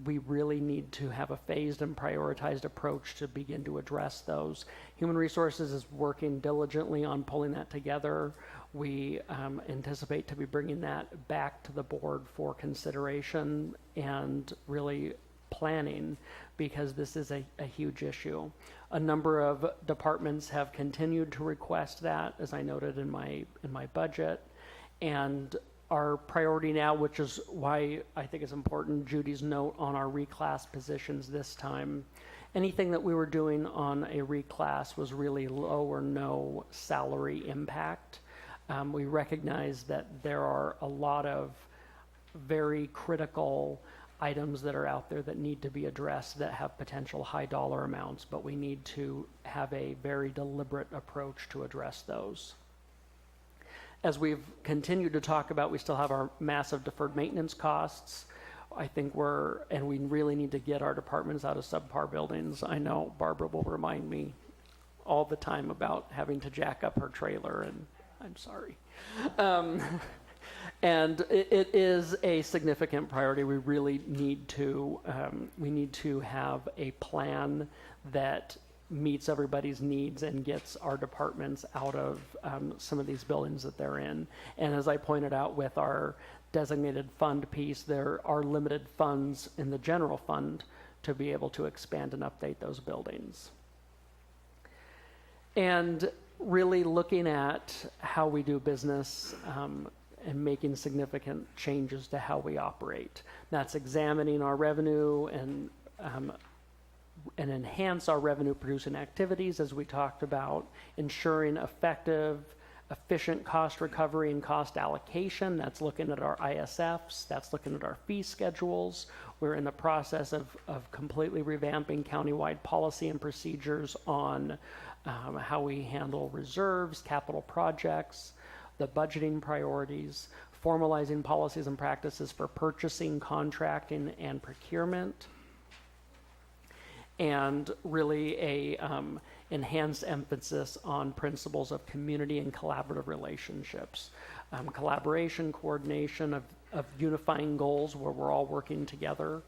we really need to have a phased and prioritized approach to begin to address those. Human Resources is working diligently on pulling that together. We anticipate to be bringing that back to the board for consideration and really planning, because this is a huge issue. A number of departments have continued to request that, as I noted in my budget. And our priority now, which is why I think it's important, Judy's note on our reclass positions this time. Anything that we were doing on a reclass was really low or no salary impact. We recognize that there are a lot of very critical items that are out there that need to be addressed that have potential high dollar amounts, but we need to have a very deliberate approach to address those. As we've continued to talk about, we still have our massive deferred maintenance costs. I think we really need to get our departments out of subpar buildings. I know Barbara will remind me all the time about having to jack up her trailer, and I'm sorry. And it is a significant priority. We really need to have a plan that meets everybody's needs and gets our departments out of some of these buildings that they're in. And as I pointed out with our designated fund piece, there are limited funds in the general fund to be able to expand and update those buildings. And really looking at how we do business and making significant changes to how we operate. That's examining our revenue and and enhance our revenue producing activities, as we talked about, ensuring effective, efficient cost recovery and cost allocation. That's looking at our ISFs, that's looking at our fee schedules. We're in the process of completely revamping countywide policy and procedures on how we handle reserves, capital projects, the budgeting priorities, formalizing policies and practices for purchasing, contracting, and procurement, and really a enhanced emphasis on principles of community and collaborative relationships. Collaboration, coordination of unifying goals where we're all working together,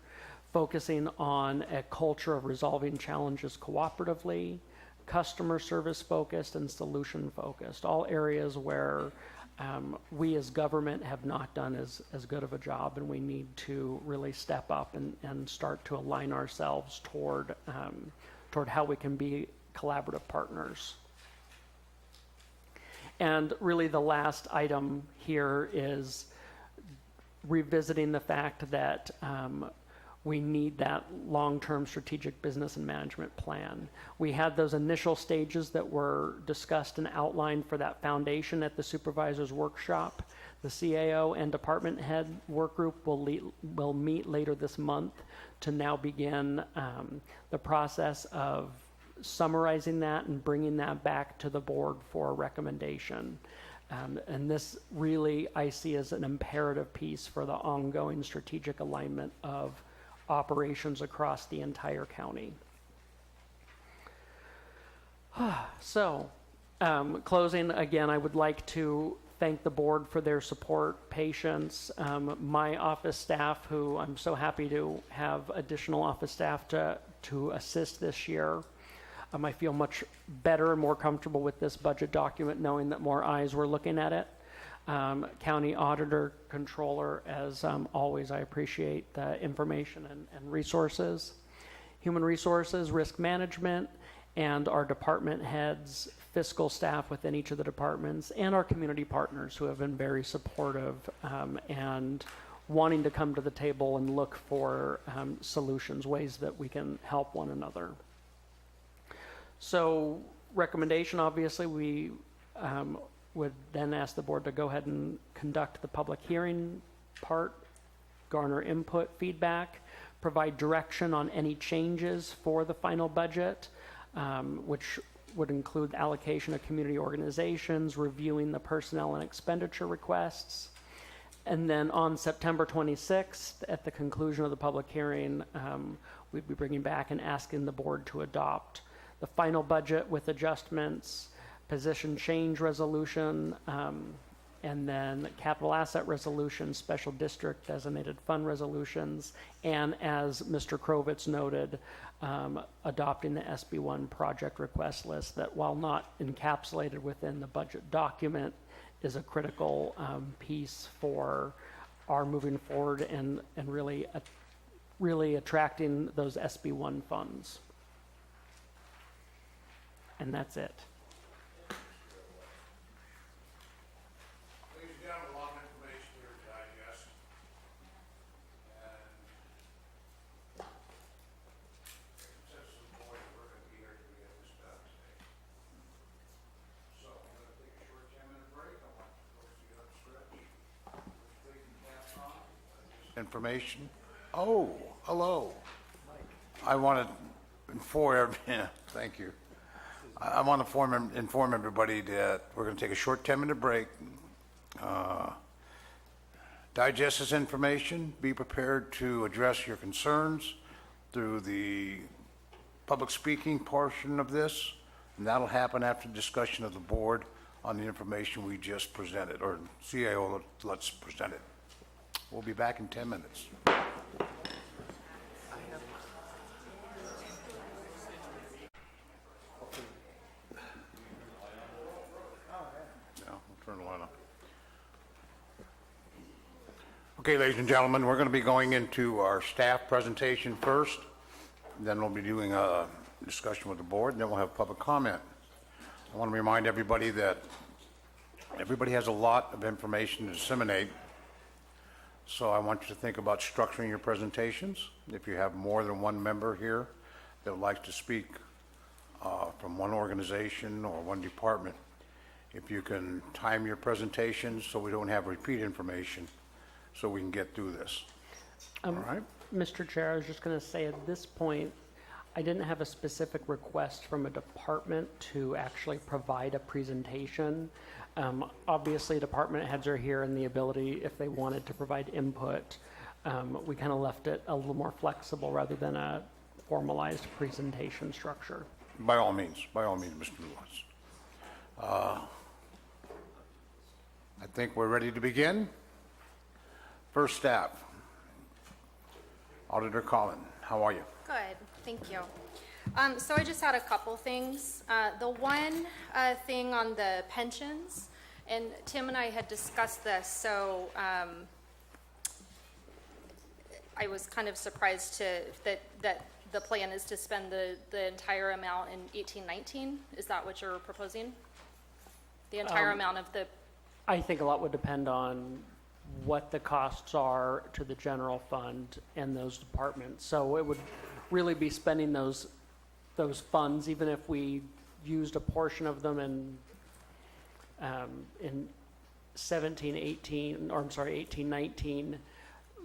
focusing on a culture of resolving challenges cooperatively, customer service focused and solution focused, all areas where we as government have not done as good of a job, and we need to really step up and start to align ourselves toward how we can be collaborative partners. And really the last item here is revisiting the fact that we need that long-term strategic business and management plan. We had those initial stages that were discussed and outlined for that foundation at the supervisor's workshop. The CAO and department head work group will meet later this month to now begin the process of summarizing that and bringing that back to the board for a recommendation. And this really I see as an imperative piece for the ongoing strategic alignment of operations across the entire county. So, closing, again, I would like to thank the board for their support, patience, my office staff, who I'm so happy to have additional office staff to assist this year. I feel much better and more comfortable with this budget document knowing that more eyes were looking at it. County auditor, controller, as always, I appreciate the information and resources. Human resources, risk management, and our department heads, fiscal staff within each of the departments, and our community partners who have been very supportive and wanting to come to the table and look for solutions, ways that we can help one another. So recommendation, obviously, we would then ask the board to go ahead and conduct the public hearing part, garner input, feedback, provide direction on any changes for the final budget, which would include allocation of community organizations, reviewing the personnel and expenditure requests. And then on September 26th, at the conclusion of the public hearing, we'd be bringing back and asking the board to adopt the final budget with adjustments, position change resolution, and then capital asset resolution, special district designated fund resolutions, and as Mr. Krovitz noted, adopting the SB1 project request list that, while not encapsulated within the budget document, is a critical piece for our moving forward and really attracting those SB1 funds. And that's it. Ladies and gentlemen, a lot of information here to digest. And consensus of the board, we're going to be here to get this done today. So I'm going to take a short 10-minute break. I want folks to get up and stretch. Take your caps on. Information. Oh, hello. I want to inform, thank you. I want to inform everybody that we're going to take a short 10-minute break. Digest this information. Be prepared to address your concerns through the public speaking portion of this, and that'll happen after discussion of the board on the information we just presented, or CAO let's present it. We'll be back in 10 minutes. Turn the light on. Okay, ladies and gentlemen, we're going to be going into our staff presentation first. Then we'll be doing a discussion with the board, and then we'll have public comment. I want to remind everybody that everybody has a lot of information to disseminate, so I want you to think about structuring your presentations. If you have more than one member here, that would like to speak from one organization or one department, if you can time your presentations so we don't have repeat information, so we can get through this. All right? Mr. Chair, I was just going to say at this point, I didn't have a specific request from a department to actually provide a presentation. Obviously, department heads are here and the ability, if they wanted to provide input, we kind of left it a little more flexible rather than a formalized presentation structure. By all means, Mr. Lewis. I think we're ready to begin. First staff. Auditor Collin, how are you? Good, thank you. So I just had a couple things. The one thing on the pensions, and Tim and I had discussed this, so I was kind of surprised that the plan is to spend the entire amount in 18-19. Is that what you're proposing? The entire amount of the... I think a lot would depend on what the costs are to the general fund and those departments. So it would really be spending those funds, even if we used a portion of them in 18-19,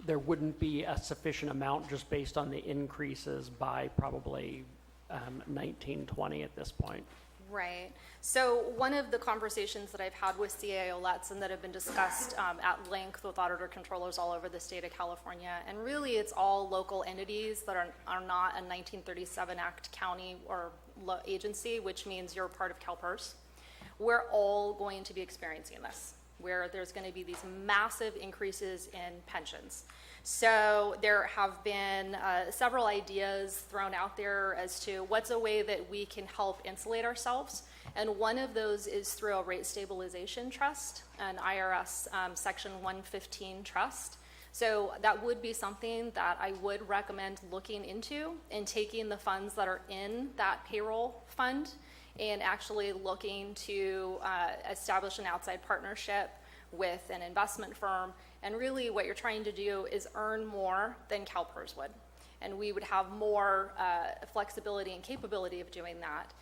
there wouldn't be a sufficient amount just based on the increases by probably 19-20 at this point. Right. So one of the conversations that I've had with CAOLETs and that have been discussed at length with auditor controllers all over the state of California, and really it's all local entities that are not a 1937 Act county or agency, which means you're part of CalPERS. We're all going to be experiencing this, where there's going to be these massive increases in pensions. So there have been several ideas thrown out there as to what's a way that we can help insulate ourselves. And one of those is through a rate stabilization trust, an IRS Section 115 trust. So that would be something that I would recommend looking into and taking the funds that are in that payroll fund and actually looking to establish an outside partnership with an investment firm. And really what you're trying to do is earn more than CalPERS would. And we would have more flexibility and capability of doing that.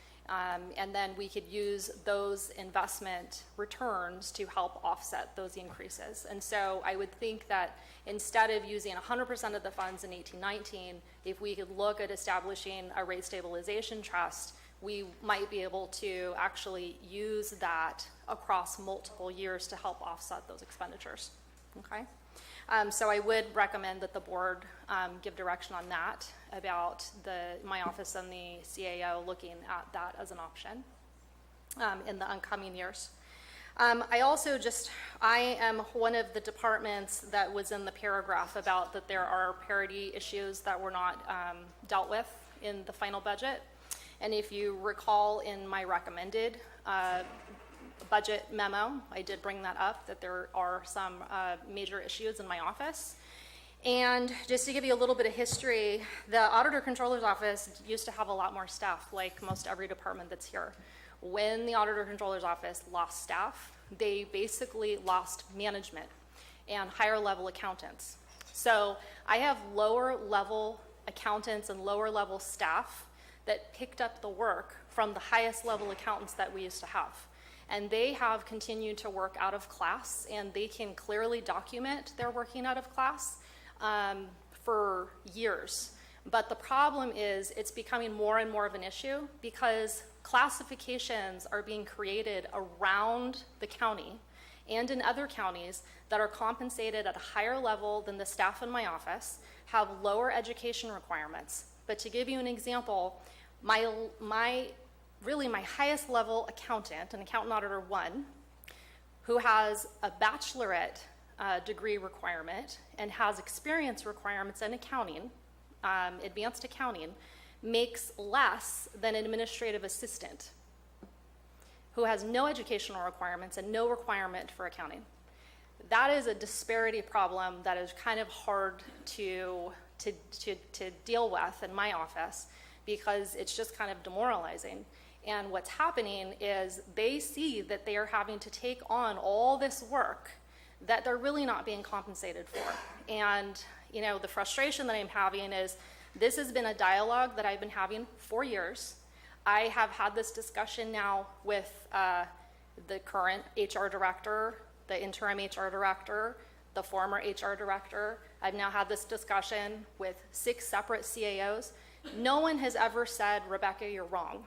And then we could use those investment returns to help offset those increases. And so I would think that instead of using 100% of the funds in 18-19, if we could look at establishing a rate stabilization trust, we might be able to actually use that across multiple years to help offset those expenditures. Okay? So I would recommend that the board give direction on that about my office and the CAO looking at that as an option in the upcoming years. I am one of the departments that was in the paragraph about that there are parity issues that were not dealt with in the final budget. And if you recall in my recommended budget memo, I did bring that up, that there are some major issues in my office. And just to give you a little bit of history, the Auditor Controller's Office used to have a lot more staff, like most every department that's here. When the Auditor Controller's Office lost staff, they basically lost management and higher level accountants. So I have lower level accountants and lower level staff that picked up the work from the highest level accountants that we used to have. And they have continued to work out of class, and they can clearly document their working out of class for years. But the problem is it's becoming more and more of an issue because classifications are being created around the county and in other counties that are compensated at a higher level than the staff in my office, have lower education requirements. But to give you an example, my highest level accountant, an accountant auditor 1, who has a bachelorette degree requirement and has experience requirements in accounting, advanced accounting, makes less than an administrative assistant who has no educational requirements and no requirement for accounting. That is a disparity problem that is kind of hard to deal with in my office because it's just kind of demoralizing. And what's happening is they see that they are having to take on all this work that they're really not being compensated for. And, the frustration that I'm having is This has been a dialogue that I've been having for years. I have had this discussion now with the current HR director, the interim HR director, the former HR director. I've now had this discussion with 6 separate CAOs. No one has ever said, Rebecca, you're wrong.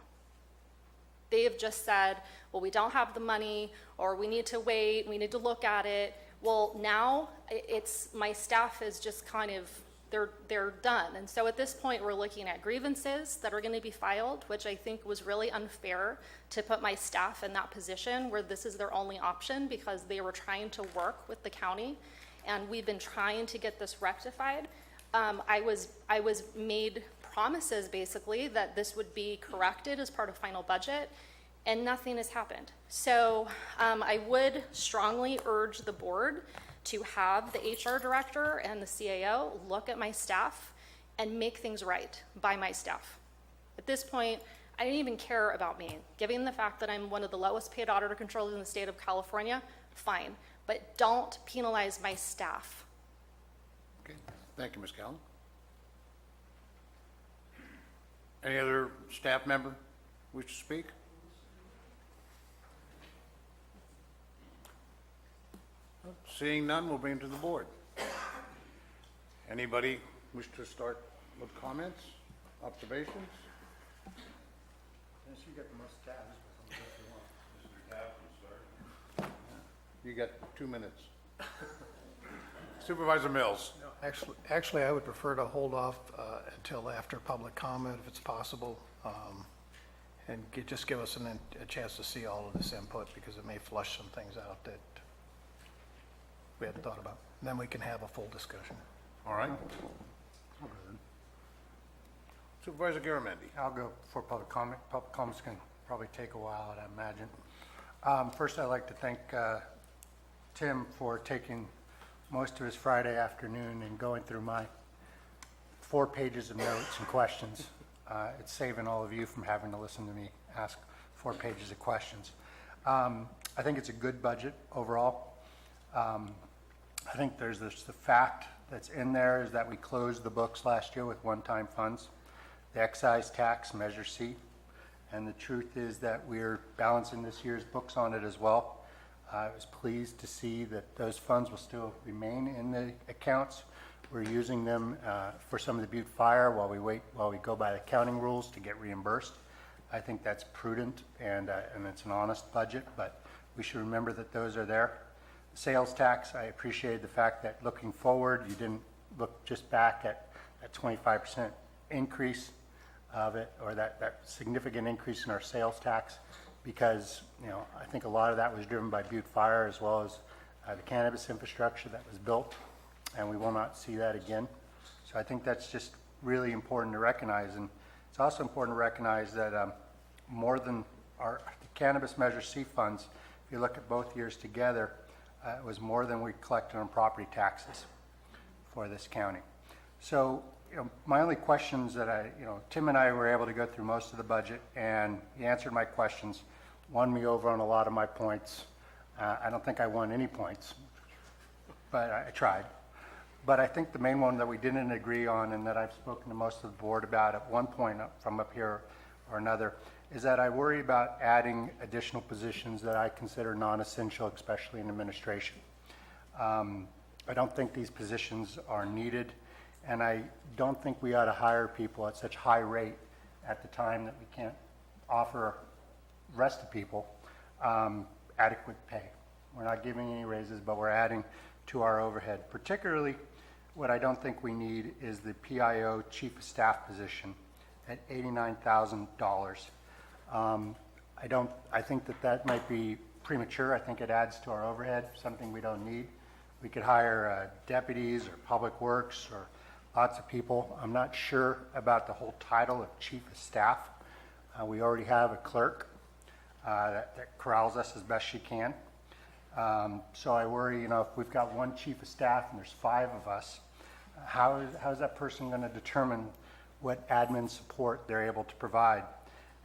They have just said, well, we don't have the money, or we need to wait, we need to look at it. Well, now it's, my staff is just kind of, they're done. And so at this point, we're looking at grievances that are going to be filed, which I think was really unfair to put my staff in that position where this is their only option, because they were trying to work with the county, and we've been trying to get this rectified. I was made promises basically that this would be corrected as part of final budget, and nothing has happened. So I would strongly urge the board to have the HR director and the CAO look at my staff and make things right by my staff. At this point, I didn't even care about me. Given the fact that I'm one of the lowest paid auditor controllers in the state of California, fine, but don't penalize my staff. Okay, thank you, Ms. Callen. Any other staff member wish to speak? Seeing none, we'll bring it to the board. Anybody wish to start with comments, observations? You get the most tabs, but if you want. You got 2 minutes. Supervisor Mills. Actually, I would prefer to hold off until after public comment, if it's possible, and just give us a chance to see all of this input, because it may flush some things out that we hadn't thought about. And then we can have a full discussion. All right. Supervisor Garamendi. I'll go for public comment. Public comments can probably take a while, I imagine. First, I'd like to thank Tim for taking most of his Friday afternoon and going through my 4 pages of notes and questions. It's saving all of you from having to listen to me ask 4 pages of questions. I think it's a good budget overall. I think there's the fact that's in there is that we closed the books last year with one-time funds, the excise tax, Measure C, and the truth is that we're balancing this year's books on it as well. I was pleased to see that those funds will still remain in the accounts. We're using them for some of the Butte Fire while we go by the accounting rules to get reimbursed. I think that's prudent and it's an honest budget, but we should remember that those are there. Sales tax, I appreciated the fact that looking forward, you didn't look just back at that 25% increase of it, or that significant increase in our sales tax, because I think a lot of that was driven by Butte Fire as well as the cannabis infrastructure that was built, and we will not see that again. So I think that's just really important to recognize, and it's also important to recognize that more than the cannabis Measure C funds, if you look at both years together, it was more than we collected on property taxes for this county. So, my only questions that Tim and I were able to go through most of the budget, and he answered my questions, won me over on a lot of my points. I don't think I won any points, but I tried. But I think the main one that we didn't agree on, and that I've spoken to most of the board about at one point from up here or another, is that I worry about adding additional positions that I consider non-essential, especially in administration. I don't think these positions are needed, and I don't think we ought to hire people at such high rate at the time that we can't offer the rest of people adequate pay. We're not giving any raises, but we're adding to our overhead. Particularly, what I don't think we need is the PIO Chief of Staff position at $89,000. I think that might be premature. I think it adds to our overhead, something we don't need. We could hire deputies or public works or lots of people. I'm not sure about the whole title of Chief of Staff. We already have a clerk that corrals us as best she can. So I worry, if we've got one Chief of Staff and there's 5 of us, how is that person going to determine what admin support they're able to provide?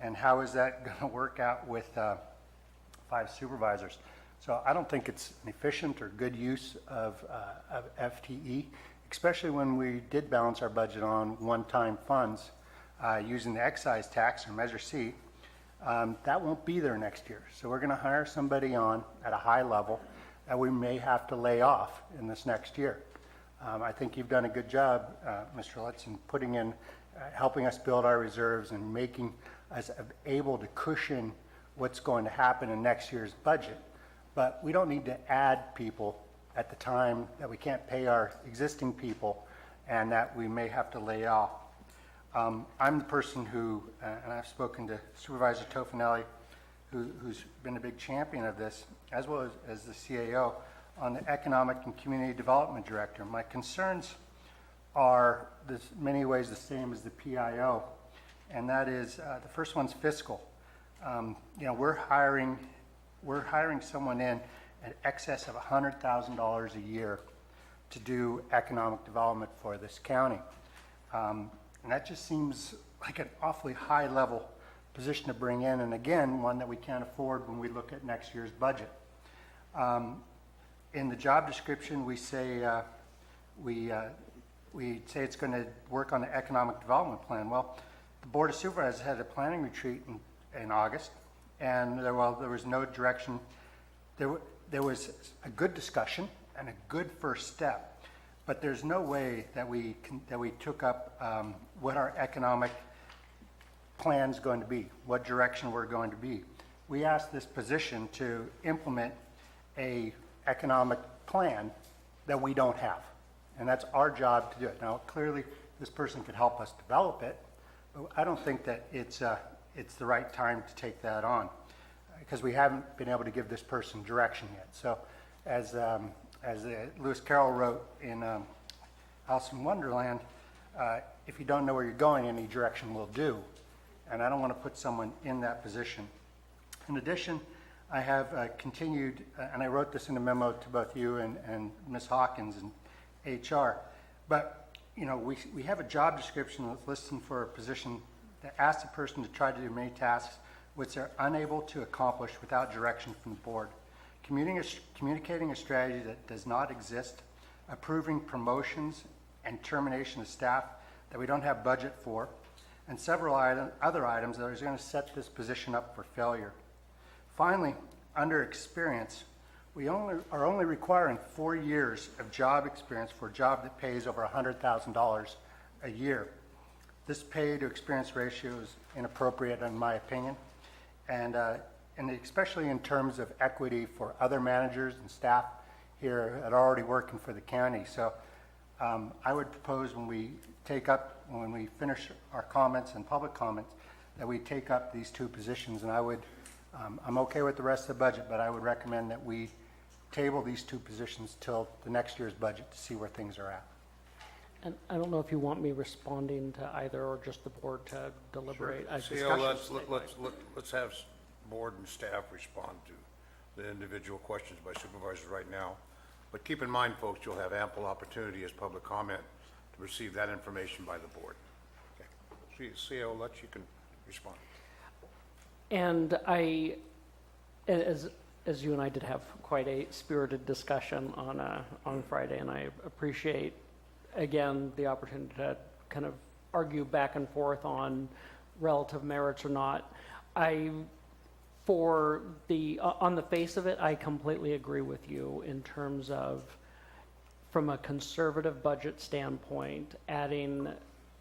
And how is that going to work out with 5 supervisors? So I don't think it's an efficient or good use of FTE, especially when we did balance our budget on one-time funds using the excise tax or Measure C. That won't be there next year. So we're going to hire somebody on at a high level that we may have to lay off in this next year. I think you've done a good job, Mr. Lutz, in putting in, helping us build our reserves and making us able to cushion what's going to happen in next year's budget. But we don't need to add people at the time that we can't pay our existing people and that we may have to lay off. I'm the person who, and I've spoken to Supervisor Tofinelli, who's been a big champion of this, as well as the CAO, on the Economic and Community Development Director. My concerns are in many ways the same as the PIO, and that is the first one's fiscal. We're hiring someone in excess of $100,000 a year to do economic development for this county. And that just seems like an awfully high level position to bring in, and again, one that we can't afford when we look at next year's budget. In the job description, we say it's going to work on the economic development plan. Well, the Board of Supervisors had a planning retreat in August, and there was no direction. There was a good discussion and a good first step, but there's no way that we took up what our economic plan's going to be, what direction we're going to be. We asked this position to implement a economic plan that we don't have, and that's our job to do it. Now, clearly, this person could help us develop it, but I don't think that it's the right time to take that on, because we haven't been able to give this person direction yet. So, as Lewis Carroll wrote in Alice in Wonderland, if you don't know where you're going, any direction will do. And I don't want to put someone in that position. In addition, I have continued, and I wrote this in a memo to both you and Ms. Hawkins and HR, but we have a job description that's listed for a position that asks the person to try to do many tasks which they're unable to accomplish without direction from the board. Communicating a strategy that does not exist, approving promotions and termination of staff that we don't have budget for, and several other items that are going to set this position up for failure. Finally, under experience, we are only requiring 4 years of job experience for a job that pays over $100,000 a year. This pay to experience ratio is inappropriate in my opinion, and especially in terms of equity for other managers and staff here that are already working for the county. So I would propose when we finish our comments and public comments, that we take up these two positions, and I'm okay with the rest of the budget, but I would recommend that we table these two positions till the next year's budget to see where things are at. And I don't know if you want me responding to either or just the board to deliberate. Sure. Let's have board and staff respond to the individual questions by supervisors right now. But keep in mind, folks, you'll have ample opportunity as public comment to receive that information by the board. Okay. CEO Lutz, you can respond. And as you and I did have quite a spirited discussion on Friday, and I appreciate, again, the opportunity to kind of argue back and forth on relative merits or not. On the face of it, I completely agree with you in terms of, from a conservative budget standpoint, adding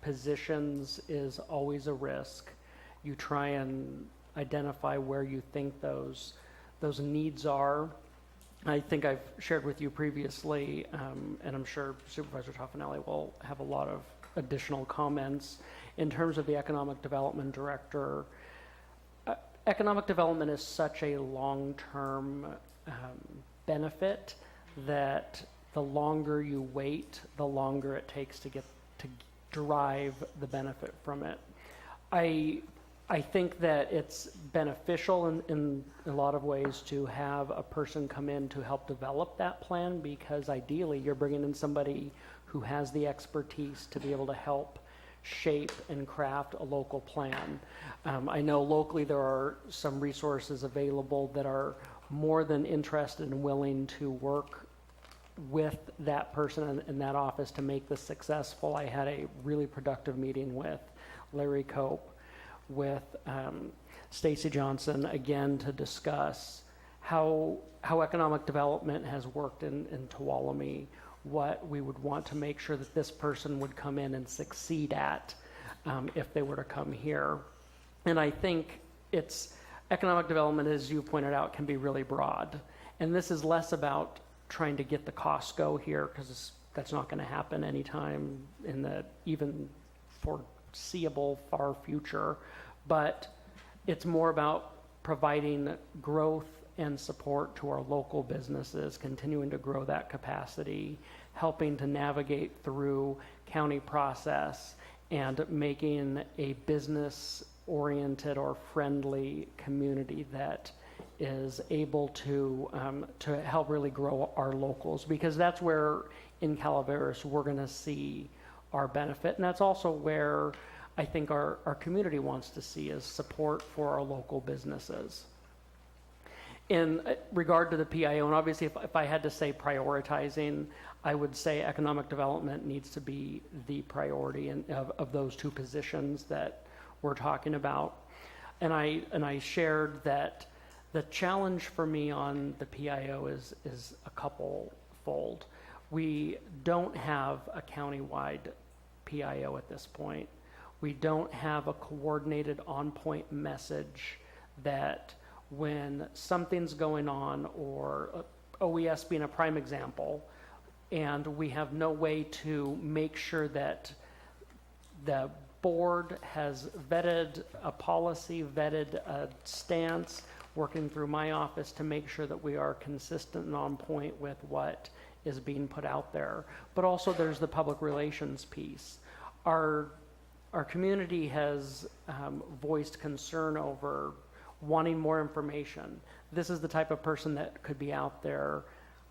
positions is always a risk. You try and identify where you think those needs are. I think I've shared with you previously, and I'm sure Supervisor Tofinelli will have a lot of additional comments. In terms of the Economic Development Director, economic development is such a long-term benefit that the longer you wait, the longer it takes to derive the benefit from it. I think that it's beneficial in a lot of ways to have a person come in to help develop that plan, because ideally you're bringing in somebody who has the expertise to be able to help shape and craft a local plan. I know locally there are some resources available that are more than interested and willing to work with that person in that office to make this successful. I had a really productive meeting with Larry Cope, with Stacy Johnson, again, to discuss how economic development has worked in Tuolumne, what we would want to make sure that this person would come in and succeed at if they were to come here. And I think economic development, as you pointed out, can be really broad. And this is less about trying to get the Costco here, because that's not going to happen anytime in the even foreseeable far future. But it's more about providing growth and support to our local businesses, continuing to grow that capacity, helping to navigate through county process, and making a business-oriented or friendly community that is able to help really grow our locals, because that's where in Calaveras we're going to see our benefit, and that's also where I think our community wants to see is support for our local businesses. In regard to the PIO, and obviously if I had to say prioritizing, I would say economic development needs to be the priority of those two positions that we're talking about. And I shared that the challenge for me on the PIO is a couple-fold. We don't have a countywide PIO at this point. We don't have a coordinated on-point message that when something's going on, or OES being a prime example, and we have no way to make sure that the board has vetted a policy, vetted a stance, working through my office to make sure that we are consistent and on point with what is being put out there. But also there's the public relations piece. Our community has voiced concern over wanting more information. This is the type of person that could be out there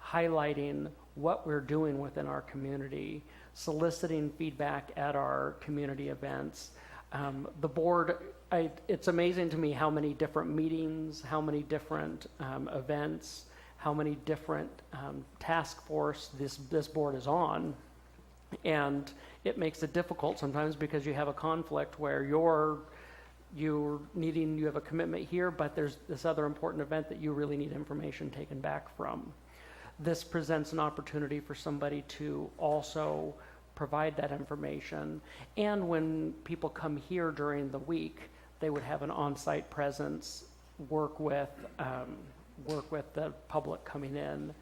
highlighting what we're doing within our community, soliciting feedback at our community events. The board, it's amazing to me how many different meetings, how many different events, how many different task force this board is on. And it makes it difficult sometimes because you have a conflict where you have a commitment here, but there's this other important event that you really need information taken back from. This presents an opportunity for somebody to also provide that information. And when people come here during the week, they would have an on-site presence, work with the public coming in,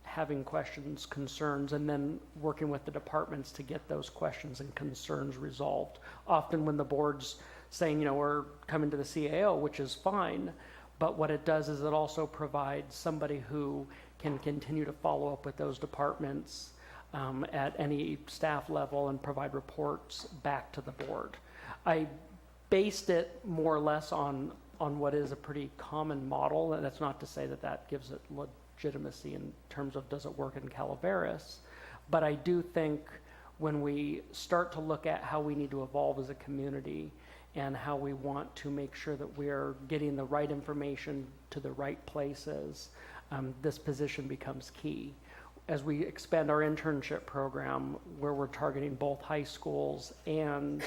having questions, concerns, and then working with the departments to get those questions and concerns resolved. Often when the board's saying, we're coming to the CAO, which is fine, but what it does is it also provides somebody who can continue to follow up with those departments at any staff level and provide reports back to the board. I based it more or less on what is a pretty common model, and that's not to say that gives it legitimacy in terms of does it work in Calaveras, but I do think when we start to look at how we need to evolve as a community and how we want to make sure that we're getting the right information to the right places, this position becomes key. As we expand our internship program, where we're targeting both high schools and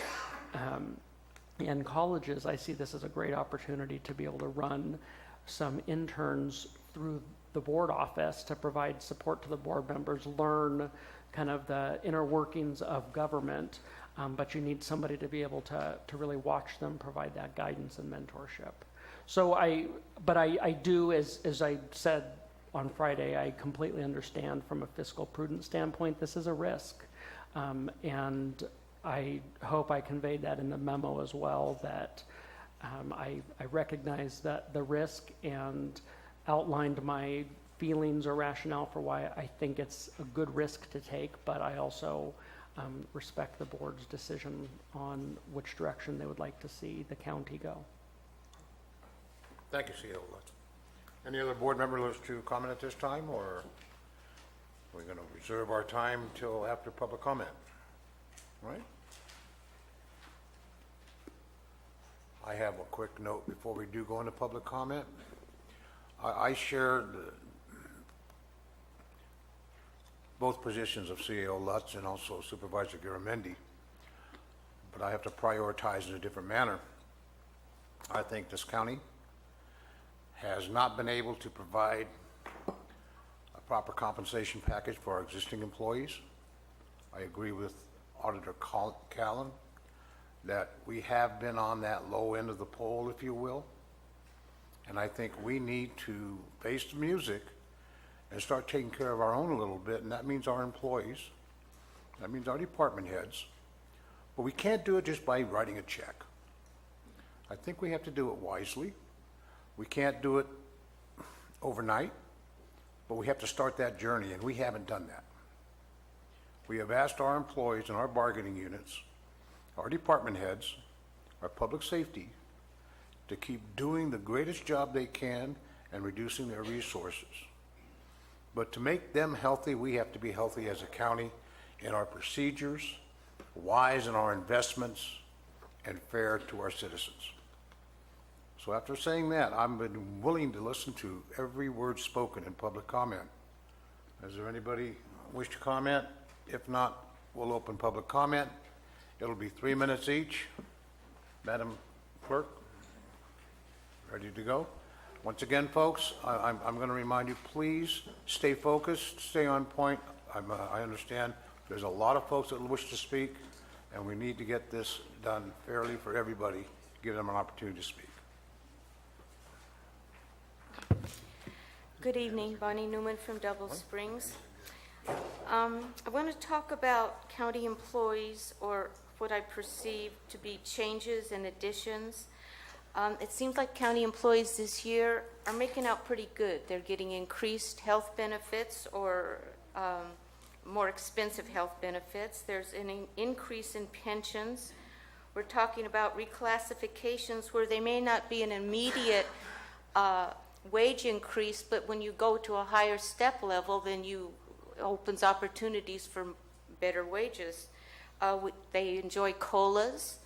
colleges, I see this as a great opportunity to be able to run some interns through the board office to provide support to the board members, learn kind of the inner workings of government, but you need somebody to be able to really watch them provide that guidance and mentorship. So I do, as I said on Friday, I completely understand from a fiscal prudence standpoint, this is a risk. And I hope I conveyed that in the memo as well, that I recognize that the risk and outlined my feelings or rationale for why I think it's a good risk to take, but I also respect the board's decision on which direction they would like to see the county go. Thank you, Ciola. Any other board member wish to comment at this time, or we're going to reserve our time till after public comment? All right? I have a quick note before we do go into public comment. I share both positions of CAO Lutz and also Supervisor Garamendi, but I have to prioritize in a different manner. I think this county has not been able to provide a proper compensation package for our existing employees. I agree with Auditor Callan that we have been on that low end of the pole, if you will. And I think we need to face the music and start taking care of our own a little bit, and that means our employees, that means our department heads. But we can't do it just by writing a check. I think we have to do it wisely. We can't do it overnight, but we have to start that journey, and we haven't done that. We have asked our employees and our bargaining units, our department heads, our public safety, to keep doing the greatest job they can and reducing their resources. But to make them healthy, we have to be healthy as a county in our procedures, wise in our investments, and fair to our citizens. So after saying that, I'm willing to listen to every word spoken in public comment. Is there anybody wish to comment? If not, we'll open public comment. It'll be 3 minutes each. Madam Clerk, ready to go? Once again, folks, I'm going to remind you, please stay focused, stay on point. I understand there's a lot of folks that wish to speak, and we need to get this done fairly for everybody, give them an opportunity to speak. Good evening, Bonnie Newman from Double Springs. I want to talk about county employees, or what I perceive to be changes and additions. It seems like county employees this year are making out pretty good. They're getting increased health benefits or more expensive health benefits. There's an increase in pensions. We're talking about reclassifications where they may not be an immediate wage increase, but when you go to a higher step level, then you opens opportunities for better wages. They enjoy COLAs.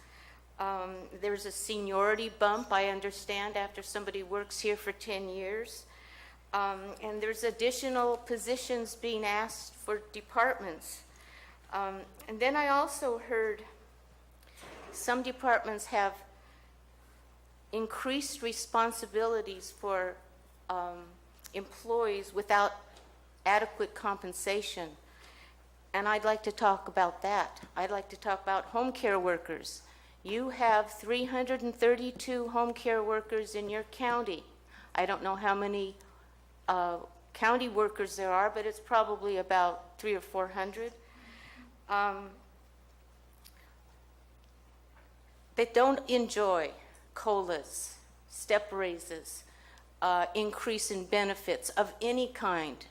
There's a seniority bump, I understand, after somebody works here for 10 years. And there's additional positions being asked for departments. And then I also heard some departments have increased responsibilities for employees without adequate compensation. And I'd like to talk about that. I'd like to talk about home care workers. You have 332 home care workers in your county. I don't know how many county workers there are, but it's probably about 300 or 400. They don't enjoy COLAs, step raises, increase in benefits of any kind.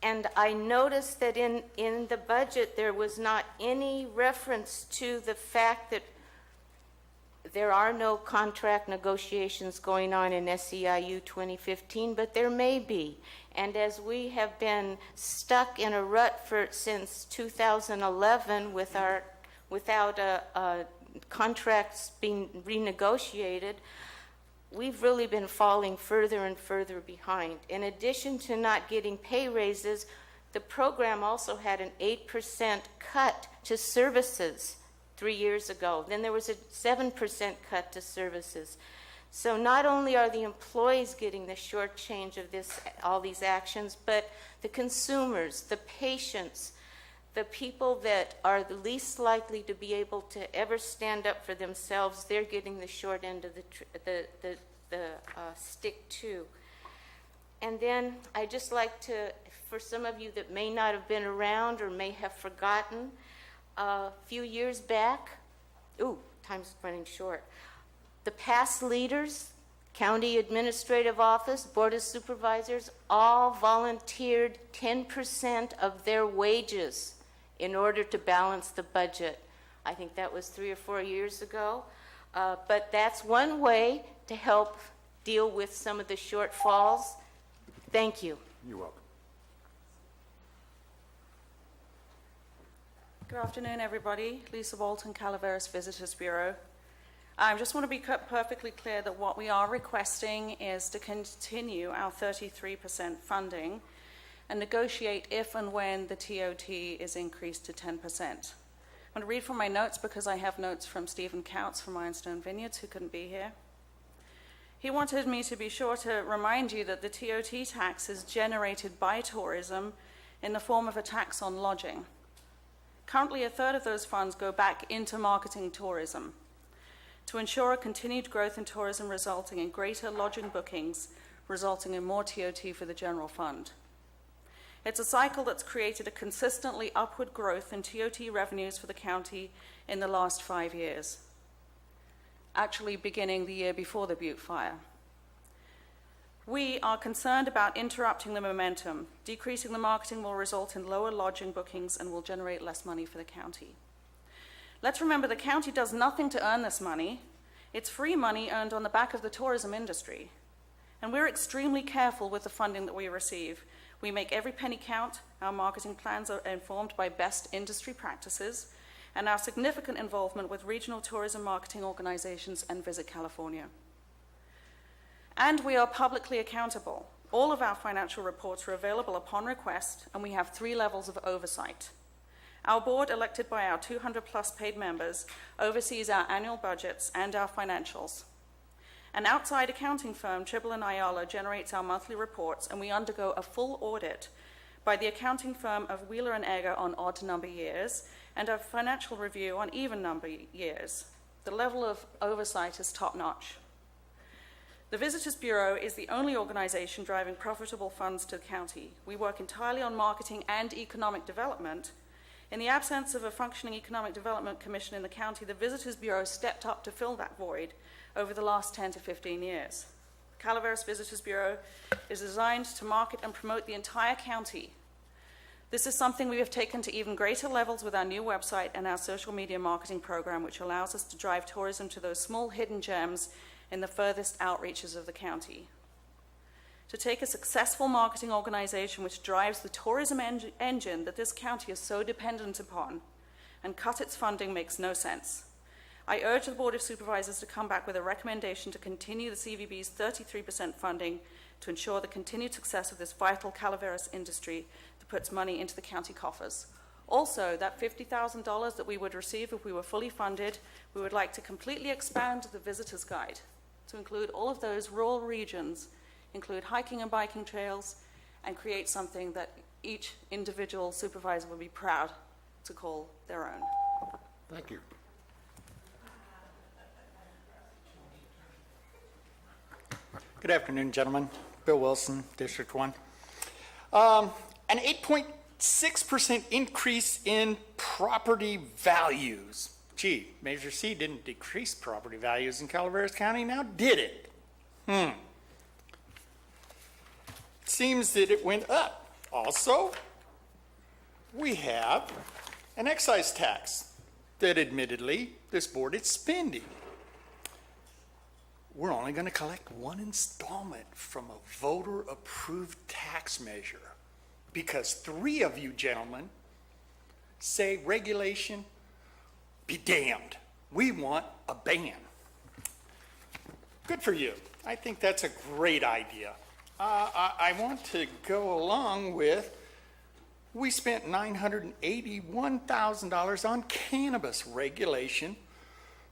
And I noticed that in the budget, there was not any reference to the fact that there are no contract negotiations going on in SEIU 2015, but there may be. And as we have been stuck in a rut since 2011 without contracts being renegotiated, we've really been falling further and further behind. In addition to not getting pay raises, the program also had an 8% cut to services 3 years ago. Then there was a 7% cut to services. So not only are the employees getting the short change of all these actions, but the consumers, the patients, the people that are the least likely to be able to ever stand up for themselves, they're getting the short end of the stick too. And then I just like to, for some of you that may not have been around or may have forgotten, a few years back, time's running short, the past leaders, County Administrative Office, Board of Supervisors, all volunteered 10% of their wages in order to balance the budget. I think that was 3 or 4 years ago. But that's one way to help deal with some of the shortfalls. Thank you. You're welcome. Good afternoon, everybody. Lisa Walton, Calaveras Visitors Bureau. I just want to be perfectly clear that what we are requesting is to continue our 33% funding and negotiate if and when the TOT is increased to 10%. I'm going to read from my notes because I have notes from Stephen Counts from Ironstone Vineyards, who couldn't be here. He wanted me to be sure to remind you that the TOT tax is generated by tourism in the form of a tax on lodging. Currently, a third of those funds go back into marketing tourism to ensure a continued growth in tourism resulting in greater lodging bookings, resulting in more TOT for the general fund. It's a cycle that's created a consistently upward growth in TOT revenues for the county in the last 5 years, actually beginning the year before the Butte fire. We are concerned about interrupting the momentum. Decreasing the marketing will result in lower lodging bookings and will generate less money for the county. Let's remember the county does nothing to earn this money. It's free money earned on the back of the tourism industry. And we're extremely careful with the funding that we receive. We make every penny count. Our marketing plans are informed by best industry practices and our significant involvement with regional tourism marketing organizations and Visit California. And we are publicly accountable. All of our financial reports are available upon request, and we have 3 levels of oversight. Our board, elected by our 200-plus paid members, oversees our annual budgets and our financials. An outside accounting firm, Tribble & Ayala, generates our monthly reports, and we undergo a full audit by the accounting firm of Wheeler & Egger on odd number years and a financial review on even number years. The level of oversight is top-notch. The Visitors Bureau is the only organization driving profitable funds to the county. We work entirely on marketing and economic development. In the absence of a functioning Economic Development Commission in the county, the Visitors Bureau stepped up to fill that void over the last 10 to 15 years. The Calaveras Visitors Bureau is designed to market and promote the entire county. This is something we have taken to even greater levels with our new website and our social media marketing program, which allows us to drive tourism to those small hidden gems in the furthest outreaches of the county. To take a successful marketing organization which drives the tourism engine that this county is so dependent upon and cut its funding makes no sense. I urge the Board of Supervisors to come back with a recommendation to continue the CVB's 33% funding to ensure the continued success of this vital Calaveras industry that puts money into the county coffers. Also, that $50,000 that we would receive if we were fully funded, we would like to completely expand the visitor's guide to include all of those rural regions, include hiking and biking trails, and create something that each individual supervisor would be proud to call their own. Thank you. Good afternoon, gentlemen. Bill Wilson, District 1. An 8.6% increase in property values. Gee, Measure C didn't decrease property values in Calaveras County, now did it? Seems that it went up. Also, we have an excise tax that admittedly this board is spending. We're only going to collect one installment from a voter-approved tax measure because 3 of you gentlemen say regulation be damned. We want a ban. Good for you. I think that's a great idea. I want to go along with, we spent $981,000 on cannabis regulation,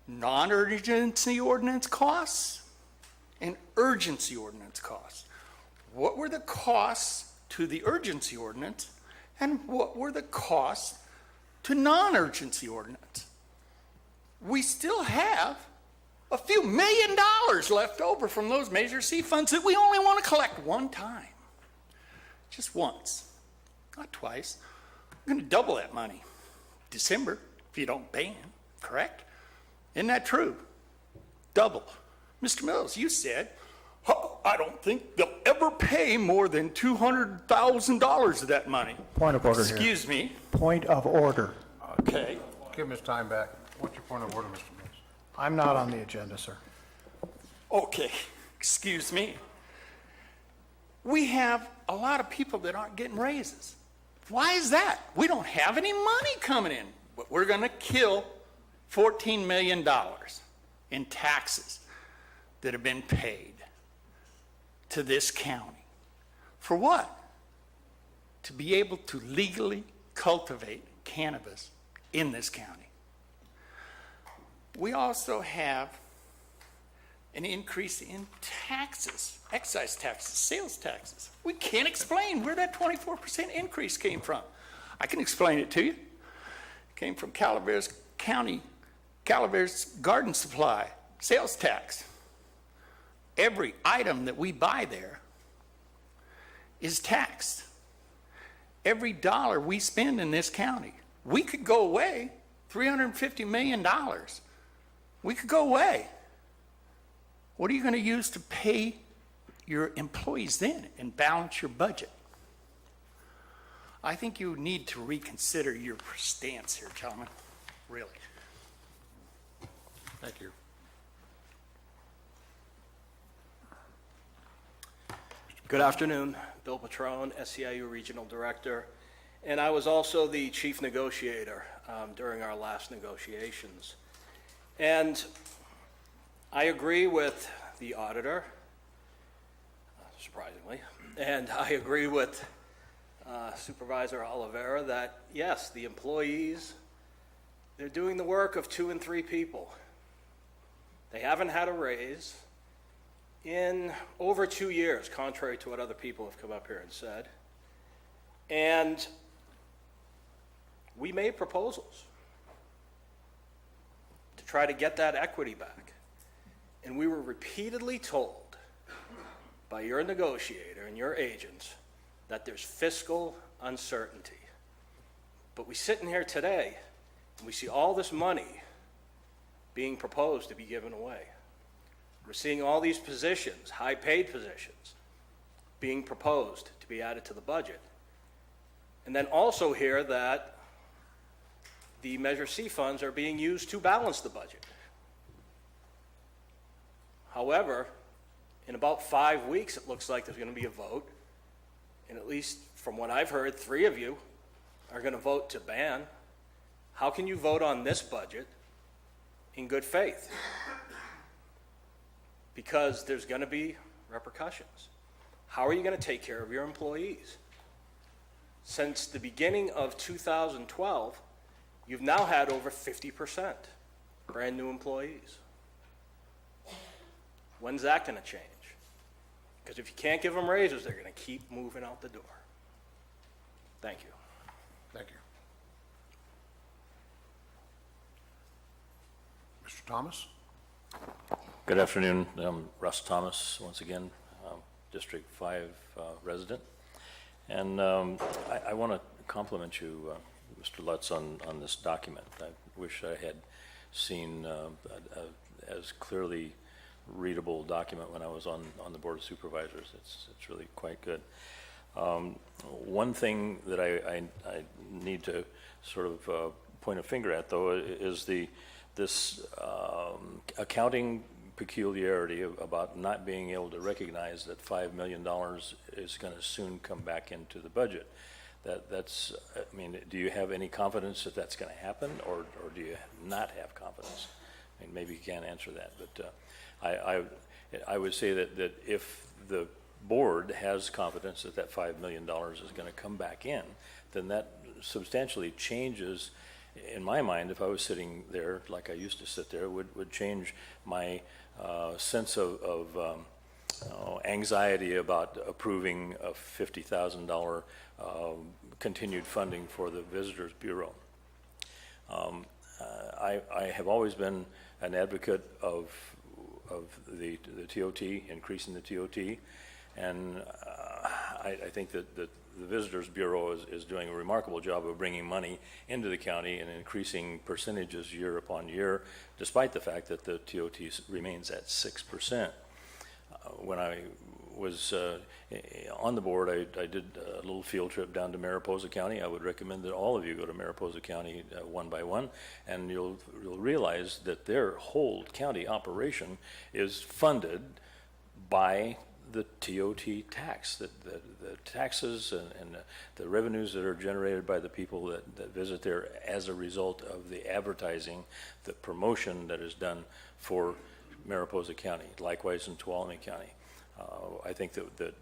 non-urgency ordinance costs, and urgency ordinance costs. What were the costs to the urgency ordinance, and what were the costs to non-urgency ordinance? We still have a few $1 million left over from those Measure C funds that we only want to collect one time. Just once, not twice. We're going to double that money. December, if you don't ban, correct? Isn't that true? Double. Mr. Mills, you said, oh, I don't think they'll ever pay more than $200,000 of that money. Point of order here. Excuse me. Point of order. Okay. Give him his time back. What's your point of order, Mr. Mills? I'm not on the agenda, sir. Okay, excuse me. We have a lot of people that aren't getting raises. Why is that? We don't have any money coming in, but we're going to kill $14 million in taxes that have been paid to this county. For what? to be able to legally cultivate cannabis in this county. We also have an increase in taxes, excise taxes, sales taxes. We can't explain where that 24% increase came from. I can explain it to you. It came from Calaveras County, Calaveras Garden Supply, sales tax. Every item that we buy there is taxed. Every dollar we spend in this county, we could go away, $350 million. We could go away. What are you going to use to pay your employees then and balance your budget? I think you need to reconsider your stance here, gentlemen, really. Thank you. Good afternoon, Bill Petrone, SEIU Regional Director, and I was also the chief negotiator during our last negotiations. And I agree with the auditor, surprisingly, and I agree with Supervisor Oliveira that, yes, the employees, they're doing the work of 2 and 3 people. They haven't had a raise in over 2 years, contrary to what other people have come up here and said. And we made proposals to try to get that equity back. And we were repeatedly told by your negotiator and your agents that there's fiscal uncertainty. But we sit in here today and we see all this money being proposed to be given away. We're seeing all these positions, high-paid positions, being proposed to be added to the budget. And then also hear that the Measure C funds are being used to balance the budget. However, in about 5 weeks, it looks like there's going to be a vote. And at least from what I've heard, 3 of you are going to vote to ban. How can you vote on this budget in good faith? Because there's going to be repercussions. How are you going to take care of your employees? Since the beginning of 2012, you've now had over 50% brand new employees. When's that going to change? Because if you can't give them raises, they're going to keep moving out the door. Thank you. Thank you. Mr. Thomas? Good afternoon. I'm Russ Thomas, once again, District 5 resident. And I want to compliment you, Mr. Lutz, on this document. I wish I had seen as clearly readable document when I was on the Board of Supervisors. It's really quite good. One thing that I need to sort of point a finger at, though, is this accounting peculiarity about not being able to recognize that $5 million is going to soon come back into the budget. That's, I mean, do you have any confidence that that's going to happen, or do you not have confidence? I mean, maybe you can't answer that, but I would say that if the board has confidence that that $5 million is going to come back in, then that substantially changes, in my mind, if I was sitting there like I used to sit there, would change my sense of anxiety about approving a $50,000 continued funding for the Visitors Bureau. I have always been an advocate of the TOT, increasing the TOT, and I think that the Visitors Bureau is doing a remarkable job of bringing money into the county and increasing percentages year upon year, despite the fact that the TOT remains at 6%. When I was on the board, I did a little field trip down to Mariposa County. I would recommend that all of you go to Mariposa County one by one, and you'll realize that their whole county operation is funded by the TOT tax, the taxes and the revenues that are generated by the people that visit there as a result of the advertising, the promotion that is done for Mariposa County, likewise in Tuolumne County. I think that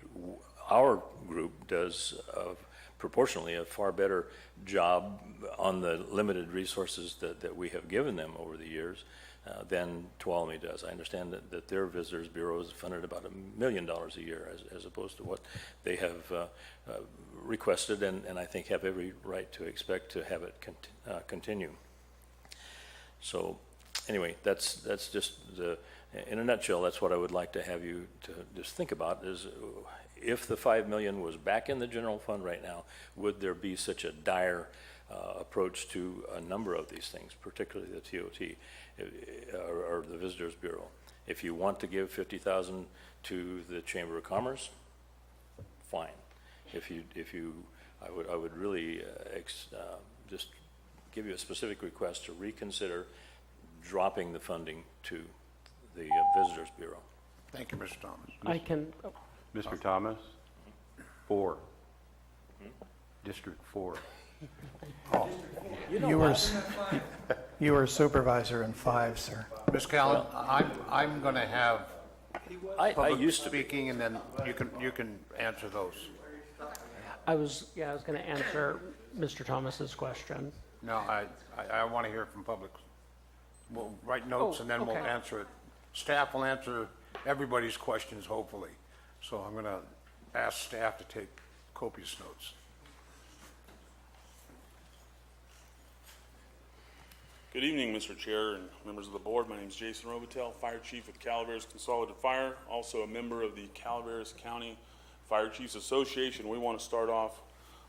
our group does a proportionally a far better job on the limited resources that we have given them over the years than Tuolumne does. I understand that their Visitors Bureau is funded about $1 million a year as opposed to what they have requested, and I think have every right to expect to have it continue. So anyway, that's just in a nutshell, that's what I would like to have you to just think about is if the $5 million was back in the general fund right now, would there be such a dire approach to a number of these things, particularly the TOT or the Visitors Bureau? If you want to give $50,000 to the Chamber of Commerce, fine. I would really just give you a specific request to reconsider dropping the funding to the Visitors Bureau. Thank you, Mr. Thomas. I can, Mr. Thomas, 4. District 4. You were supervisor in 5, sir. Ms. Callen, I'm going to have I public used to be. speaking, and then you can answer those. I was going to answer Mr. Thomas's question. No, I want to hear from public. We'll write notes and then we'll okay. answer it. Staff will answer everybody's questions, hopefully. So I'm going to ask staff to take copious notes. Good evening, Mr. Chair and members of the board. My name is Jason Robitel, Fire Chief with Calaveras Consolidated Fire, also a member of the Calaveras County Fire Chiefs Association. We want to start off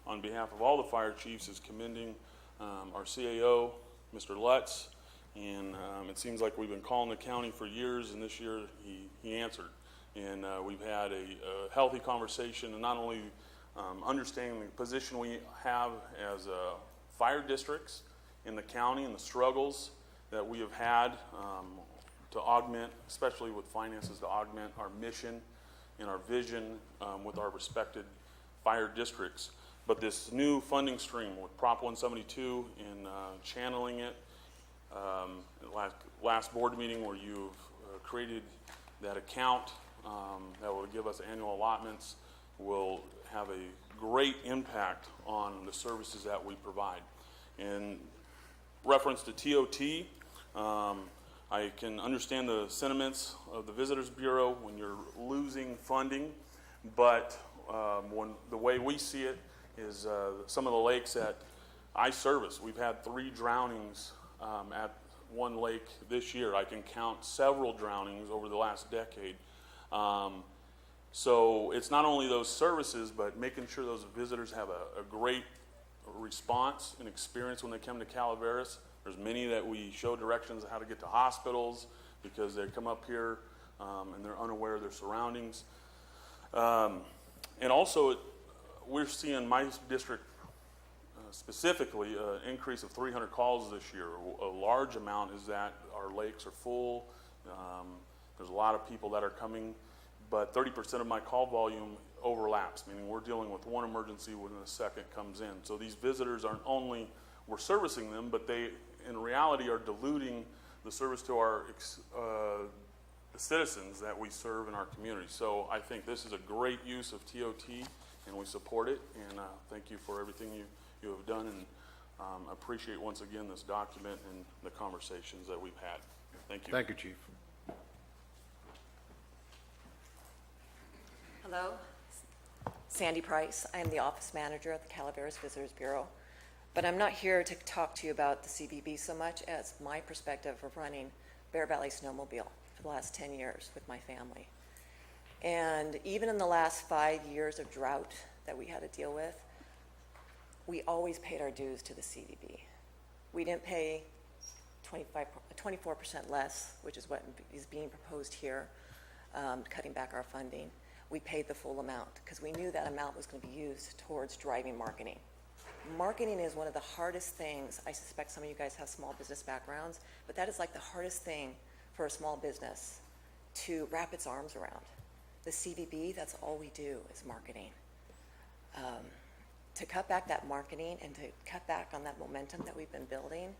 on behalf of all the fire chiefs as commending our CAO, Mr. Lutz, and it seems like we've been calling the county for years, and this year he answered. And we've had a healthy conversation, and not only understanding the position we have as fire districts in the county and the struggles that we have had to augment, especially with finances, to augment our mission and our vision with our respected fire districts. But this new funding stream with Prop 172 and channeling it, last board meeting where you've created that account that will give us annual allotments, will have a great impact on the services that we provide. In reference to TOT, I can understand the sentiments of the Visitors Bureau when you're losing funding, but when the way we see it is some of the lakes that I service, we've had 3 drownings at one lake this year. I can count several drownings over the last decade. So it's not only those services, but making sure those visitors have a great response and experience when they come to Calaveras. There's many that we show directions on how to get to hospitals because they come up here and they're unaware of their surroundings. And also, we're seeing my district specifically an increase of 300 calls this year. A large amount is that our lakes are full. There's a lot of people that are coming, but 30% of my call volume overlaps, meaning we're dealing with one emergency when the second comes in. So these visitors aren't only, we're servicing them, but they in reality are diluting the service to our the citizens that we serve in our community. So I think this is a great use of TOT, and we support it, and thank you for everything you have done, and appreciate once again this document and the conversations that we've had. Thank you. Thank you, Chief. Hello, Sandy Price. I am the office manager at the Calaveras Visitors Bureau, but I'm not here to talk to you about the CVB so much as my perspective of running Bear Valley Snowmobile for the last 10 years with my family. And even in the last 5 years of drought that we had to deal with, we always paid our dues to the CVB. We didn't pay 24% less, which is what is being proposed here, cutting back our funding. We paid the full amount because we knew that amount was going to be used towards driving marketing. Marketing is one of the hardest things. I suspect some of you guys have small business backgrounds, but that is like the hardest thing for a small business to wrap its arms around. The CVB, that's all we do is marketing. To cut back that marketing and to cut back on that momentum that we've been building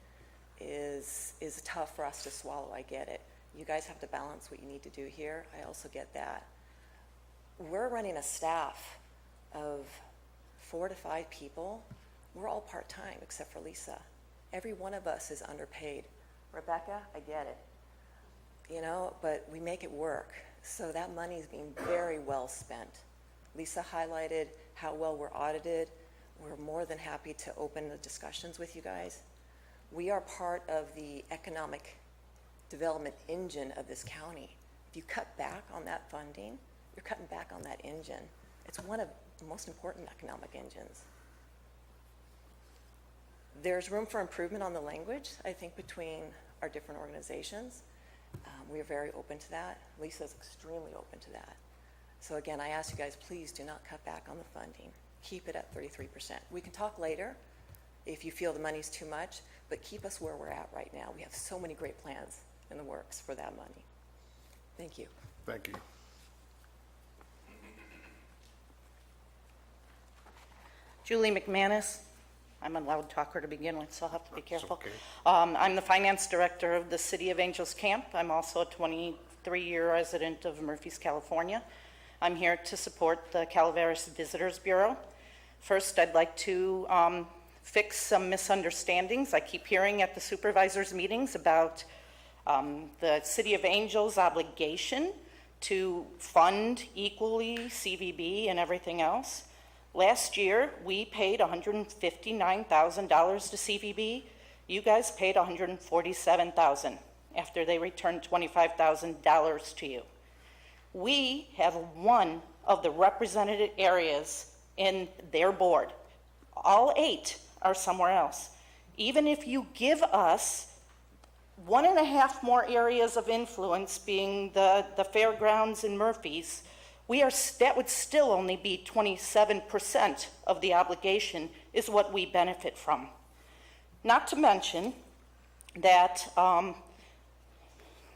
is tough for us to swallow. I get it. You guys have to balance what you need to do here. I also get that. We're running a staff of 4 to 5 people. We're all part-time except for Lisa. Every one of us is underpaid. Rebecca, I get it. You know, but we make it work. So that money is being very well spent. Lisa highlighted how well we're audited. We're more than happy to open the discussions with you guys. We are part of the economic development engine of this county. If you cut back on that funding, you're cutting back on that engine. It's one of the most important economic engines. There's room for improvement on the language, I think, between our different organizations. We are very open to that. Lisa's extremely open to that. So again, I ask you guys, please do not cut back on the funding. Keep it at 33%. We can talk later if you feel the money's too much, but keep us where we're at right now. We have so many great plans in the works for that money. Thank you. Thank you. Julie McManus. I'm a loud talker to begin with, so I'll have to be careful. okay. I'm the finance director of the City of Angels Camp. I'm also a 23-year resident of Murphy's, California. I'm here to support the Calaveras Visitors Bureau. First, I'd like to fix some misunderstandings. I keep hearing at the supervisors' meetings about the City of Angels' obligation to fund equally CVB and everything else. Last year, we paid $159,000 to CVB. You guys paid $147,000 after they returned $25,000 to you. We have one of the represented areas in their board. All 8 are somewhere else. Even if you give us 1.5 more areas of influence, being the fairgrounds and Murphy's, that would still only be 27% of the obligation is what we benefit from. Not to mention that,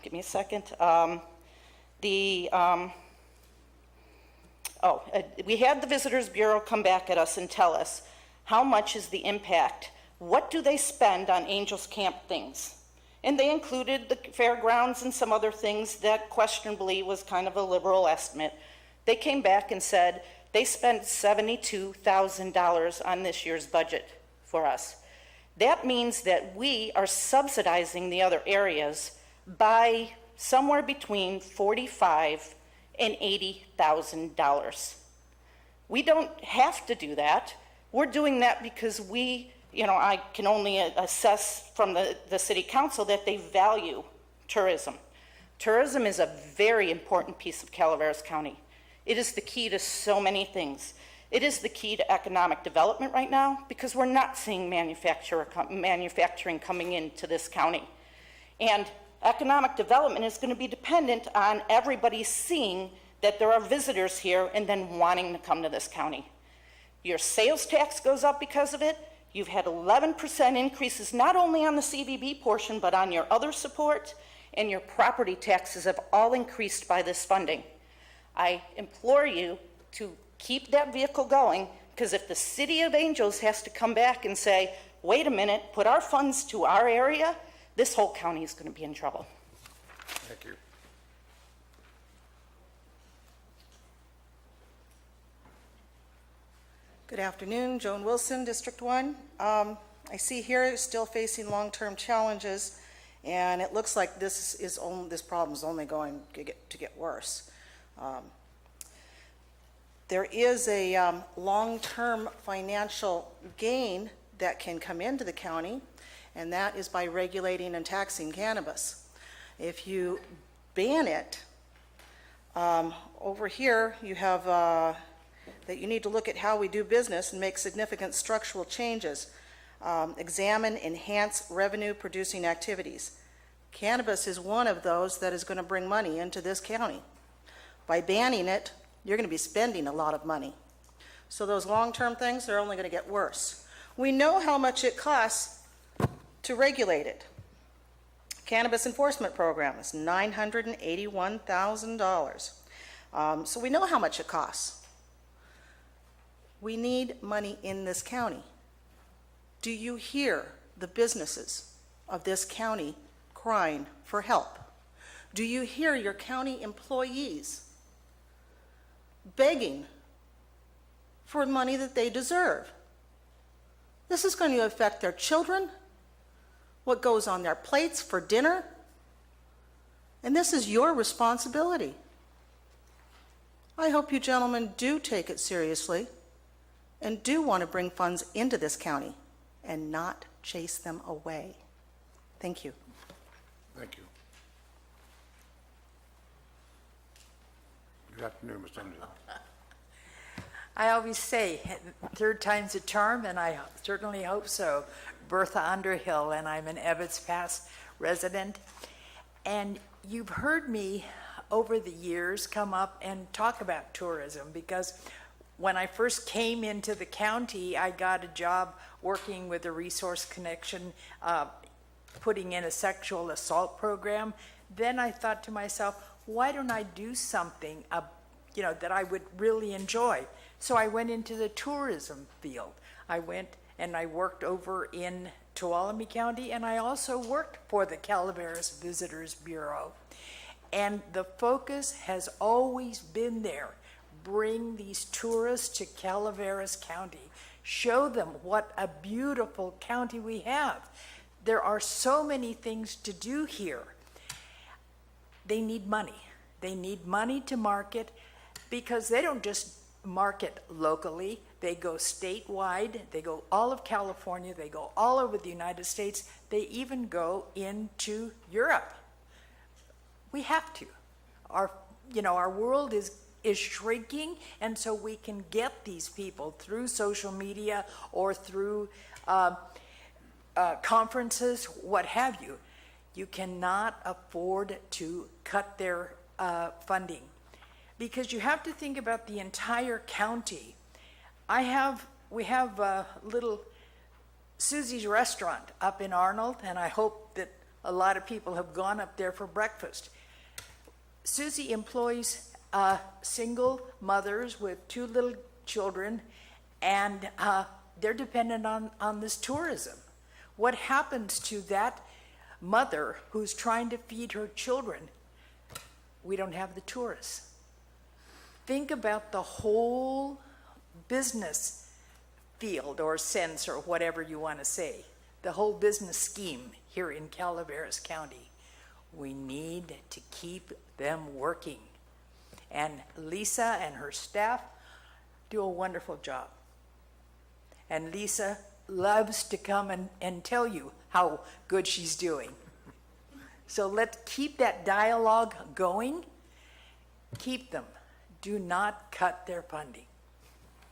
give me a second, we had the Visitors Bureau come back at us and tell us how much is the impact, what do they spend on Angels Camp things? And they included the fairgrounds and some other things that questionably was kind of a liberal estimate. They came back and said they spent $72,000 on this year's budget for us. That means that we are subsidizing the other areas by somewhere between $45,000 and $80,000. We don't have to do that. We're doing that because I can only assess from the city council that they value tourism. Tourism is a very important piece of Calaveras County. It is the key to so many things. It is the key to economic development right now because we're not seeing manufacturing coming into this county. And economic development is going to be dependent on everybody seeing that there are visitors here and then wanting to come to this county. Your sales tax goes up because of it. You've had 11% increases not only on the CVB portion but on your other support, and your property taxes have all increased by this funding. I implore you to keep that vehicle going, because if the City of Angels has to come back and say, wait a minute, put our funds to our area, this whole county is going to be in trouble. Thank you. Good afternoon, Joan Wilson, District 1. I see here still facing long-term challenges, and it looks like this problem is only going to get worse. There is a long-term financial gain that can come into the county, and that is by regulating and taxing cannabis. If you ban it, over here you have that you need to look at how we do business and make significant structural changes. Examine, enhance revenue-producing activities. Cannabis is one of those that is going to bring money into this county. By banning it, you're going to be spending a lot of money. So those long-term things are only going to get worse. We know how much it costs to regulate it. Cannabis enforcement program is $981,000. So we know how much it costs. We need money in this county. Do you hear the businesses of this county crying for help? Do you hear your county employees begging for money that they deserve. This is going to affect their children, what goes on their plates for dinner, and this is your responsibility. I hope you gentlemen do take it seriously and do want to bring funds into this county and not chase them away. Thank you. Thank you. Good afternoon, Ms. Underhill. I always say, third time's a charm, and I certainly hope so. Bertha Underhill, and I'm an Ebbets Pass resident. And you've heard me over the years come up and talk about tourism, because when I first came into the county, I got a job working with the Resource Connection, putting in a sexual assault program. Then I thought to myself, why don't I do something that I would really enjoy? So I went into the tourism field. I went and I worked over in Tuolumne County, and I also worked for the Calaveras Visitors Bureau. And the focus has always been there. Bring these tourists to Calaveras County. Show them what a beautiful county we have. There are so many things to do here. They need money. They need money to market, because they don't just market locally. They go statewide. They go all of California. They go all over the United States. They even go into Europe. We have to. Our world is shrinking, and so we can get these people through social media or through conferences, what have you. You cannot afford to cut their funding, because you have to think about the entire county. We have a little Susie's restaurant up in Arnold, and I hope that a lot of people have gone up there for breakfast. Susie employs single mothers with 2 little children, and they're dependent on this tourism. What happens to that mother who's trying to feed her children? We don't have the tourists. Think about the whole business field or sense, or whatever you want to say, the whole business scheme here in Calaveras County. We need to keep them working. And Lisa and her staff do a wonderful job. And Lisa loves to come and tell you how good she's doing. So let's keep that dialogue going. Keep them. Do not cut their funding.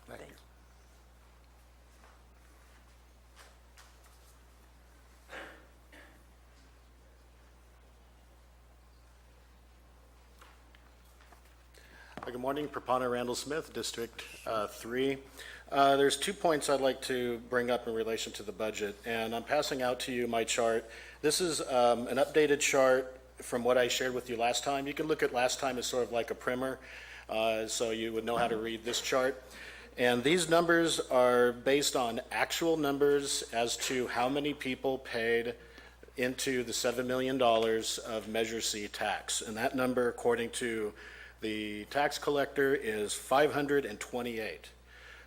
Thank you. Good morning, Prapana Randall Smith, District 3. There's 2 points I'd like to bring up in relation to the budget, and I'm passing out to you my chart. This is an updated chart from what I shared with you last time. You can look at last time as sort of like a primer, so you would know how to read this chart. And these numbers are based on actual numbers as to how many people paid into the $7 million of Measure C tax. And that number, according to the tax collector, is 528.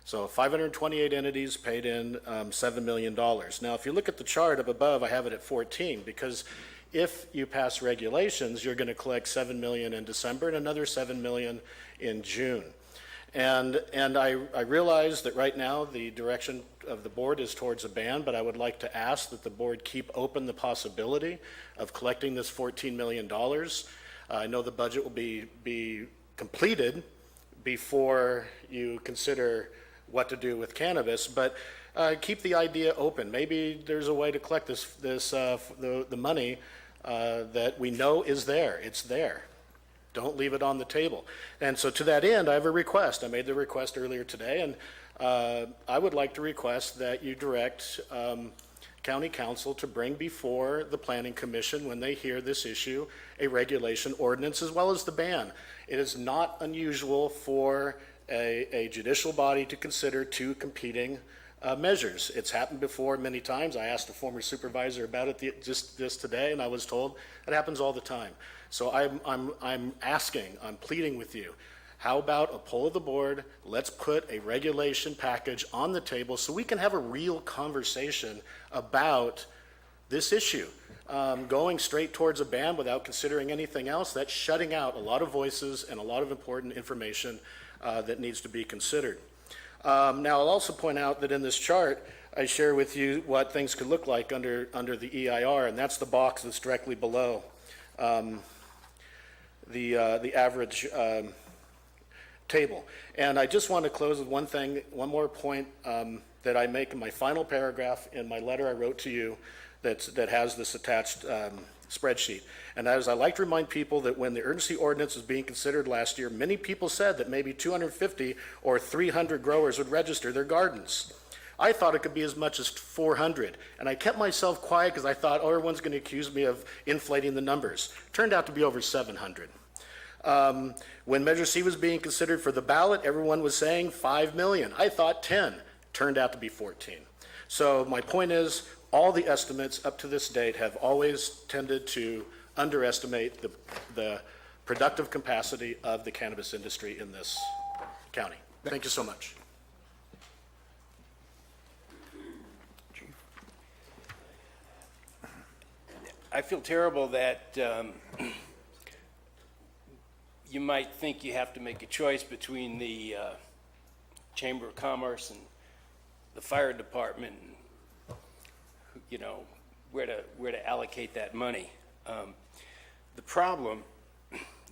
So 528 entities paid in $7 million. Now, if you look at the chart up above, I have it at 14, because if you pass regulations, you're going to collect $7 million in December and another $7 million in June. And I realize that right now the direction of the board is towards a ban, but I would like to ask that the board keep open the possibility of collecting this $14 million. I know the budget will be completed before you consider what to do with cannabis, but keep the idea open. Maybe there's a way to collect the money that we know is there. It's there. Don't leave it on the table. And so to that end, I have a request. I made the request earlier today, and I would like to request that you direct County Council to bring before the Planning Commission, when they hear this issue, a regulation ordinance as well as the ban. It is not unusual for a judicial body to consider 2 competing measures. It's happened before many times. I asked a former supervisor about it just this today, and I was told it happens all the time. So I'm asking, I'm pleading with you, How about a poll of the board? Let's put a regulation package on the table so we can have a real conversation about this issue. Going straight towards a ban without considering anything else, that's shutting out a lot of voices and a lot of important information that needs to be considered. Now, I'll also point out that in this chart, I share with you what things could look like under the EIR, and that's the box that's directly below the average table. And I just want to close with one more point that I make in my final paragraph in my letter I wrote to you that has this attached spreadsheet. And that is, I like to remind people that when the urgency ordinance was being considered last year, many people said that maybe 250 or 300 growers would register their gardens. I thought it could be as much as 400, and I kept myself quiet because I thought, oh, everyone's going to accuse me of inflating the numbers. Turned out to be over 700. When Measure C was being considered for the ballot, everyone was saying 5 million. I thought 10. Turned out to be 14. So my point is, all the estimates up to this date have always tended to underestimate the productive capacity of the cannabis industry in this county. Thank you so much. I feel terrible that you might think you have to make a choice between the Chamber of Commerce and the fire department, and, you know, where to allocate that money. The problem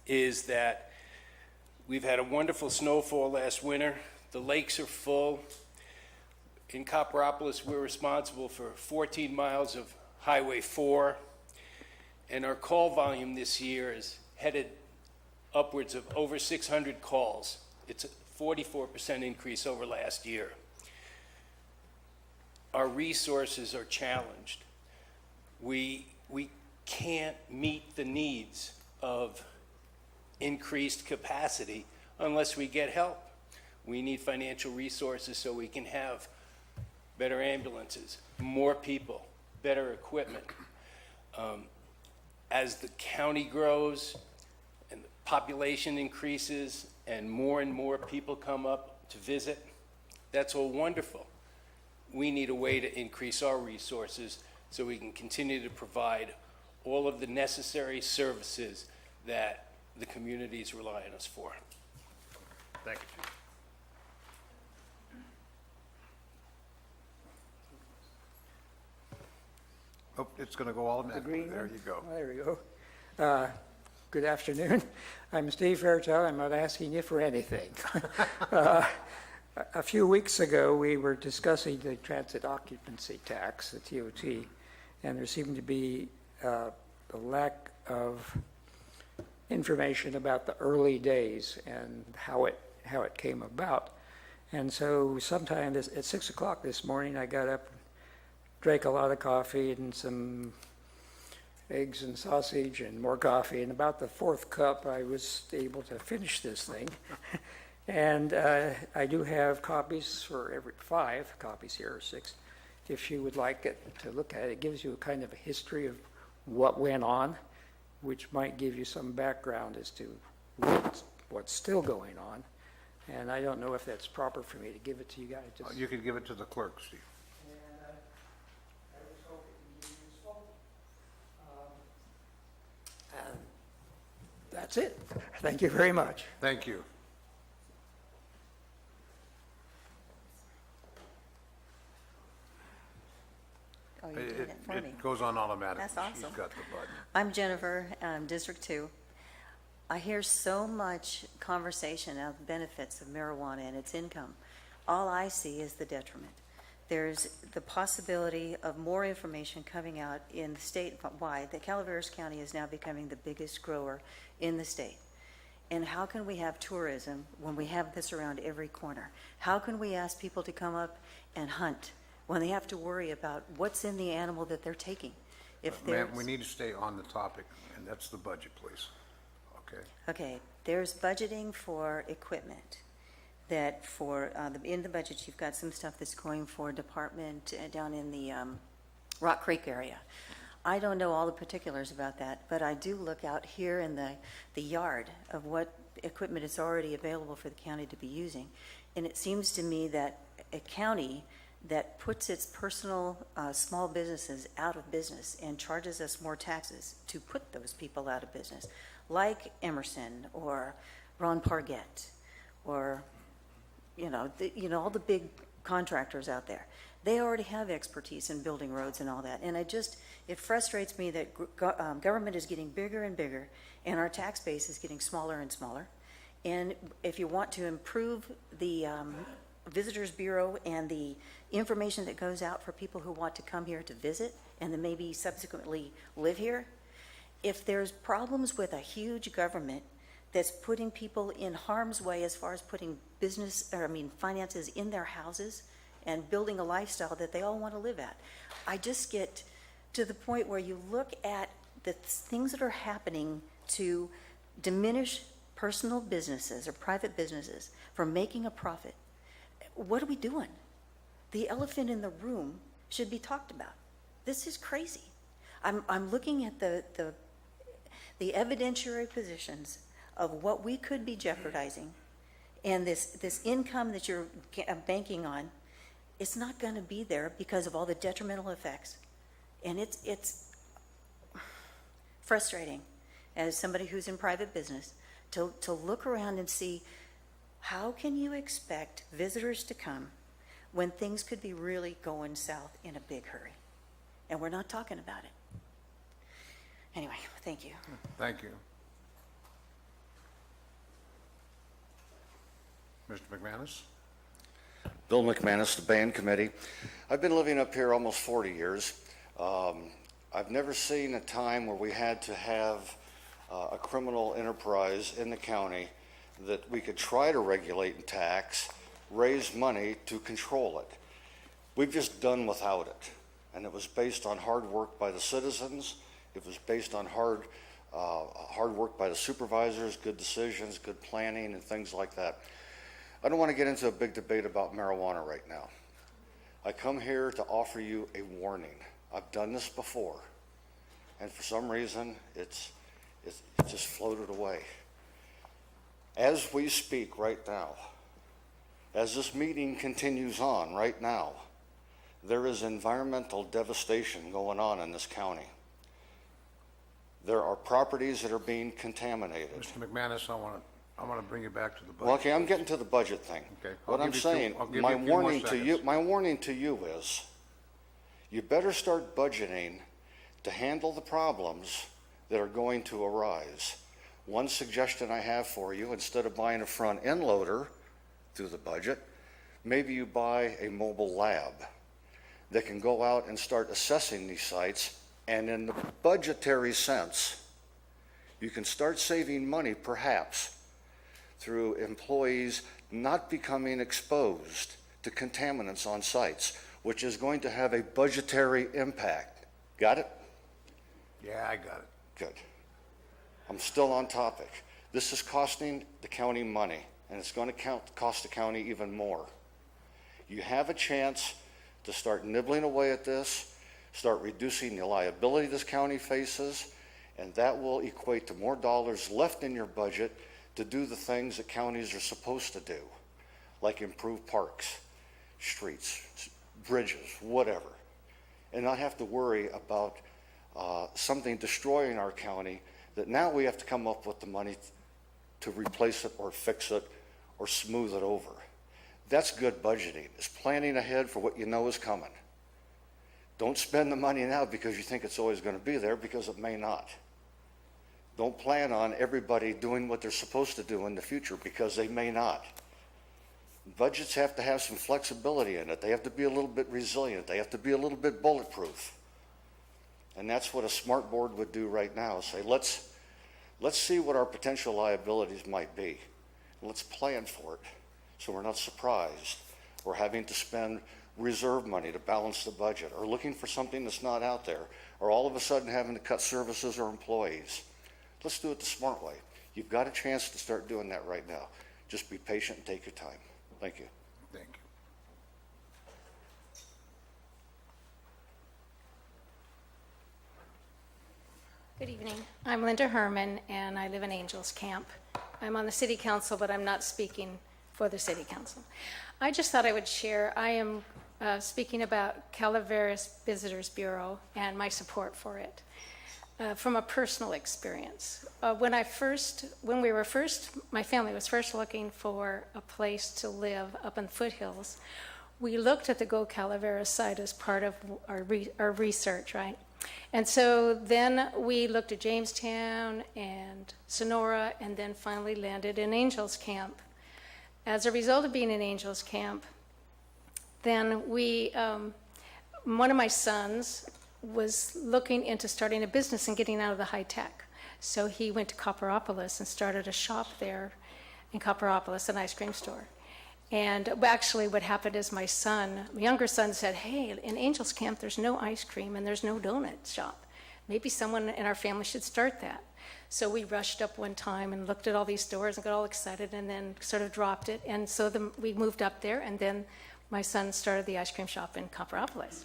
is that we've had a wonderful snowfall last winter. The lakes are full. In Copperopolis, we're responsible for 14 miles of Highway 4. And our call volume this year is headed upwards of over 600 calls. It's a 44% increase over last year. Our resources are challenged. We can't meet the needs of increased capacity unless we get help. We need financial resources so we can have better ambulances, more people, better equipment. As the county grows and the population increases and more people come up to visit, that's all wonderful. We need a way to increase our resources so we can continue to provide all of the necessary services that the communities rely on us for. Thank you, Chief. Oh, it's going to go automatically. There you go. There we go. Good afternoon. I'm Steve Fairchild. I'm not asking you for anything. A few weeks ago, we were discussing the transit occupancy tax, the TOT, and there seemed to be a lack of information about the early days and how it came about. And so sometime at 6 o'clock this morning, I got up, drank a lot of coffee and some eggs and sausage and more coffee, and about the fourth cup I was able to finish this thing. And I do have copies for every 5 copies here, or 6, if you would like it to look at it. It gives you a kind of a history of what went on, which might give you some background as to what's still going on. And I don't know if that's proper for me to give it to you guys. You can give it to the clerk, Steve. That's it. Thank you very much. Thank you. Oh, you're doing it for me. It goes on automatically. That's awesome. She's got the button. I'm Jennifer, District 2. I hear so much conversation of benefits of marijuana and its income. All I see is the detriment. There's the possibility of more information coming out in the statewide that Calaveras County is now becoming the biggest grower in the state. And how can we have tourism when we have this around every corner? How can we ask people to come up and hunt when they have to worry about what's in the animal that they're taking? If Ma'am, we need to stay on the topic, and that's the budget, please. Okay. Okay, there's budgeting for equipment. That for, in the budget, you've got some stuff that's going for department down in the Rock Creek area. I don't know all the particulars about that, but I do look out here in the yard of what equipment is already available for the county to be using. And it seems to me that a county that puts its personal small businesses out of business and charges us more taxes to put those people out of business, like Emerson or Ron Pargett or, all the big contractors out there. They already have expertise in building roads and all that. And it frustrates me that government is getting bigger and bigger and our tax base is getting smaller and smaller. And if you want to improve the Visitors Bureau and the information that goes out for people who want to come here to visit and then maybe subsequently live here, if there's problems with a huge government that's putting people in harm's way as far as putting finances in their houses and building a lifestyle that they all want to live at, I just get to the point where you look at the things that are happening to diminish personal businesses or private businesses from making a profit. What are we doing? The elephant in the room should be talked about. This is crazy. I'm looking at the evidentiary positions of what we could be jeopardizing, and this income that you're banking on, it's not going to be there because of all the detrimental effects. And it's frustrating as somebody who's in private business to look around and see, how can you expect visitors to come when things could be really going south in a big hurry? And we're not talking about it. Anyway, thank you. Thank you. Mr. McManus? Bill McManus, the band committee. I've been living up here almost 40 years. I've never seen a time where we had to have a criminal enterprise in the county that we could try to regulate and tax, raise money to control it. We've just done without it. And it was based on hard work by the citizens. It was based on hard work by the supervisors, good decisions, good planning, and things like that. I don't want to get into a big debate about marijuana right now. I come here to offer you a warning. I've done this before, and for some reason, it just floated away. As we speak right now, as this meeting continues on right now, there is environmental devastation going on in this county. There are properties that are being contaminated. Mr. McManus, I want to bring you back to the budget. Well, okay, I'm getting to the budget thing. Okay. What I'm saying, my warning to you is, you better start budgeting to handle the problems that are going to arise. One suggestion I have for you, instead of buying a front end loader through the budget, maybe you buy a mobile lab that can go out and start assessing these sites, and in the budgetary sense, you can start saving money perhaps through employees not becoming exposed to contaminants on sites, which is going to have a budgetary impact. Got it? Yeah, I got it. Good. I'm still on topic. This is costing the county money, and it's going to cost the county even more. You have a chance to start nibbling away at this, start reducing the liability this county faces, and that will equate to more dollars left in your budget to do the things that counties are supposed to do, like improve parks, streets, bridges, whatever, and not have to worry about something destroying our county that now we have to come up with the money to replace it or fix it or smooth it over. That's good budgeting. It's planning ahead for what you know is coming. Don't spend the money now because you think it's always going to be there, because it may not. Don't plan on everybody doing what they're supposed to do in the future, because they may not. Budgets have to have some flexibility in it. They have to be a little bit resilient. They have to be a little bit bulletproof. And that's what a smart board would do right now. Say, let's see what our potential liabilities might be. Let's plan for it so we're not surprised or having to spend reserve money to balance the budget, or looking for something that's not out there, or all of a sudden having to cut services or employees. Let's do it the smart way. You've got a chance to start doing that right now. Just be patient and take your time. Thank you. Thank you. Good evening. I'm Linda Herman, and I live in Angels Camp. I'm on the city council, but I'm not speaking for the city council. I just thought I would share, I am speaking about Calaveras Visitors Bureau and my support for it from a personal experience. When my family was first looking for a place to live up in the foothills, we looked at the Go Calaveras site as part of our research, right? And so then we looked at Jamestown and Sonora, and then finally landed in Angels Camp. As a result of being in Angels Camp, then one of my sons was looking into starting a business and getting out of the high tech. So he went to Copperopolis and started a shop there in Copperopolis, an ice cream store. And actually what happened is my younger son said, hey, in Angels Camp, there's no ice cream and there's no donut shop. Maybe someone in our family should start that. So we rushed up one time and looked at all these stores and got all excited and then sort of dropped it. And so we moved up there, and then my son started the ice cream shop in Copperopolis.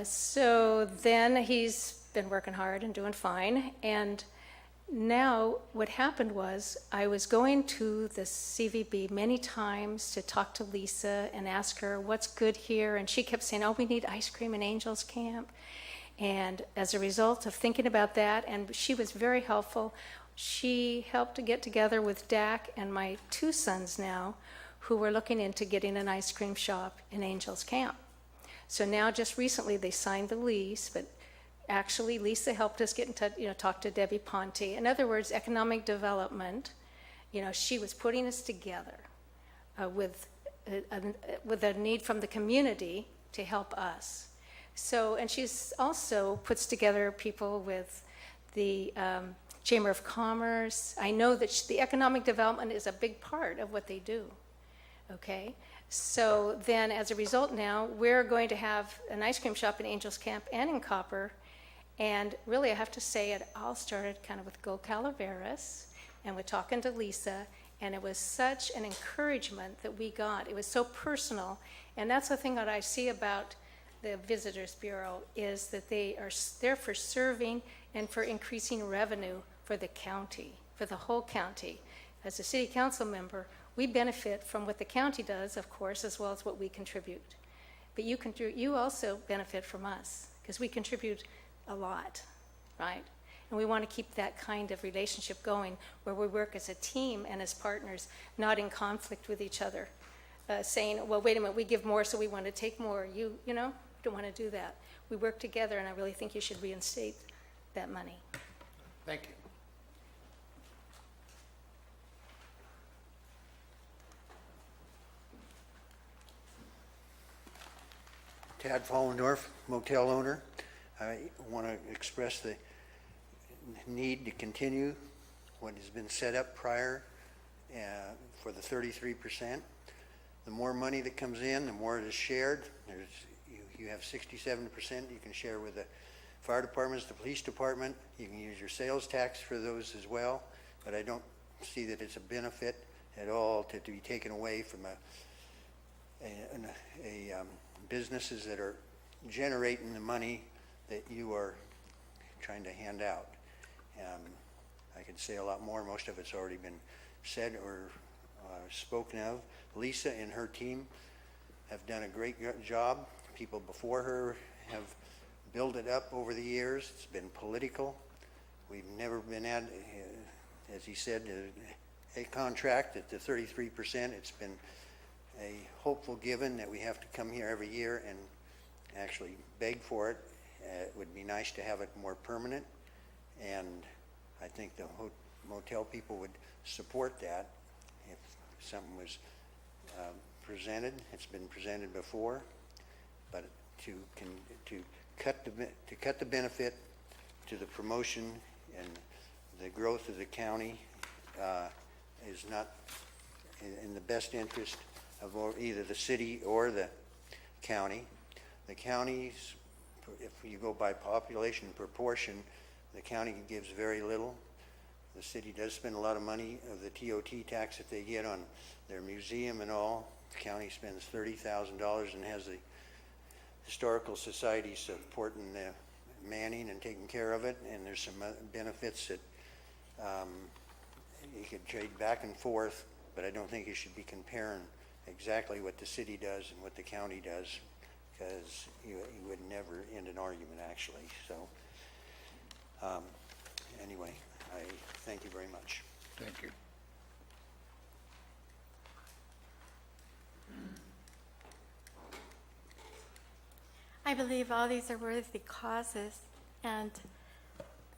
So then he's been working hard and doing fine. And now what happened was I was going to the CVB many times to talk to Lisa and ask her what's good here. And she kept saying, oh, we need ice cream in Angels Camp. And as a result of thinking about that, and she was very helpful, she helped to get together with Dak and my two sons now, who were looking into getting an ice cream shop in Angels Camp. So now just recently they signed the lease, but actually Lisa helped us get in touch, talk to Debbie Ponte. In other words, economic development, she was putting us together with a need from the community to help us. So, and she's also puts together people with the Chamber of Commerce. I know that the economic development is a big part of what they do, okay? So then as a result now, we're going to have an ice cream shop in Angels Camp and in Copper. And really I have to say it all started kind of with Go Calaveras and with talking to Lisa. And it was such an encouragement that we got. It was so personal. And that's the thing that I see about the Visitors Bureau is that they are there for serving and for increasing revenue for the county, for the whole county. As a city council member, we benefit from what the county does, of course, as well as what we contribute. But you also benefit from us because we contribute a lot, right? And we want to keep that kind of relationship going where we work as a team and as partners, not in conflict with each other, saying, well, wait a minute, we give more, so we want to take more. You don't want to do that. We work together, and I really think you should reinstate that money. Thank you. Tad Follendorf, motel owner. I want to express the need to continue what has been set up prior for the 33%. The more money that comes in, the more it is shared. You have 67% you can share with the fire departments, the police department. You can use your sales tax for those as well, but I don't see that it's a benefit at all to be taken away from businesses that are generating the money that you are trying to hand out. I could say a lot more. Most of it's already been said or spoken of. Lisa and her team have done a great job. People before her have built it up over the years. It's been political. We've never been at, as he said, a contract at the 33%. It's been a hopeful given that we have to come here every year and actually beg for it. It would be nice to have it more permanent, and I think the motel people would support that if something was presented. It's been presented before, but to cut the benefit to the promotion and the growth of the county is not in the best interest of either the city or the county. The counties, if you go by population proportion, the county gives very little. The city does spend a lot of money of the TOT tax that they get on their museum and all. The county spends $30,000 and has the historical society supporting the manning and taking care of it, and there's some benefits that you could trade back and forth, but I don't think you should be comparing exactly what the city does and what the county does, because you would never end an argument, actually. So, anyway, I thank you very much. Thank you. I believe all these are worthy causes, and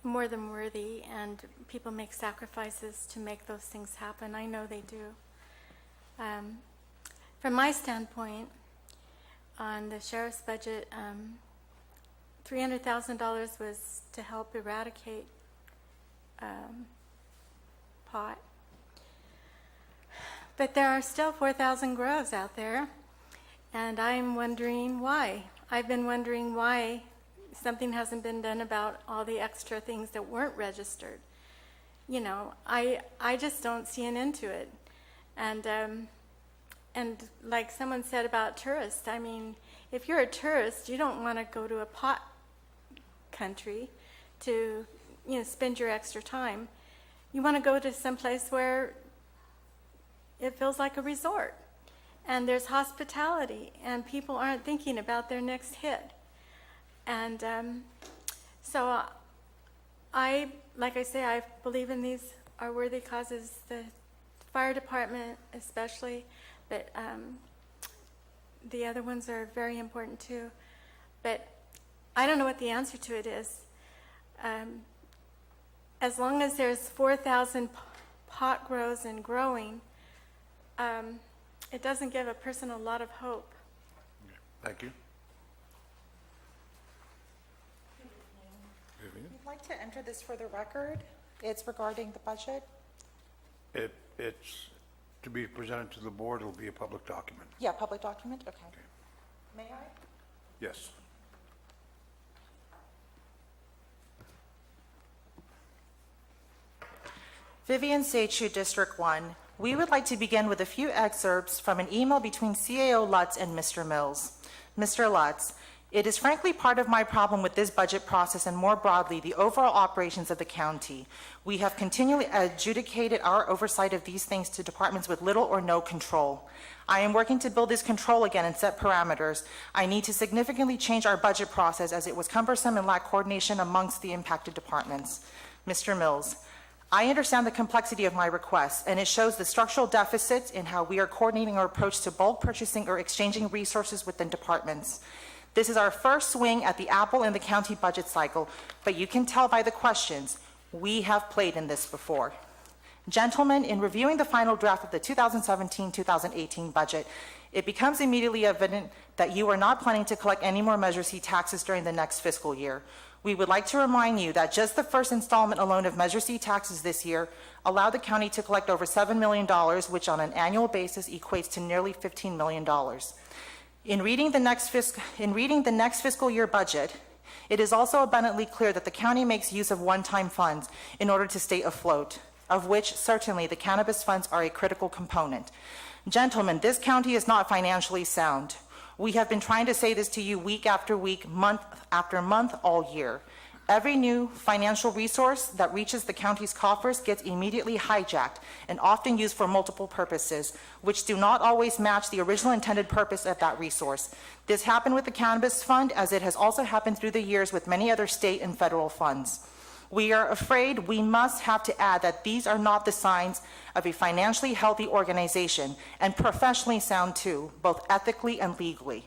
more than worthy, and people make sacrifices to make those things happen. I know they do. From my standpoint, on the sheriff's budget, $300,000 was to help eradicate pot. But there are still 4,000 grows out there, and I'm wondering why. I've been wondering why something hasn't been done about all the extra things that weren't registered. You know, I just don't see an end to it. And like someone said about tourists, I mean, if you're a tourist, you don't want to go to a pot country to, you know, spend your extra time. You want to go to some place where it feels like a resort, and there's hospitality, and people aren't thinking about their next hit. And so like I say, I believe in these are worthy causes, the fire department especially, but the other ones are very important too. But I don't know what the answer to it is. As long as there's 4,000 pot grows and growing, it doesn't give a person a lot of hope. Thank you. We'd like to enter this for the record. It's regarding the budget. It's to be presented to the board. It'll be a public document. Yeah, public document, okay. May I? Yes. Vivian Seichu, District 1. We would like to begin with a few excerpts from an email between CAO Lutz and Mr. Mills. Mr. Lutz, it is frankly part of my problem with this budget process and more broadly the overall operations of the county. We have continually adjudicated our oversight of these things to departments with little or no control. I am working to build this control again and set parameters. I need to significantly change our budget process as it was cumbersome and lacked coordination amongst the impacted departments. Mr. Mills, I understand the complexity of my request, and it shows the structural deficits in how we are coordinating our approach to bulk purchasing or exchanging resources within departments. This is our first swing at the apple in the county budget cycle, but you can tell by the questions, we have played in this before. Gentlemen, in reviewing the final draft of the 2017-2018 budget, it becomes immediately evident that you are not planning to collect any more Measure C taxes during the next fiscal year. We would like to remind you that just the first installment alone of Measure C taxes this year allowed the county to collect over $7 million, which on an annual basis equates to nearly $15 million. In reading the next fiscal year budget, it is also abundantly clear that the county makes use of one-time funds in order to stay afloat, of which certainly the cannabis funds are a critical component. Gentlemen, this county is not financially sound. We have been trying to say this to you week after week, month after month, all year. Every new financial resource that reaches the county's coffers gets immediately hijacked and often used for multiple purposes, which do not always match the original intended purpose of that resource. This happened with the Cannabis Fund, as it has also happened through the years with many other state and federal funds. We are afraid we must have to add that these are not the signs of a financially healthy organization, and professionally sound too, both ethically and legally.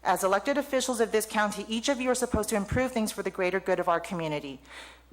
As elected officials of this county, each of you are supposed to improve things for the greater good of our community,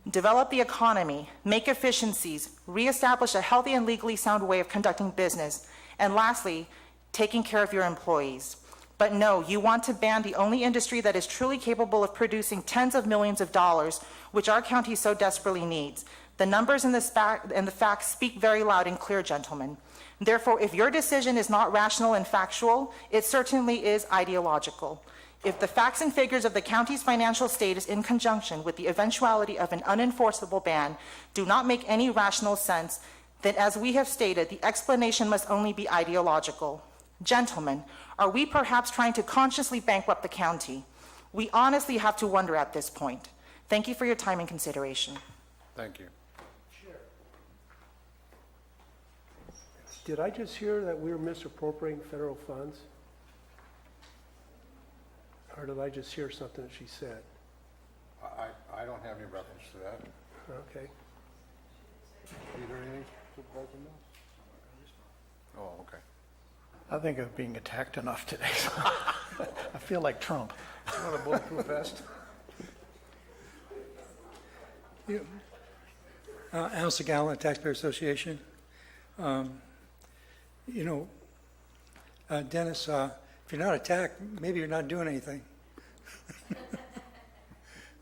develop the economy, make efficiencies, reestablish a healthy and legally sound way of conducting business, and lastly, taking care of your employees. But no, you want to ban the only industry that is truly capable of producing tens of millions of dollars, which our county so desperately needs. The numbers and the facts speak very loud and clear, gentlemen. Therefore, if your decision is not rational and factual, it certainly is ideological. If the facts and figures of the county's financial status in conjunction with the eventuality of an unenforceable ban do not make any rational sense, then as we have stated, the explanation must only be ideological. Gentlemen, are we perhaps trying to consciously bankrupt the county? We honestly have to wonder at this point. Thank you for your time and consideration. Thank you. Did I just hear that we're misappropriating federal funds? Or did I just hear something that she said? I don't have any reference to that. Okay. You heard anything, Supervisor Mills? Oh, okay. I think I'm being attacked enough today. I feel like Trump. You want a bulletproof vest? Al Segal, Taxpayer Association. Dennis, if you're not attacked, maybe you're not doing anything.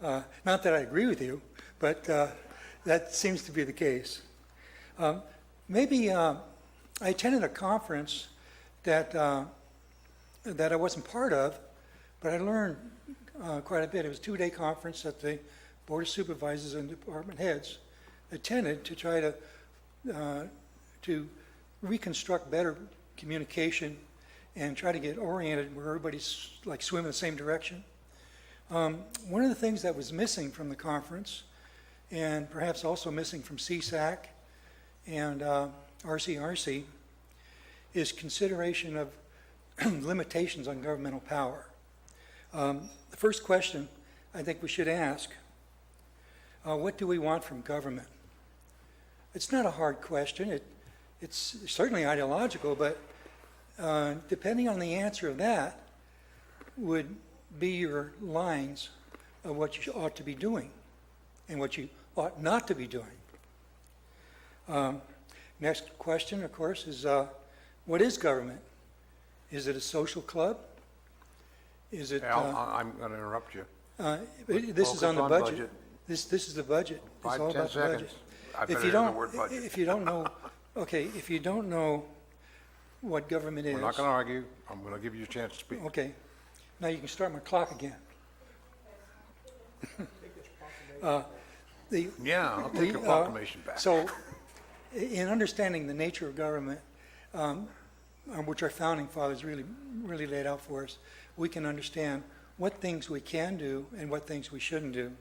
Not that I agree with you, but that seems to be the case. Maybe I attended a conference that I wasn't part of, but I learned quite a bit. It was a 2-day conference that the Board of Supervisors and department heads attended to try to reconstruct better communication and try to get oriented where everybody's like swimming in the same direction. One of the things that was missing from the conference, and perhaps also missing from CSAC and RCRC, is consideration of limitations on governmental power. The first question I think we should ask, what do we want from government? It's not a hard question. It's certainly ideological, but depending on the answer of that would be your lines of what you ought to be doing and what you ought not to be doing. Next question, of course, is what is government? Is it a social club? Is it? Al, I'm going to interrupt you. This is on the budget. This is the budget. It's 5, all 10 about the seconds. budget. I better hear the word budget. If you don't know, okay, if you don't know what government is. We're not going to argue. I'm going to give you a chance to speak. Okay. Now you can start my clock again. I'll take your proclamation back. So, in understanding the nature of government, which our founding fathers really laid out for us, we can understand what things we can do and what things we shouldn't do.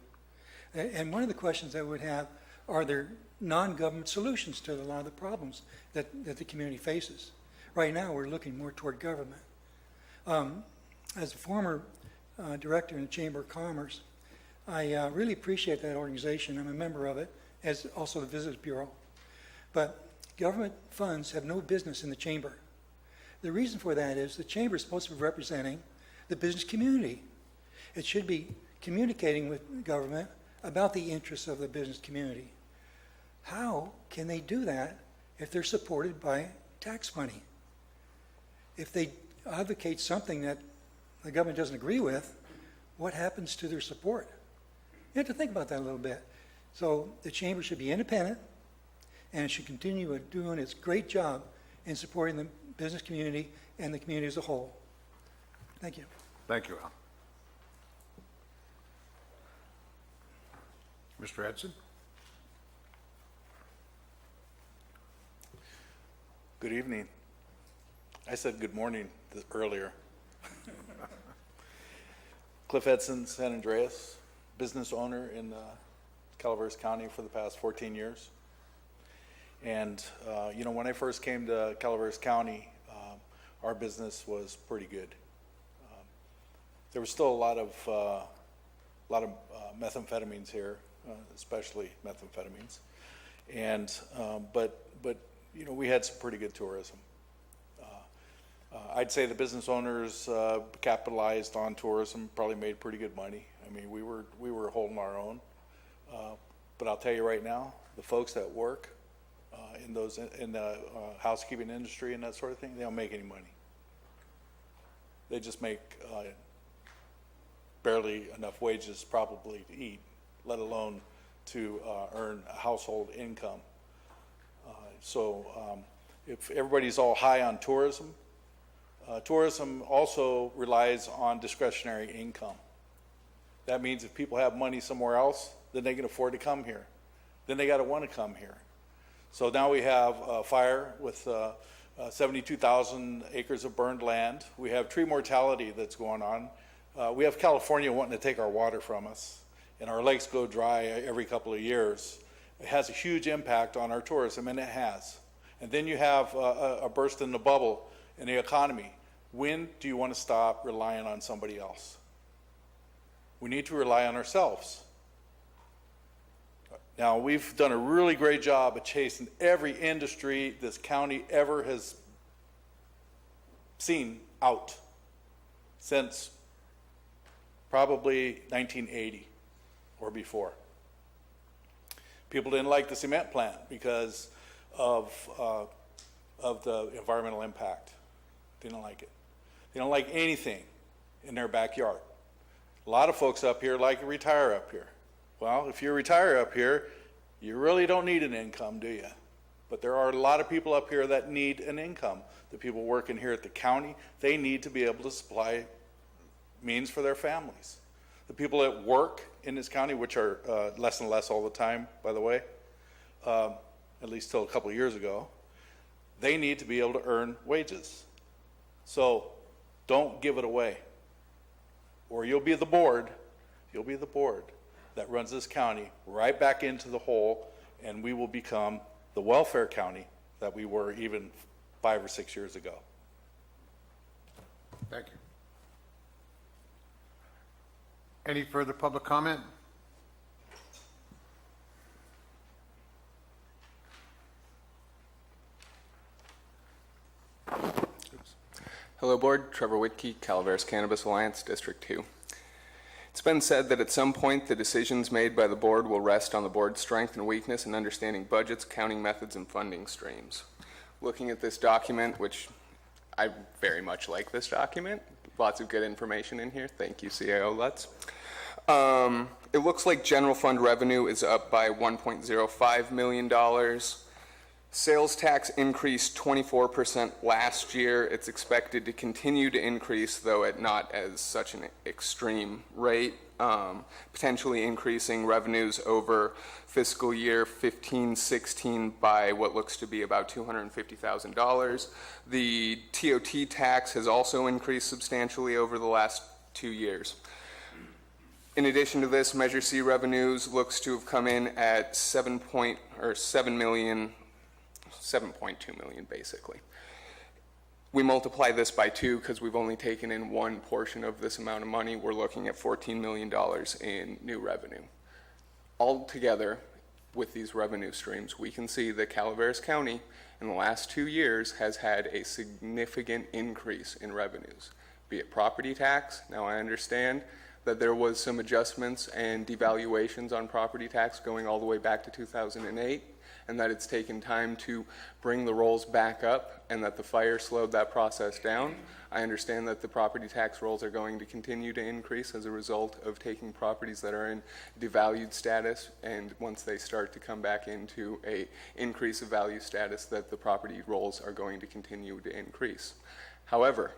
And one of the questions I would have, are there non-government solutions to a lot of the problems that the community faces? Right now, we're looking more toward government. As a former director in the Chamber of Commerce, I really appreciate that organization. I'm a member of it, as also the Visitors Bureau. But government funds have no business in the Chamber. The reason for that is the Chamber is supposed to be representing the business community. It should be communicating with government about the interests of the business community. How can they do that if they're supported by tax money? If they advocate something that the government doesn't agree with, what happens to their support? You have to think about that a little bit. So the Chamber should be independent, and it should continue doing its great job in supporting the business community and the community as a whole. Thank you. Thank you, Al. Mr. Edson? Good evening. I said good morning earlier. Cliff Edson, San Andreas, business owner in Calaveras County for the past 14 years. And, when I first came to Calaveras County, our business was pretty good. There was still a lot of methamphetamines here, especially methamphetamines. And, but we had some pretty good tourism. I'd say the business owners capitalized on tourism, probably made pretty good money. I mean, we were holding our own. But I'll tell you right now, the folks that work in the housekeeping industry and that sort of thing, they don't make any money. They just make barely enough wages probably to eat, let alone to earn a household income. So if everybody's all high on tourism, tourism also relies on discretionary income. That means if people have money somewhere else, then they can afford to come here. Then they got to want to come here. So now we have a fire with 72,000 acres of burned land. We have tree mortality that's going on. We have California wanting to take our water from us, and our lakes go dry every couple of years. It has a huge impact on our tourism, and it has. And then you have a burst in the bubble in the economy. When do you want to stop relying on somebody else? We need to rely on ourselves. Now, we've done a really great job of chasing every industry this county ever has seen out since probably 1980 or before. People didn't like the cement plant because of the environmental impact. They didn't like it. They don't like anything in their backyard. A lot of folks up here like to retire up here. Well, if you retire up here, you really don't need an income, do you? But there are a lot of people up here that need an income. The people working here at the county, they need to be able to supply means for their families. The people that work in this county, which are less and less all the time, by the way, at least till a couple of years ago, they need to be able to earn wages. So don't give it away, or you'll be the board that runs this county right back into the hole, and we will become the welfare county that we were even 5 or 6 years ago. Thank you. Any further public comment? Hello, Board. Trevor Whitkey, Calaveras Cannabis Alliance, District 2. It's been said that at some point the decisions made by the Board will rest on the Board's strength and weakness in understanding budgets, accounting methods, and funding streams. Looking at this document, which I very much like this document, lots of good information in here. Thank you, CAO Lutz. It looks like general fund revenue is up by $1.05 million. Sales tax increased 24% last year. It's expected to continue to increase, though at not as such an extreme rate, potentially increasing revenues over fiscal year 15-16 by what looks to be about $250,000. The TOT tax has also increased substantially over the last 2 years. In addition to this, Measure C revenues looks to have come in at 7.2 million basically. We multiply this by 2 because we've only taken in one portion of this amount of money. We're looking at $14 million in new revenue. Altogether, with these revenue streams, we can see that Calaveras County in the last 2 years has had a significant increase in revenues, be it property tax. Now I understand that there was some adjustments and devaluations on property tax going all the way back to 2008, and that it's taken time to bring the rolls back up and that the fire slowed that process down. I understand that the property tax rolls are going to continue to increase as a result of taking properties that are in devalued status, and once they start to come back into a increase of value status, that the property rolls are going to continue to increase. However,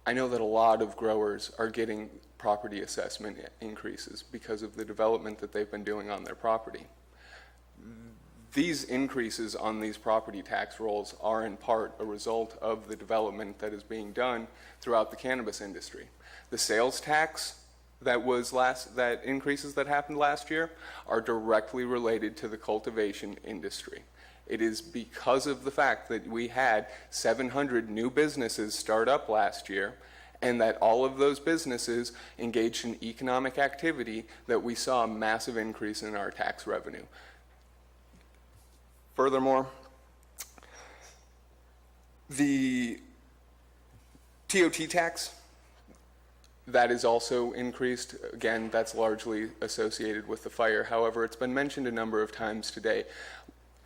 I know that a lot of growers are getting property assessment increases because of the development that they've been doing on their property. These increases on these property tax rolls are in part a result of the development that is being done throughout the cannabis industry. The sales tax that increases that happened last year are directly related to the cultivation industry. It is because of the fact that we had 700 new businesses start up last year, and that all of those businesses engaged in economic activity that we saw a massive increase in our tax revenue. Furthermore, the TOT tax, that is also increased. Again, that's largely associated with the fire. However, it's been mentioned a number of times today,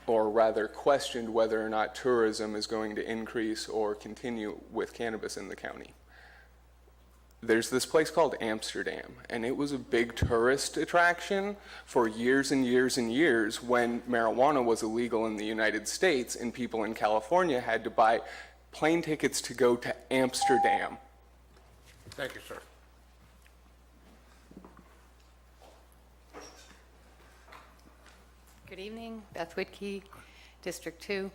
or rather questioned whether or not tourism is going to increase or continue with cannabis in the county. There's this place called Amsterdam, and it was a big tourist attraction for years and years and years when marijuana was illegal in the United States and people in California had to buy plane tickets to go to Amsterdam. Thank you, sir. Good evening, Beth Whitkey, District 2.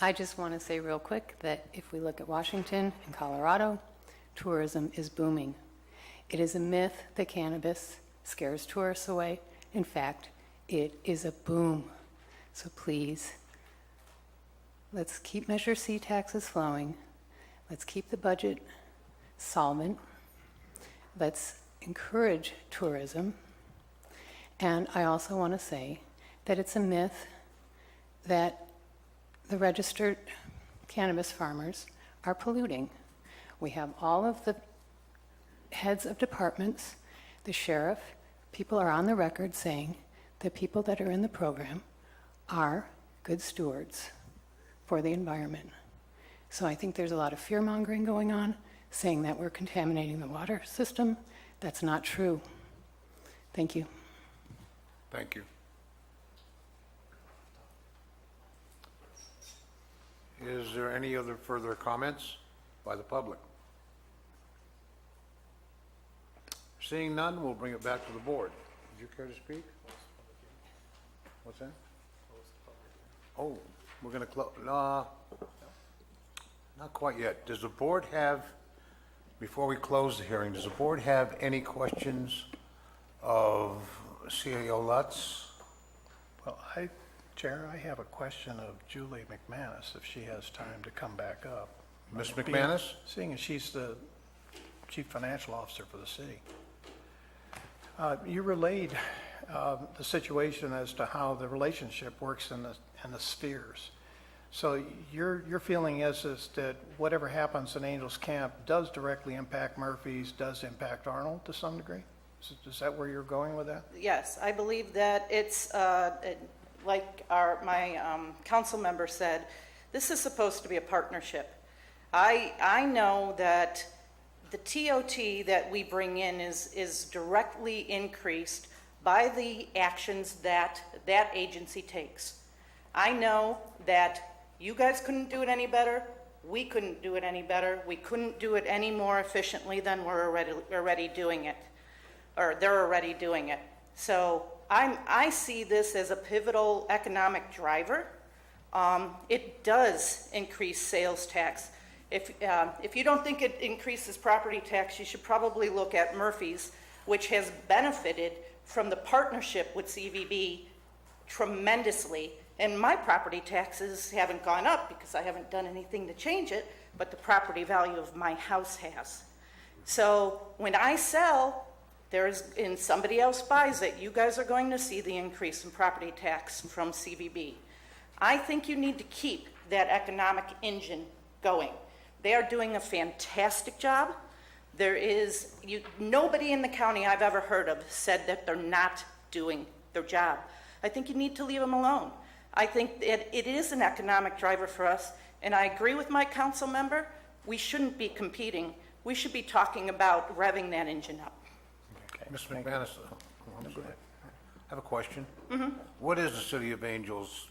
I just want to say real quick that if we look at Washington and Colorado, tourism is booming. It is a myth that cannabis scares tourists away. In fact, it is a boom. So please Let's keep Measure C taxes flowing. Let's keep the budget solvent. Let's encourage tourism. And I also want to say that it's a myth that the registered cannabis farmers are polluting. We have all of the heads of departments, the sheriff, people are on the record saying that people that are in the program are good stewards for the environment. So I think there's a lot of fear-mongering going on, saying that we're contaminating the water system. That's not true. Thank you. Thank you. Is there any other further comments by the public? Seeing none, we'll bring it back to the board. Would you care to speak? What's that? Oh, we're going to close. Not quite yet. Does the board have, before we close the hearing, does the board have any questions of CAO Lutz? Well, Chair, I have a question of Julie McManus, if she has time to come back up. Ms. McManus? Seeing as she's the Chief Financial Officer for the city. You relayed the situation as to how the relationship works in the spheres. So your feeling is that whatever happens in Angels Camp does directly impact Murphy's, does impact Arnold to some degree? Is that where you're going with that? Yes, I believe that it's, like my council member said, this is supposed to be a partnership. I know that the TOT that we bring in is directly increased by the actions that that agency takes. I know that you guys couldn't do it any better. We couldn't do it any better. We couldn't do it any more efficiently than we're already doing it, or they're already doing it. So I see this as a pivotal economic driver. It does increase sales tax. If you don't think it increases property tax, you should probably look at Murphy's, which has benefited from the partnership with CVB tremendously. And my property taxes haven't gone up because I haven't done anything to change it, but the property value of my house has. So when I sell, and somebody else buys it, you guys are going to see the increase in property tax from CVB. I think you need to keep that economic engine going. They are doing a fantastic job. Nobody in the county I've ever heard of said that they're not doing their job. I think you need to leave them alone. I think it is an economic driver for us, and I agree with my council member. We shouldn't be competing. We should be talking about revving that engine up. Okay. Ms. McManus, I have a question. Mm-hmm. What is the City of Angels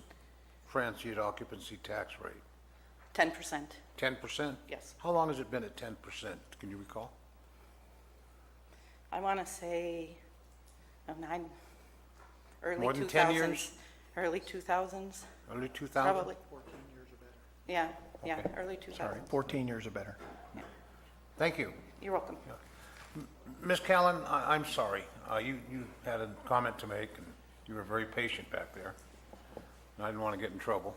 transient occupancy tax rate? 10%. 10%? Yes. How long has it been at 10%? Can you recall? I want to say early 2000s. More than 10 years? Early 2000s. Early 2000s? Probably. 14 years or better. Yeah, Okay. Early 2000s. Sorry, 14 years or better. Yeah. Thank you. You're welcome. Ms. Callan, I'm sorry. You had a comment to make, and you were very patient back there. And I didn't want to get in trouble.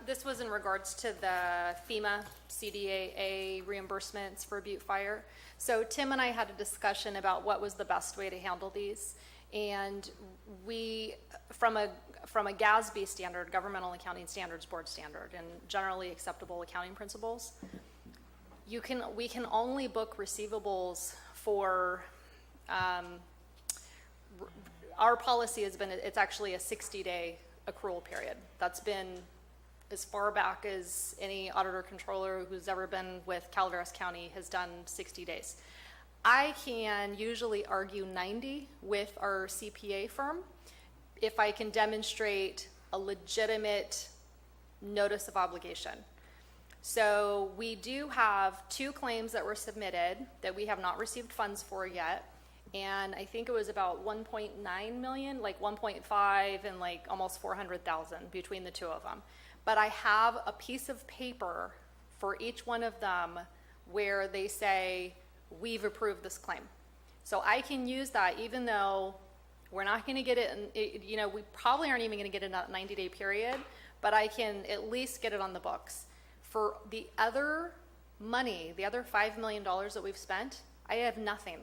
This was in regards to the FEMA CDAA reimbursements for Butte Fire. So Tim and I had a discussion about what was the best way to handle these. And we, from a GASB standard, Governmental Accounting Standards Board standard, and generally acceptable accounting principles, we can only book receivables for, our policy has been, it's actually a 60-day accrual period. That's been as far back as any auditor controller who's ever been with Calaveras County has done 60 days. I can usually argue 90 with our CPA firm if I can demonstrate a legitimate notice of obligation. So we do have 2 claims that were submitted that we have not received funds for yet. And I think it was about 1.9 million, like 1.5 and like almost 400,000 between the 2 of them. But I have a piece of paper for each one of them where they say, we've approved this claim. So I can use that even though we're not going to get it, we probably aren't even going to get it in that 90-day period, but I can at least get it on the books. For the other money, the other $5 million that we've spent, I have nothing.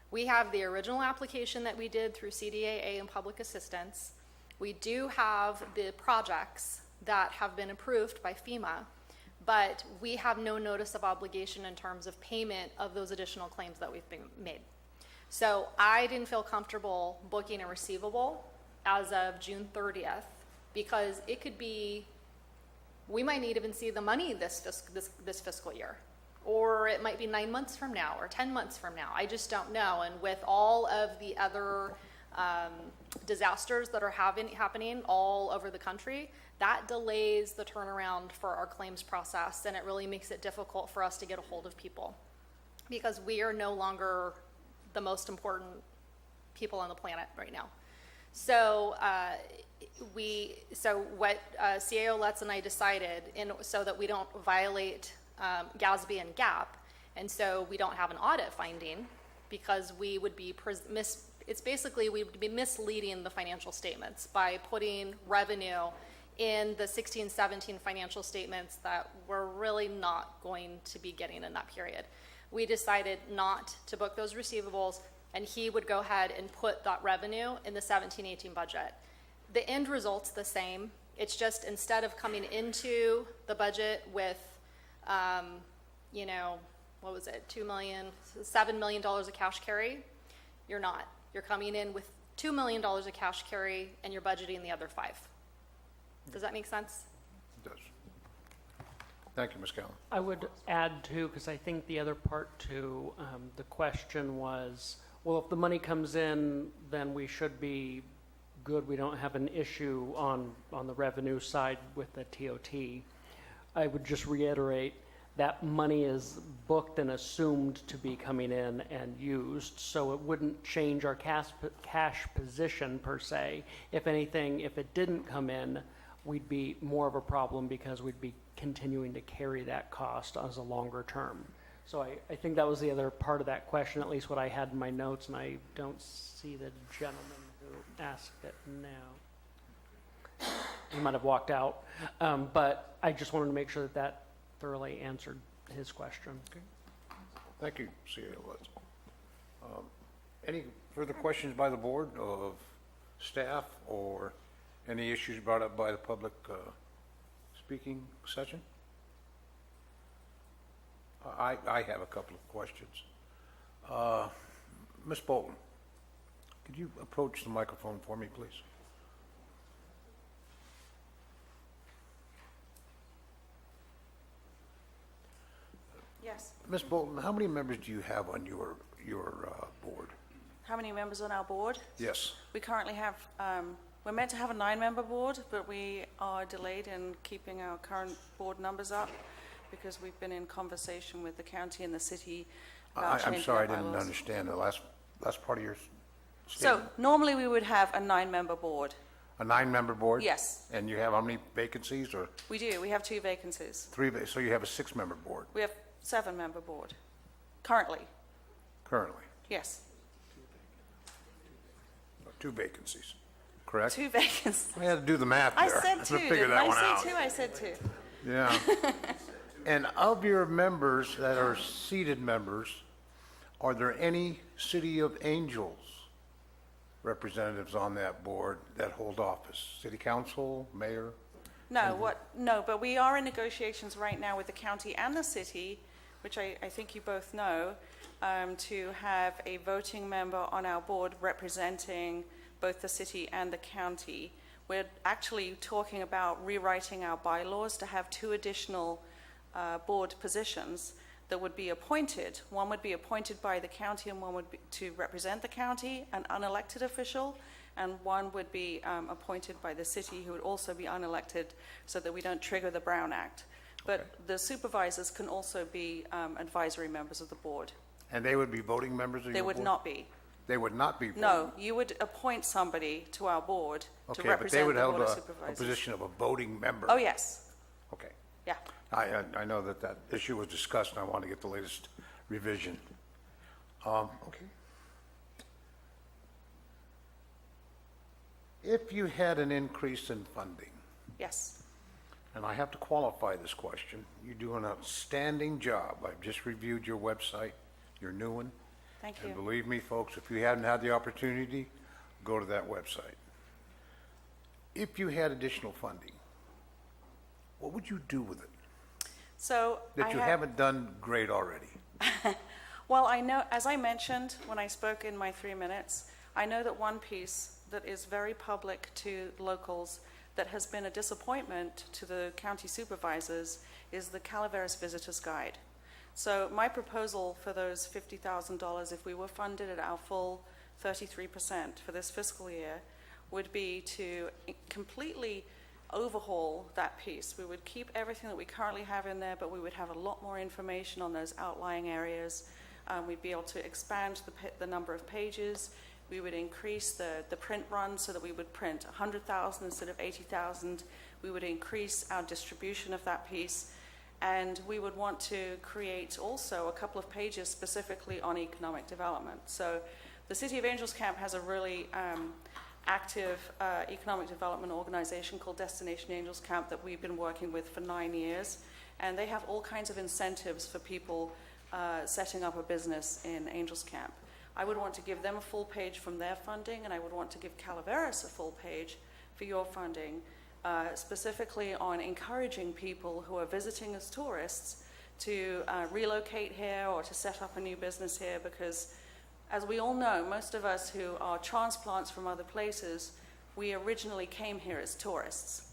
We have the original application that we did through CDAA and public assistance. We do have the projects that have been approved by FEMA, but we have no notice of obligation in terms of payment of those additional claims that we've been made. So I didn't feel comfortable booking a receivable as of June 30th because it could be, we might not even see the money this fiscal year. Or it might be 9 months from now or 10 months from now. I just don't know. And with all of the other disasters that are happening all over the country, that delays the turnaround for our claims process, and it really makes it difficult for us to get a hold of people because we are no longer the most important people on the planet right now. So what CAO Lutz and I decided, so that we don't violate GASB and GAP, and so we don't have an audit finding, because we would be we would be misleading the financial statements by putting revenue in the 16-17 financial statements that we're really not going to be getting in that period. We decided not to book those receivables, and he would go ahead and put that revenue in the 17-18 budget. The end result's the same. It's just instead of coming into the budget with what was it, $7 million of cash carry, you're not. You're coming in with $2 million of cash carry, and you're budgeting the other $5 million. Does that make sense? It does. Thank you, Ms. Callen. I would add too, because I think the other part to the question was, well, if the money comes in, then we should be good. We don't have an issue on the revenue side with the TOT. I would just reiterate that money is booked and assumed to be coming in and used, so it wouldn't change our cash position per se. If anything, if it didn't come in, we'd be more of a problem because we'd be continuing to carry that cost as a longer term. So I think that was the other part of that question, at least what I had in my notes, and I don't see the gentleman who asked it now. He might have walked out, but I just wanted to make sure that thoroughly answered his question. Okay. Thank you, CAO Lutz. Any further questions by the board of staff or any issues brought up by the public speaking session? I have a couple of questions. Ms. Bolton, could you approach the microphone for me, please? Yes. Ms. Bolton, how many members do you have on your board? How many members on our board? Yes. We currently have, we're meant to have a 9-member board, but we are delayed in keeping our current board numbers up because we've been in conversation with the county and the city about changing I'm sorry, I our didn't bylaws. understand the last part of your So statement. normally we would have a 9-member board. A 9-member board? Yes. And you have how many vacancies, or We do. We have 2 vacancies. 3, so you have a 6-member board We have 7-member board currently. currently? Yes. 2 vacancies, correct? 2 vacancies. I had to do the math there. I said had 2. to figure Didn't that I one out. say 2? I said 2. Yeah. And of your members that are seated members, are there any City of Angels representatives on that board that hold office? City council, mayor? No, but we are in negotiations right now with the county and the city, which I think you both know, to have a voting member on our board representing both the city and the county. We're actually talking about rewriting our bylaws to have 2 additional board positions that would be appointed. One would be appointed by the county and one would be to represent the county, an unelected official, and one would be appointed by the city who would also be unelected so that we don't trigger the Brown Act. But the supervisors can also be advisory members of the board. And they would be voting members of your board? They would not be. They would not be voting? No, you would appoint somebody to our board to Okay, but they represent would the hold board of a supervisors. position of a voting member? Oh, yes. Okay. Yeah. I know that issue was discussed, and I want to get the latest revision. Okay. If you had an increase in funding, Yes. And I have to qualify this question. You do an outstanding job. I've just reviewed your website, your new one. Thank And you. believe me, folks, if you haven't had the opportunity, go to that website. If you had additional funding, what would you do with it So that you haven't done great already? Well, I know, as I mentioned when I spoke in my 3 minutes, I know that one piece that is very public to locals that has been a disappointment to the county supervisors is the Calaveras Visitor's Guide. So my proposal for those $50,000, if we were funded at our full 33% for this fiscal year, would be to completely overhaul that piece. We would keep everything that we currently have in there, but we would have a lot more information on those outlying areas. We'd be able to expand the number of pages. We would increase the print run so that we would print 100,000 instead of 80,000. We would increase our distribution of that piece. And we would want to create also a couple of pages specifically on economic development. So the City of Angels Camp has a really active economic development organization called Destination Angels Camp that we've been working with for 9 years. And they have all kinds of incentives for people setting up a business in Angels Camp. I would want to give them a full page from their funding, and I would want to give Calaveras a full page for your funding, specifically on encouraging people who are visiting as tourists to relocate here or to set up a new business here, because as we all know, most of us who are transplants from other places, we originally came here as tourists.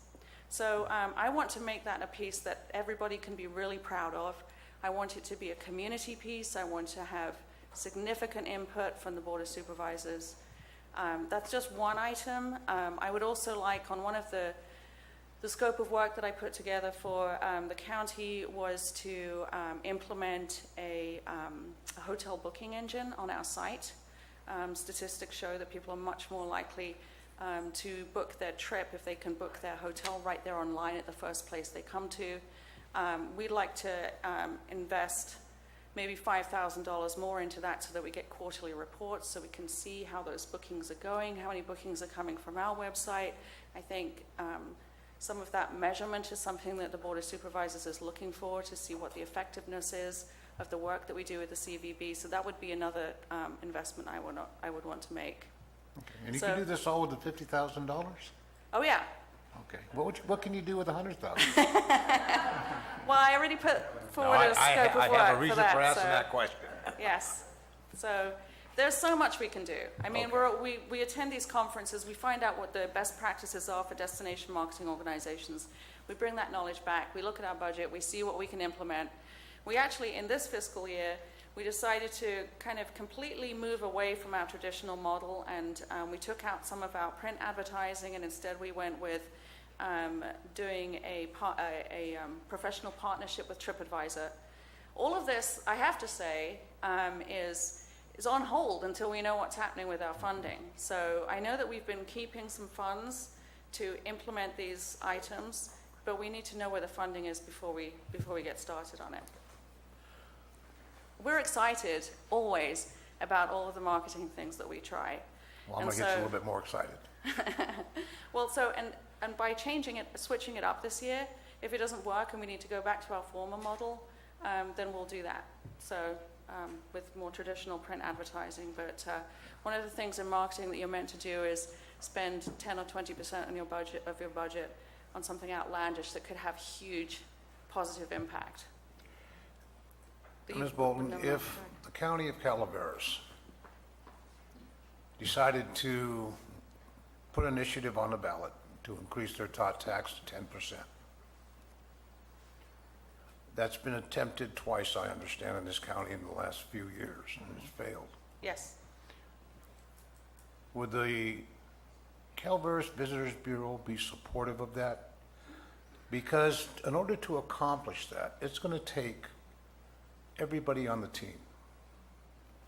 So I want to make that a piece that everybody can be really proud of. I want it to be a community piece. I want to have significant input from the Board of Supervisors. That's just one item. I would also like, on one of the scope of work that I put together for the county was to implement a hotel booking engine on our site. Statistics show that people are much more likely to book their trip if they can book their hotel right there online at the first place they come to. We'd like to invest maybe $5,000 more into that so that we get quarterly reports so we can see how those bookings are going, how many bookings are coming from our website. I think some of that measurement is something that the Board of Supervisors is looking for to see what the effectiveness is of the work that we do with the CVB. So that would be another investment I would want to make. Okay. And you can do this all with the $50,000? Oh, yeah. Okay. What can you do with $100,000? Well, I already put forward a scope of work for that. I have a reason for asking that question. Yes. So there's so much we can do. I mean, we attend these conferences. We find out what the best practices are for destination marketing organizations. We bring that knowledge back. We look at our budget. We see what we can implement. We actually, in this fiscal year, we decided to kind of completely move away from our traditional model, and we took out some of our print advertising, and instead we went with doing a professional partnership with TripAdvisor. All of this, I have to say, is on hold until we know what's happening with our funding. So I know that we've been keeping some funds to implement these items, but we need to know where the funding is before we get started on it. We're excited always about all of the marketing things that we try. Well, I'm going to get you a little bit more excited. Well, so, and by switching it up this year, if it doesn't work and we need to go back to our former model, then we'll do that. So with more traditional print advertising. But one of the things in marketing that you're meant to do is spend 10 or 20% on your budget on something outlandish that could have huge positive impact. Ms. Bolton, if the County of Calaveras decided to put an initiative on the ballot to increase their tot tax to 10%, that's been attempted twice, I understand, in this county in the last few years, and it's failed. Yes. Would the Calaveras Visitors Bureau be supportive of that? Because in order to accomplish that, it's going to take everybody on the team.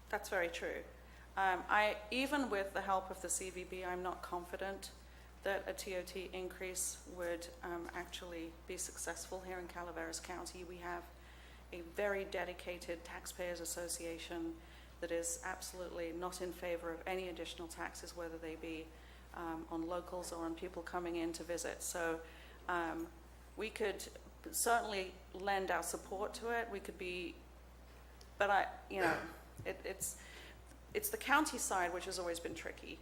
That's very true. Even with the help of the CVB, I'm not confident that a TOT increase would actually be successful here in Calaveras County. We have a very dedicated taxpayers association that is absolutely not in favor of any additional taxes, whether they be on locals or on people coming in to visit. So We could certainly lend our support to it. We could be, but it's the county side which has always been tricky.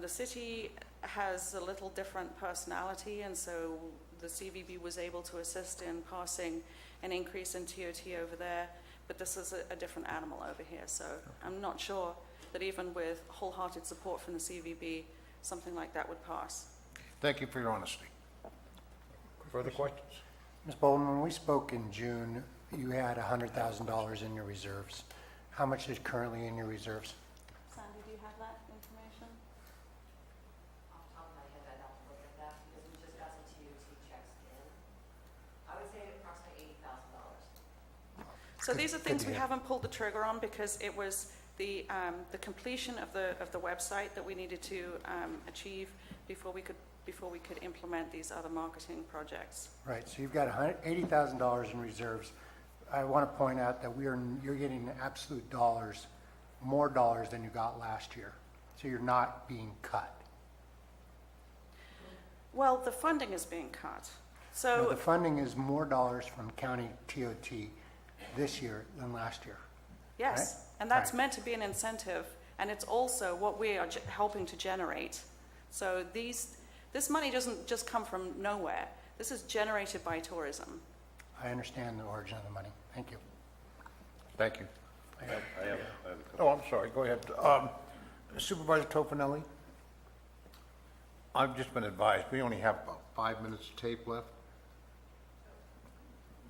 The city has a little different personality, and so the CVB was able to assist in passing an increase in TOT over there, but this is a different animal over here. So I'm not sure that even with wholehearted support from the CVB, something like that would pass. Thank you for your honesty. Further questions? Ms. Bolden, when we spoke in June, you had $100,000 in your reserves. How much is currently in your reserves? Sandy, do you have that information? Off the top of my head, I'd have to look at that because we just got some TOT checks in. I would say approximately $80,000. So these are things we hear. haven't pulled the trigger on because it was the completion of the website that we needed to achieve before we could implement these other marketing projects. Right, so you've got $80,000 in reserves. I want to point out that you're getting absolute dollars, more dollars than you got last year. So you're not being cut. Well, the funding is being cut. No, So the funding is more dollars from county TOT this year than last year. yes, right? and that's Right. meant to be an incentive, and it's also what we are helping to generate. So this money doesn't just come from nowhere. This is generated by tourism. I understand the origin of the money. Thank you. Thank you. I have a couple. Oh, I'm sorry, go ahead. Supervisor Tofinelli? I've just been advised, we only have about 5 minutes of tape left.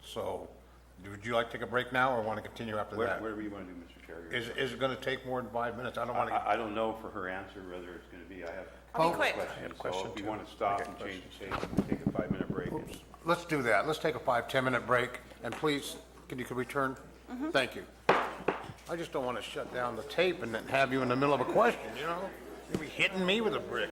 So, would you like to take a break now, or want to continue after that? Whatever you want to do, Mr. Chair. Is it going to take more than 5 minutes? I don't want to... I don't know for her answer whether it's going to be, I have I'll be quick. questions. So if you want to stop and change the tape, we'll take a 5-minute break. Let's do that. Let's take a 5-10 minute break, and please, can you return? Thank you. I just don't want to shut down the tape and then have you in the middle of a question, you know? You'll be hitting me with a brick.